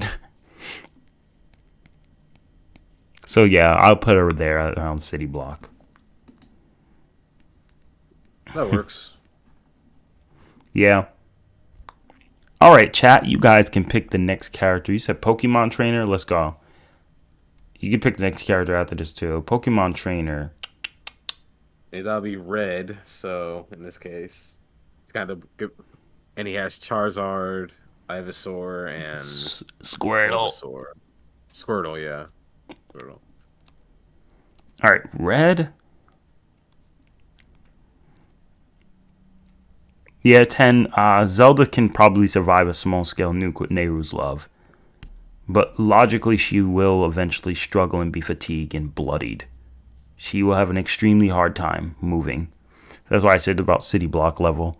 So, yeah, I'll put her there around City Block. that works. Yeah. All right, chat. You guys can pick the next character. You said Pokemon Trainer. Let's go. You can pick the next character after this, too. Pokemon Trainer. That'll be Red. So in this case, it's kind of good. And he has Charizard, Ivysaur, and Squirtle. Bulbasaur. Squirtle, yeah. Squirtle. All right, Red. Yeah, 10. Zelda can probably survive a small-scale nuke with Nehru's love. But logically, she will eventually struggle and be fatigued and bloodied. She will have an extremely hard time moving. That's why I said about city block level.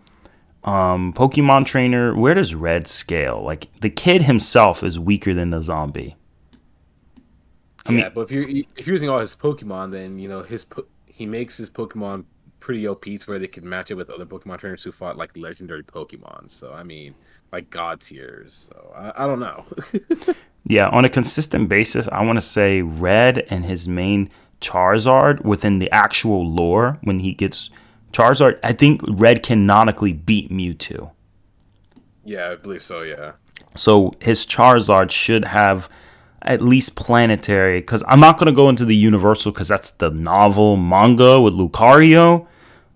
Pokemon Trainer, where does Red scale? Like, the kid himself is weaker than the zombie. I mean, But if you're using all his Pokemon, then you know he makes his Pokemon pretty OP to where they can match it with other Pokemon trainers who fought like legendary Pokemon. So I mean, like God tiers. So I don't know. yeah, on a consistent basis, I want to say Red and his main Charizard within the actual lore, when he gets Charizard, I think Red canonically beat Mewtwo. Yeah, I believe so. Yeah. So his Charizard should have at least planetary, because I'm not going to go into the universal because that's the novel manga with Lucario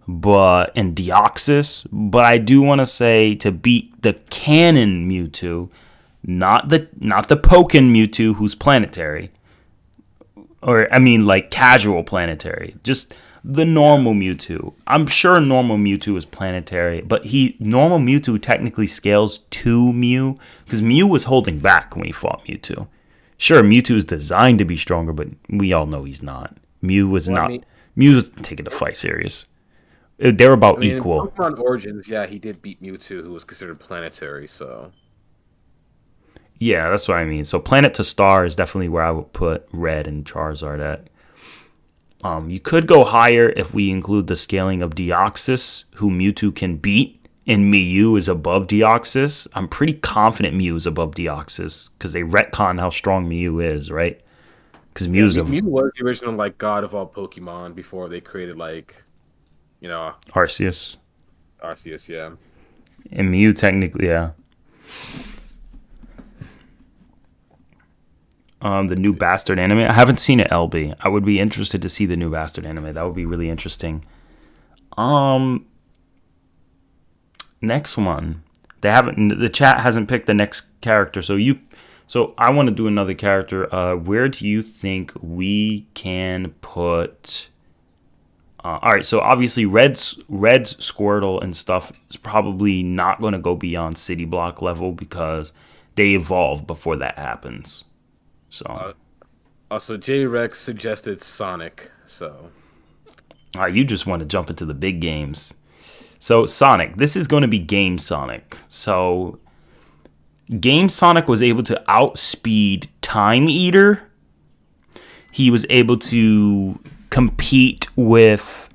and Deoxys. But I do want to say to beat the canon Mewtwo, not the Pokken Mewtwo who's planetary. Or, I mean, like, casual planetary. Just the normal Mewtwo. I'm sure normal Mewtwo is planetary, but normal Mewtwo technically scales to Mew, because Mew was holding back when he fought Mewtwo. Sure, Mewtwo is designed to be stronger, but we all know he's not. Mew was not. Mew was taking the fight serious. They're about equal. In Pokemon Origins, yeah, he did beat Mewtwo, who was considered planetary, so... Yeah, that's what I mean. So planet to star is definitely where I would put Red and Charizard at. You could go higher if we include the scaling of Deoxys, who Mewtwo can beat, and Mew is above Deoxys. I'm pretty confident Mew is above Deoxys because they retcon how strong Mew is, right? Because Yeah, Mew's a Mew was the original like god of all Pokemon before they created like, you know, Arceus, Arceus. Yeah. and Mew technically, yeah. The new Bastard anime. I haven't seen it, LB. I would be interested to see the new Bastard anime. That would be really interesting. Next one. They haven't. The chat hasn't picked the next character. So I want to do another character. Where do you think we can put? All right. So obviously, Red's Squirtle and stuff is probably not going to go beyond City Block level because they evolve before that happens. So. Also, J Rex suggested Sonic. So. You just want to jump into the big games. So Sonic, this is going to be Game Sonic. So Game Sonic was able to outspeed Time Eater. He was able to compete with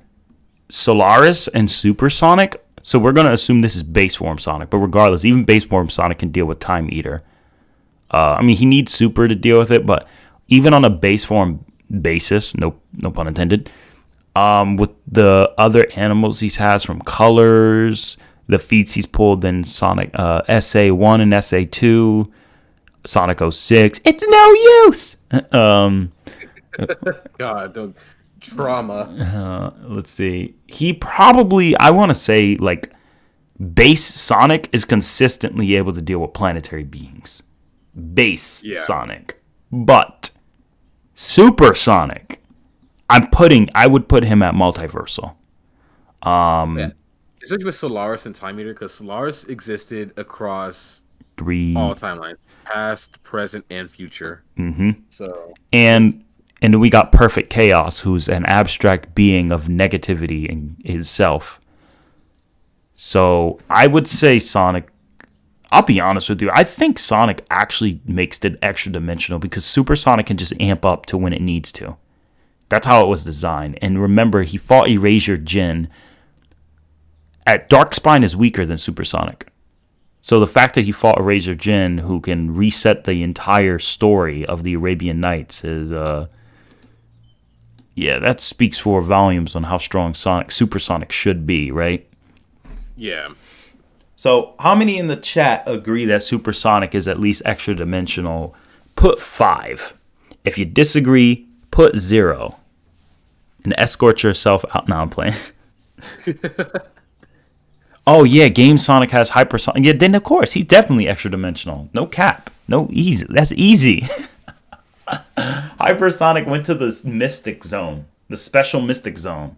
Solaris and Super Sonic. So we're going to assume this is base form Sonic. But regardless, even base form Sonic can deal with Time Eater. I mean, he needs Super to deal with it. But even on a base form basis, no pun intended, with the other animals he has from Colors, the feats he's pulled in Sonic SA1 and SA2, Sonic 06, it's no use. God, don't trauma. Let's see. He probably, I want to say, like, base Sonic is consistently able to deal with planetary beings. Base Sonic. But Super Sonic, I would put him at multiversal. Yeah. Especially with Solaris and Time Eater, because Solaris existed across 3 all timelines, past, present, and future. Mm-hmm. So and then we got Perfect Chaos, who's an abstract being of negativity in himself. So I would say Sonic. I'll be honest with you. I think Sonic actually makes it extra dimensional because Super Sonic can just amp up to when it needs to. That's how it was designed. And remember, he fought Erasure Jin. Darkspine is weaker than Super Sonic. So the fact that he fought Erasure Jin, who can reset the entire story of the Arabian Nights, is that speaks for volumes on how strong Super Sonic should be, right? yeah. So how many in the chat agree that Super Sonic is at least extra dimensional? Put 5. If you disagree, put 0. And escort yourself out. Now I'm playing. Oh, yeah, Game Sonic has Hypersonic. Yeah, then of course, he's definitely extra dimensional. No cap. No easy. That's easy. Hypersonic went to the Mystic Zone, the special Mystic Zone,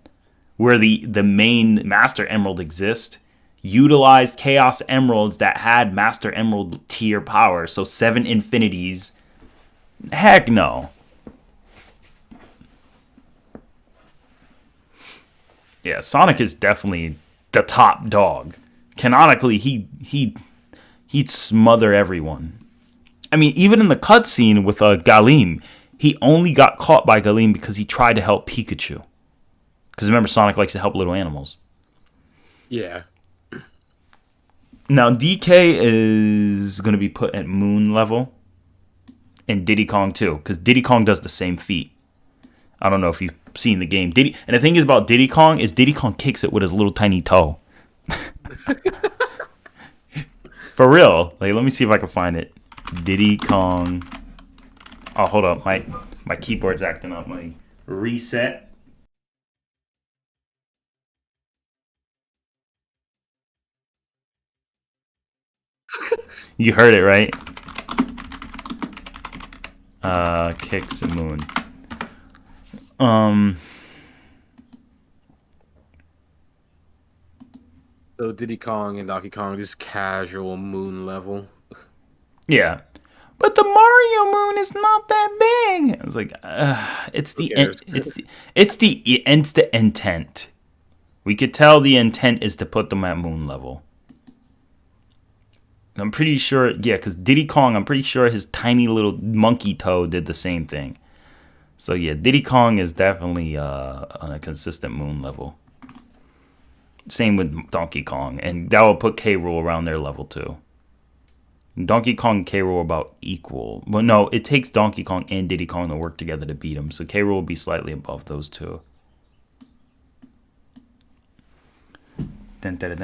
where the main Master Emerald exists. Utilized Chaos Emeralds that had Master Emerald tier power. So 7 infinities. Heck no. Yeah, Sonic is definitely the top dog. Canonically, he'd smother everyone. I mean, even in the cutscene with Galim, he only got caught by Galim because he tried to help Pikachu. Because remember, Sonic likes to help little animals. Yeah. Now, DK is going to be put at Moon level. And Diddy Kong, too. Because Diddy Kong does the same feat. I don't know if you've seen the game. And the thing is about Diddy Kong is Diddy Kong kicks it with his little tiny toe. For real. Like, let me see if I can find it. Diddy Kong. Oh, hold up. My keyboard's acting up. Let me reset. You heard it, right? Kicks and Moon. So Diddy Kong and Donkey Kong just casual Moon level. Yeah. But the Mario Moon is not that big. I was like, it's the intent. We could tell the intent is to put them at Moon level. I'm pretty sure, yeah, because Diddy Kong, I'm pretty sure his tiny little monkey toe did the same thing. So yeah, Diddy Kong is definitely on a consistent moon level. Same with Donkey Kong, and that will put K. Rool around their level too. Donkey Kong and K. Rool are about equal. Well, no, it takes Donkey Kong and Diddy Kong to work together to beat him. So K. Rool will be slightly above those two. Definitely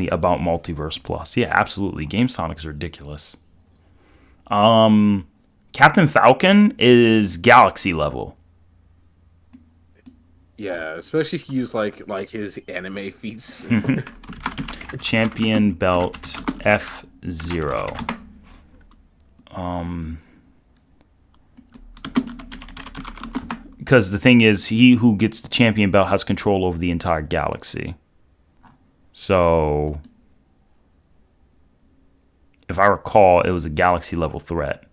about Multiverse Plus. Yeah, absolutely. Game Sonic's ridiculous. Captain Falcon is Galaxy level. Yeah, especially if you use like his anime feats. Champion belt F0. Because the thing is, he who gets the champion belt has control over the entire galaxy. So, if I recall, it was a galaxy level threat.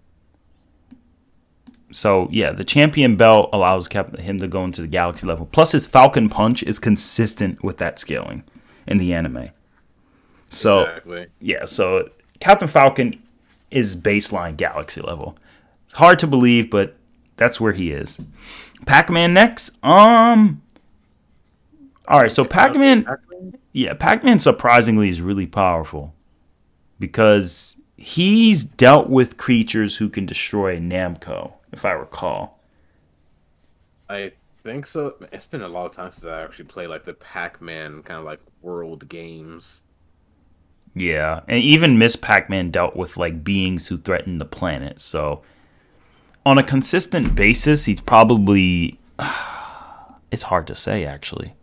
So, yeah, the champion belt allows him to go into the galaxy level. Plus, his Falcon Punch is consistent with that scaling in the anime. So, exactly. Yeah, so Captain Falcon is baseline galaxy level. It's hard to believe, but that's where he is. Pac-Man next. All right, so Pac-Man, yeah, Pac-Man surprisingly is really powerful because he's dealt with creatures who can destroy Namco, if I recall. I think so. It's been a long time since I actually played like the Pac-Man kind of like world games. Yeah, and even Miss Pac-Man dealt with like beings who threaten the planet, so on a consistent basis, he's probably... it's hard to say, actually.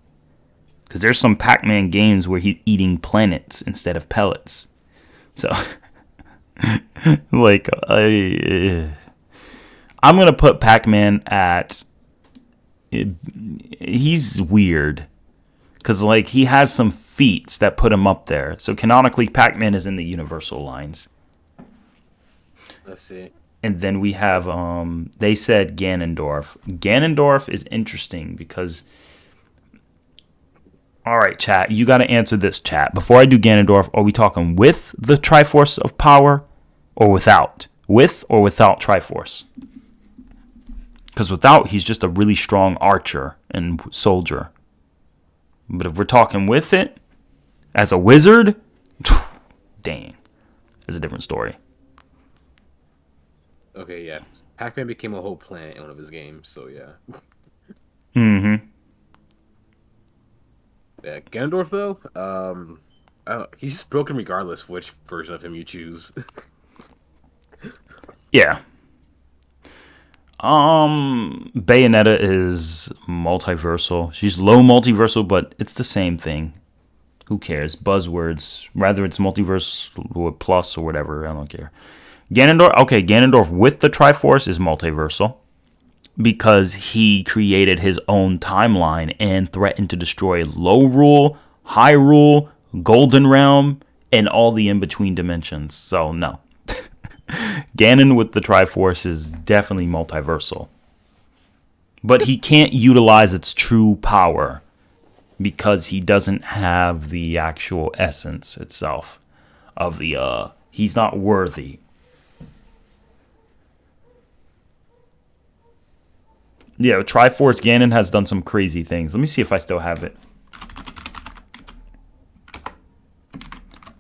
Because there's some Pac-Man games where he's eating planets instead of pellets. So, like, I'm going to put Pac-Man at... he's weird. Because, like, he has some feats that put him up there. So, canonically, Pac-Man is in the Universal lines. Let's see. And then we have, they said Ganondorf. Ganondorf is interesting because, all right, chat, you got to answer this, chat. Before I do Ganondorf, are we talking with the Triforce of Power or without? With or without Triforce? Because without, he's just a really strong archer and soldier. But if we're talking with it, as a wizard, dang, it's a different story. Okay, yeah. Pac-Man became a whole planet in one of his games, so yeah. Mm-hmm. Yeah, Ganondorf though, he's just broken regardless of which version of him you choose. Yeah. Bayonetta is multiversal. She's low multiversal, but it's the same thing. Who cares? Buzzwords. Rather it's multiverse plus or whatever. I don't care. Ganondorf with the Triforce is multiversal because he created his own timeline and threatened to destroy Low Rule, High Rule, Golden Realm, and all the in-between dimensions. So, no. Ganon with the Triforce is definitely multiversal. But he can't utilize its true power because he doesn't have the actual essence itself of the, he's not worthy. Yeah, Triforce Ganon has done some crazy things. Let me see if I still have it.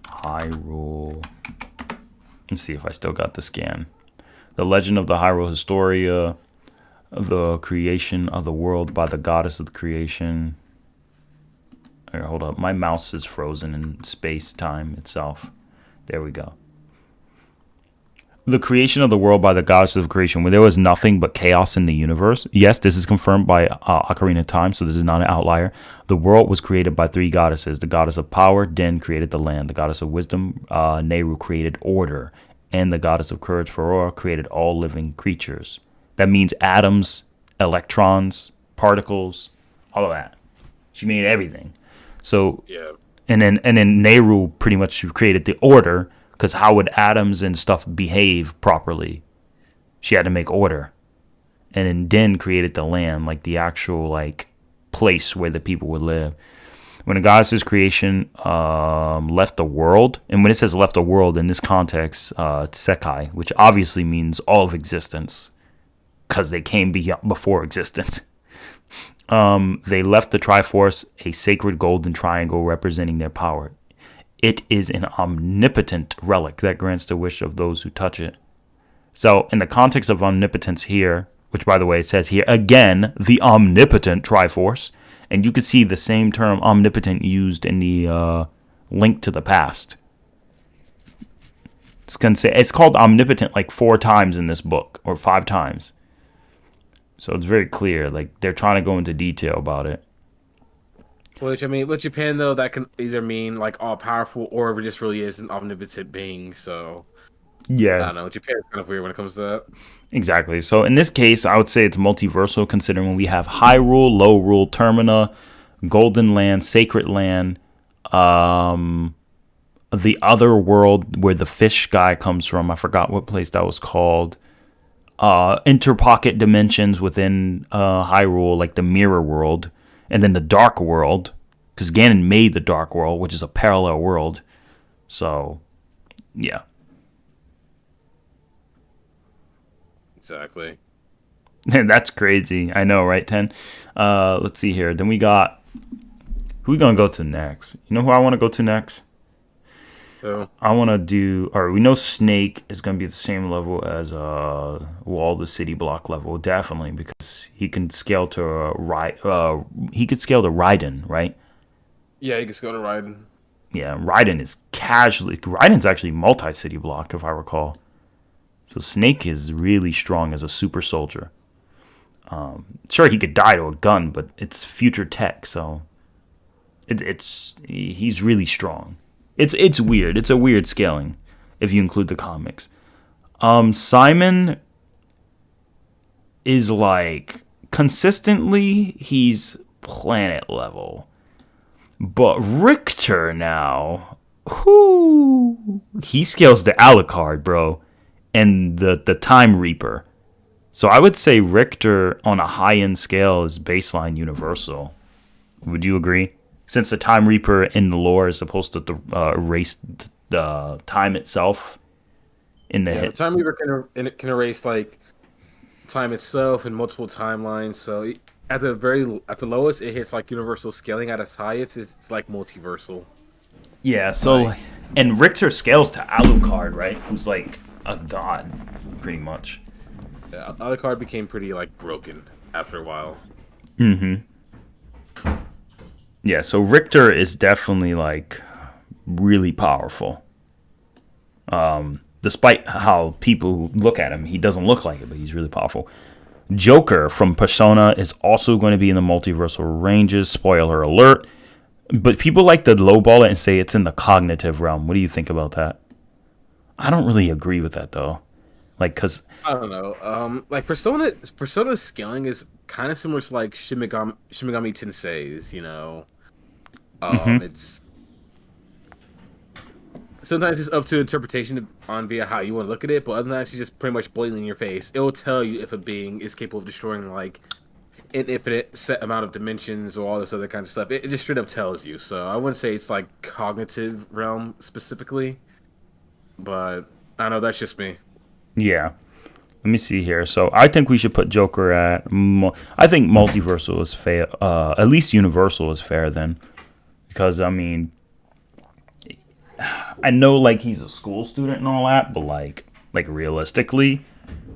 Hyrule. Let's see if I still got the scan. The Legend of the Hyrule Historia. The creation of the world by the goddess of the creation. Here, hold up. My mouse is frozen in space-time itself. There we go. The creation of the world by the goddess of creation, when there was nothing but chaos in the universe. Yes, this is confirmed by Ocarina of Time, so this is not an outlier. The world was created by three goddesses. The goddess of power, Din, created the land. The goddess of wisdom, Nehru, created order. And the goddess of courage, Farora, created all living creatures. That means atoms, electrons, particles, all of that. She made everything. So, yeah. And then Nehru pretty much created the order. Because how would atoms and stuff behave properly? She had to make order. And then Din created the land, like the actual like place where the people would live. When a goddess's creation left the world, and when it says left the world in this context, it's Sekai, which obviously means all of existence, because they came before existence. They left the Triforce, a sacred golden triangle representing their power. It is an omnipotent relic that grants the wish of those who touch it. So, in the context of omnipotence here, which, by the way, it says here, again, the omnipotent Triforce, and you could see the same term omnipotent used in the Link to the Past. It's called omnipotent like 4 times in this book, or 5 times. So it's very clear, like, they're trying to go into detail about it. Which, I mean, with Japan, though, that can either mean, like, all-powerful, or if it just really is an omnipotent being, so... Yeah. I don't know, Japan's kind of weird when it comes to that. Exactly. So in this case, I would say it's multiversal, considering we have High Rule, Low Rule, Termina, Golden Land, Sacred Land, the other world where the fish guy comes from. I forgot what place that was called. Interpocket dimensions within Hyrule, like the mirror world, and then the dark world, because Ganon made the dark world, which is a parallel world. So, yeah. Exactly. That's crazy. I know, right, 10? Let's see here. Then we got... Who we going to go to next? You know who I want to go to next? So, I want to do... All right, we know Snake is going to be the same level as Wall the City Block level, definitely, because he can scale to he could scale to Raiden, right? yeah, you can go to Raiden. Yeah, Raiden is casually... Raiden's actually multi-city blocked, if I recall. So Snake is really strong as a super soldier. Sure, he could die to a gun, but it's future tech, so he's really strong. It's weird. It's a weird scaling if you include the comics. Simon is like consistently he's planet level, but Richter now, he scales to Alucard, bro. And the Time Reaper. So I would say Richter on a high-end scale is baseline universal. Would you agree? Since the Time Reaper in the lore is supposed to erase the time itself in the The Time Reaper can erase like time itself and multiple timelines. So at the lowest, it hits like universal scaling. At its highest, it's like multiversal. Yeah. So and Richter scales to Alucard, right? Who's like a god, pretty much. Yeah, Alucard became pretty like broken after a while. Yeah, so Richter is definitely like really powerful. Despite how people look at him, he doesn't look like it, but he's really powerful. Joker from Persona is also going to be in the multiversal ranges. Spoiler alert. But people like to lowball it and say it's in the cognitive realm. What do you think about that? I don't really agree with that though, like because I don't know. Like Persona's scaling is kind of similar to like Shimigami Tensei's. You know, it's sometimes it's up to interpretation on via how you want to look at it, but other than that, it's just pretty much blatantly in your face. It will tell you if a being is capable of destroying like an infinite set amount of dimensions or all this other kind of stuff. It just straight up tells you. So I wouldn't say it's like cognitive realm specifically. But I know that's just me. Yeah. Let me see here. So I think we should put Joker at... I think multiversal is fair. At least universal is fair then. Because, I mean... I know, like, he's a school student and all that, but, like realistically...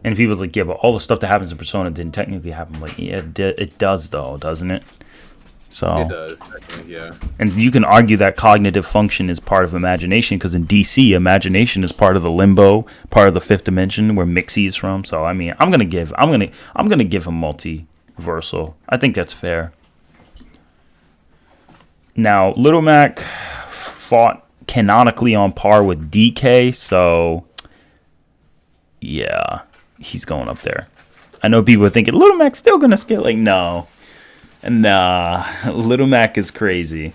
And people's like, yeah, but all the stuff that happens in Persona didn't technically happen. Like, yeah, it does, though, doesn't it? So it does, yeah. And you can argue that cognitive function is part of imagination because in DC, imagination is part of the limbo, part of the fifth dimension where Mixie is from. So I mean, I'm gonna give him multiversal. I think that's fair. Now, Little Mac fought canonically on par with DK, so yeah, he's going up there. I know people are thinking Little Mac's still gonna scale. Like, no. Nah, Little Mac is crazy.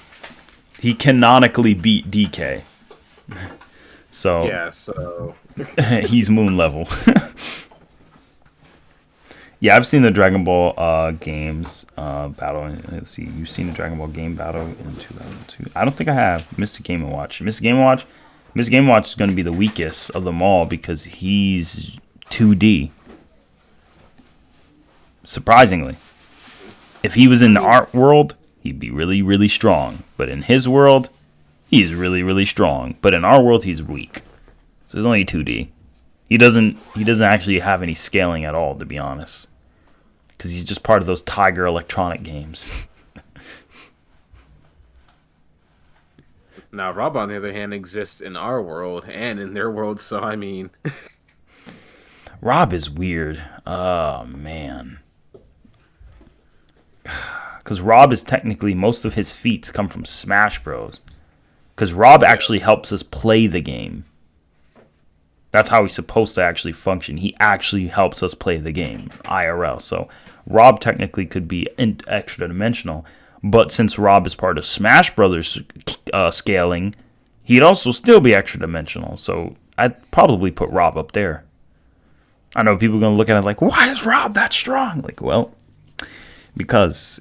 He canonically beat DK. So he's moon level. Yeah, I've seen the Dragon Ball games battle. Let's see, you've seen the Dragon Ball game battle in 2002. I don't think I have. Mr. Game and Watch. Mr. Game and Watch is going to be the weakest of them all because he's 2D. Surprisingly, if he was in the art world, he'd be really, really strong. But in his world, he's really, really strong. But in our world, he's weak. So he's only 2D. He doesn't actually have any scaling at all, to be honest. Because he's just part of those Tiger Electronic games. Now, Rob, on the other hand, exists in our world and in their world, so I mean... Rob is weird. Oh, man. Because Rob is technically, most of his feats come from Smash Bros. Because Rob actually helps us play the game. That's how he's supposed to actually function. He actually helps us play the game, IRL. So Rob technically could be extra dimensional. But since Rob is part of Smash Brothers scaling, he'd also still be extra dimensional. So I'd probably put Rob up there. I know people are going to look at it like, why is Rob that strong? Like, well, because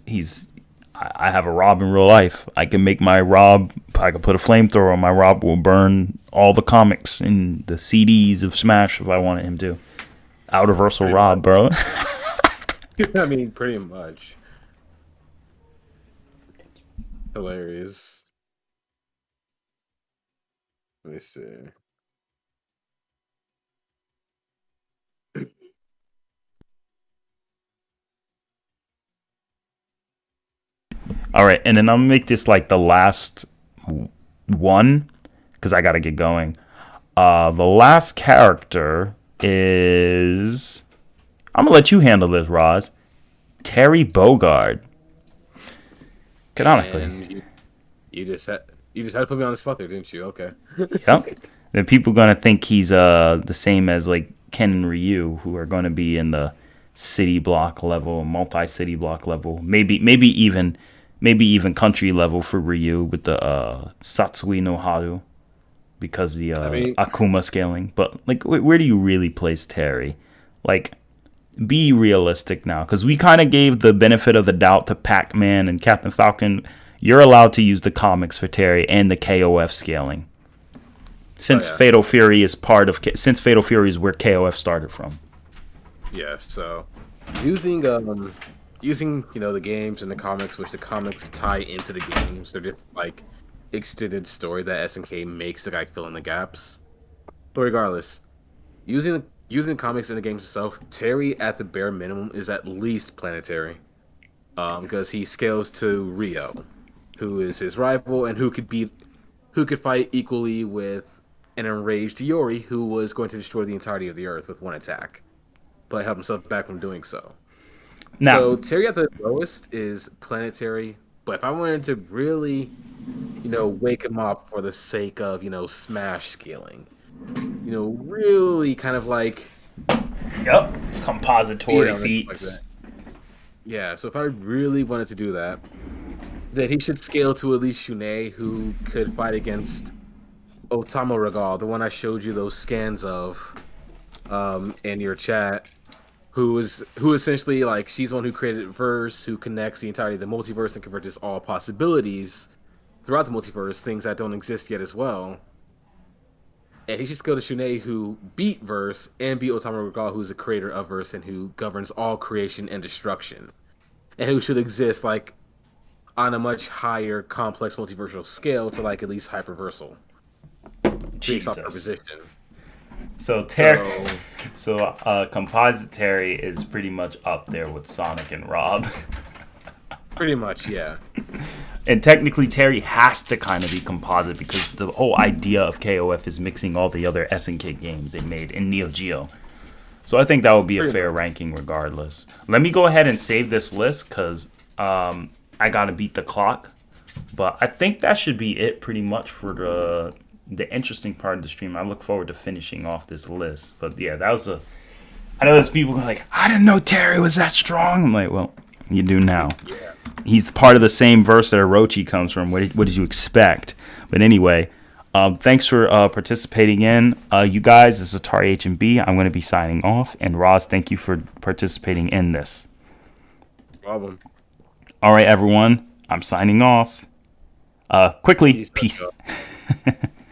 I have a Rob in real life. I can make my Rob, I can put a flamethrower on my Rob, will burn all the comics and the CDs of Smash if I wanted him to. Outerversal Rob, bro. I mean, pretty much. Hilarious. Let me see. All right, and then I'm gonna make this like the last one because I gotta get going. The last character is, I'm gonna let you handle this, Roz. Terry Bogard. Canonically. And you just had to put me on the spot there, didn't you? Okay. Yep. Then people gonna think he's the same as like Ken and Ryu, who are gonna be in the city block level, multi-city block level, maybe even country level for Ryu with the Satsui no Haru because the Akuma scaling. But like, where do you really place Terry? Like, be realistic now, because we kind of gave the benefit of the doubt to Pac-Man and Captain Falcon. You're allowed to use the comics for Terry and the KOF scaling, since Fatal Fury is part of. Since Fatal Fury is where KOF started from. Yeah. So using the games and the comics, which the comics tie into the games, they're just like extended story that SNK makes to like fill in the gaps. But regardless, using comics and the games itself, Terry at the bare minimum is at least planetary, because he scales to Rio, who is his rival and who could fight equally with an enraged Yori, who was going to destroy the entirety of the Earth with one attack, but held himself back from doing so. Now, so Terry at the lowest is planetary, but if I wanted to really, wake him up for the sake of, Smash scaling, really kind of like... Yep, compository feats. Like yeah, so if I really wanted to do that, then he should scale to at least Shunei, who could fight against Otama Regal, the one I showed you those scans of in your chat. Who essentially, like, she's the one who created Verse, who connects the entirety of the multiverse and converts all possibilities throughout the multiverse, things that don't exist yet as well. And he should go to Shunei, who beat Verse, and beat Otama Regal, who's the creator of Verse and who governs all creation and destruction. And who should exist, like, on a much higher, complex multiversal scale to, like, at least Hyperversal. Based off her position. So Composite Terry is pretty much up there with Sonic and Rob. Pretty much, yeah. And technically, Terry has to kind of be composite because the whole idea of KOF is mixing all the other SNK games they made in Neo Geo. So I think that would be a fair ranking regardless. Let me go ahead and save this list because I got to beat the clock. But I think that should be it pretty much for the interesting part of the stream. I look forward to finishing off this list. But yeah, that was I know there's people like, I didn't know Terry was that strong. I'm like, well, you do now. Yeah. He's part of the same verse that Orochi comes from. What did you expect? But anyway, Thanks for participating in. You guys, this is Atari H&B. I'm going to be signing off. And Roz, thank you for participating in this. No problem. All right, everyone. I'm signing off. Quickly, peace. Peace.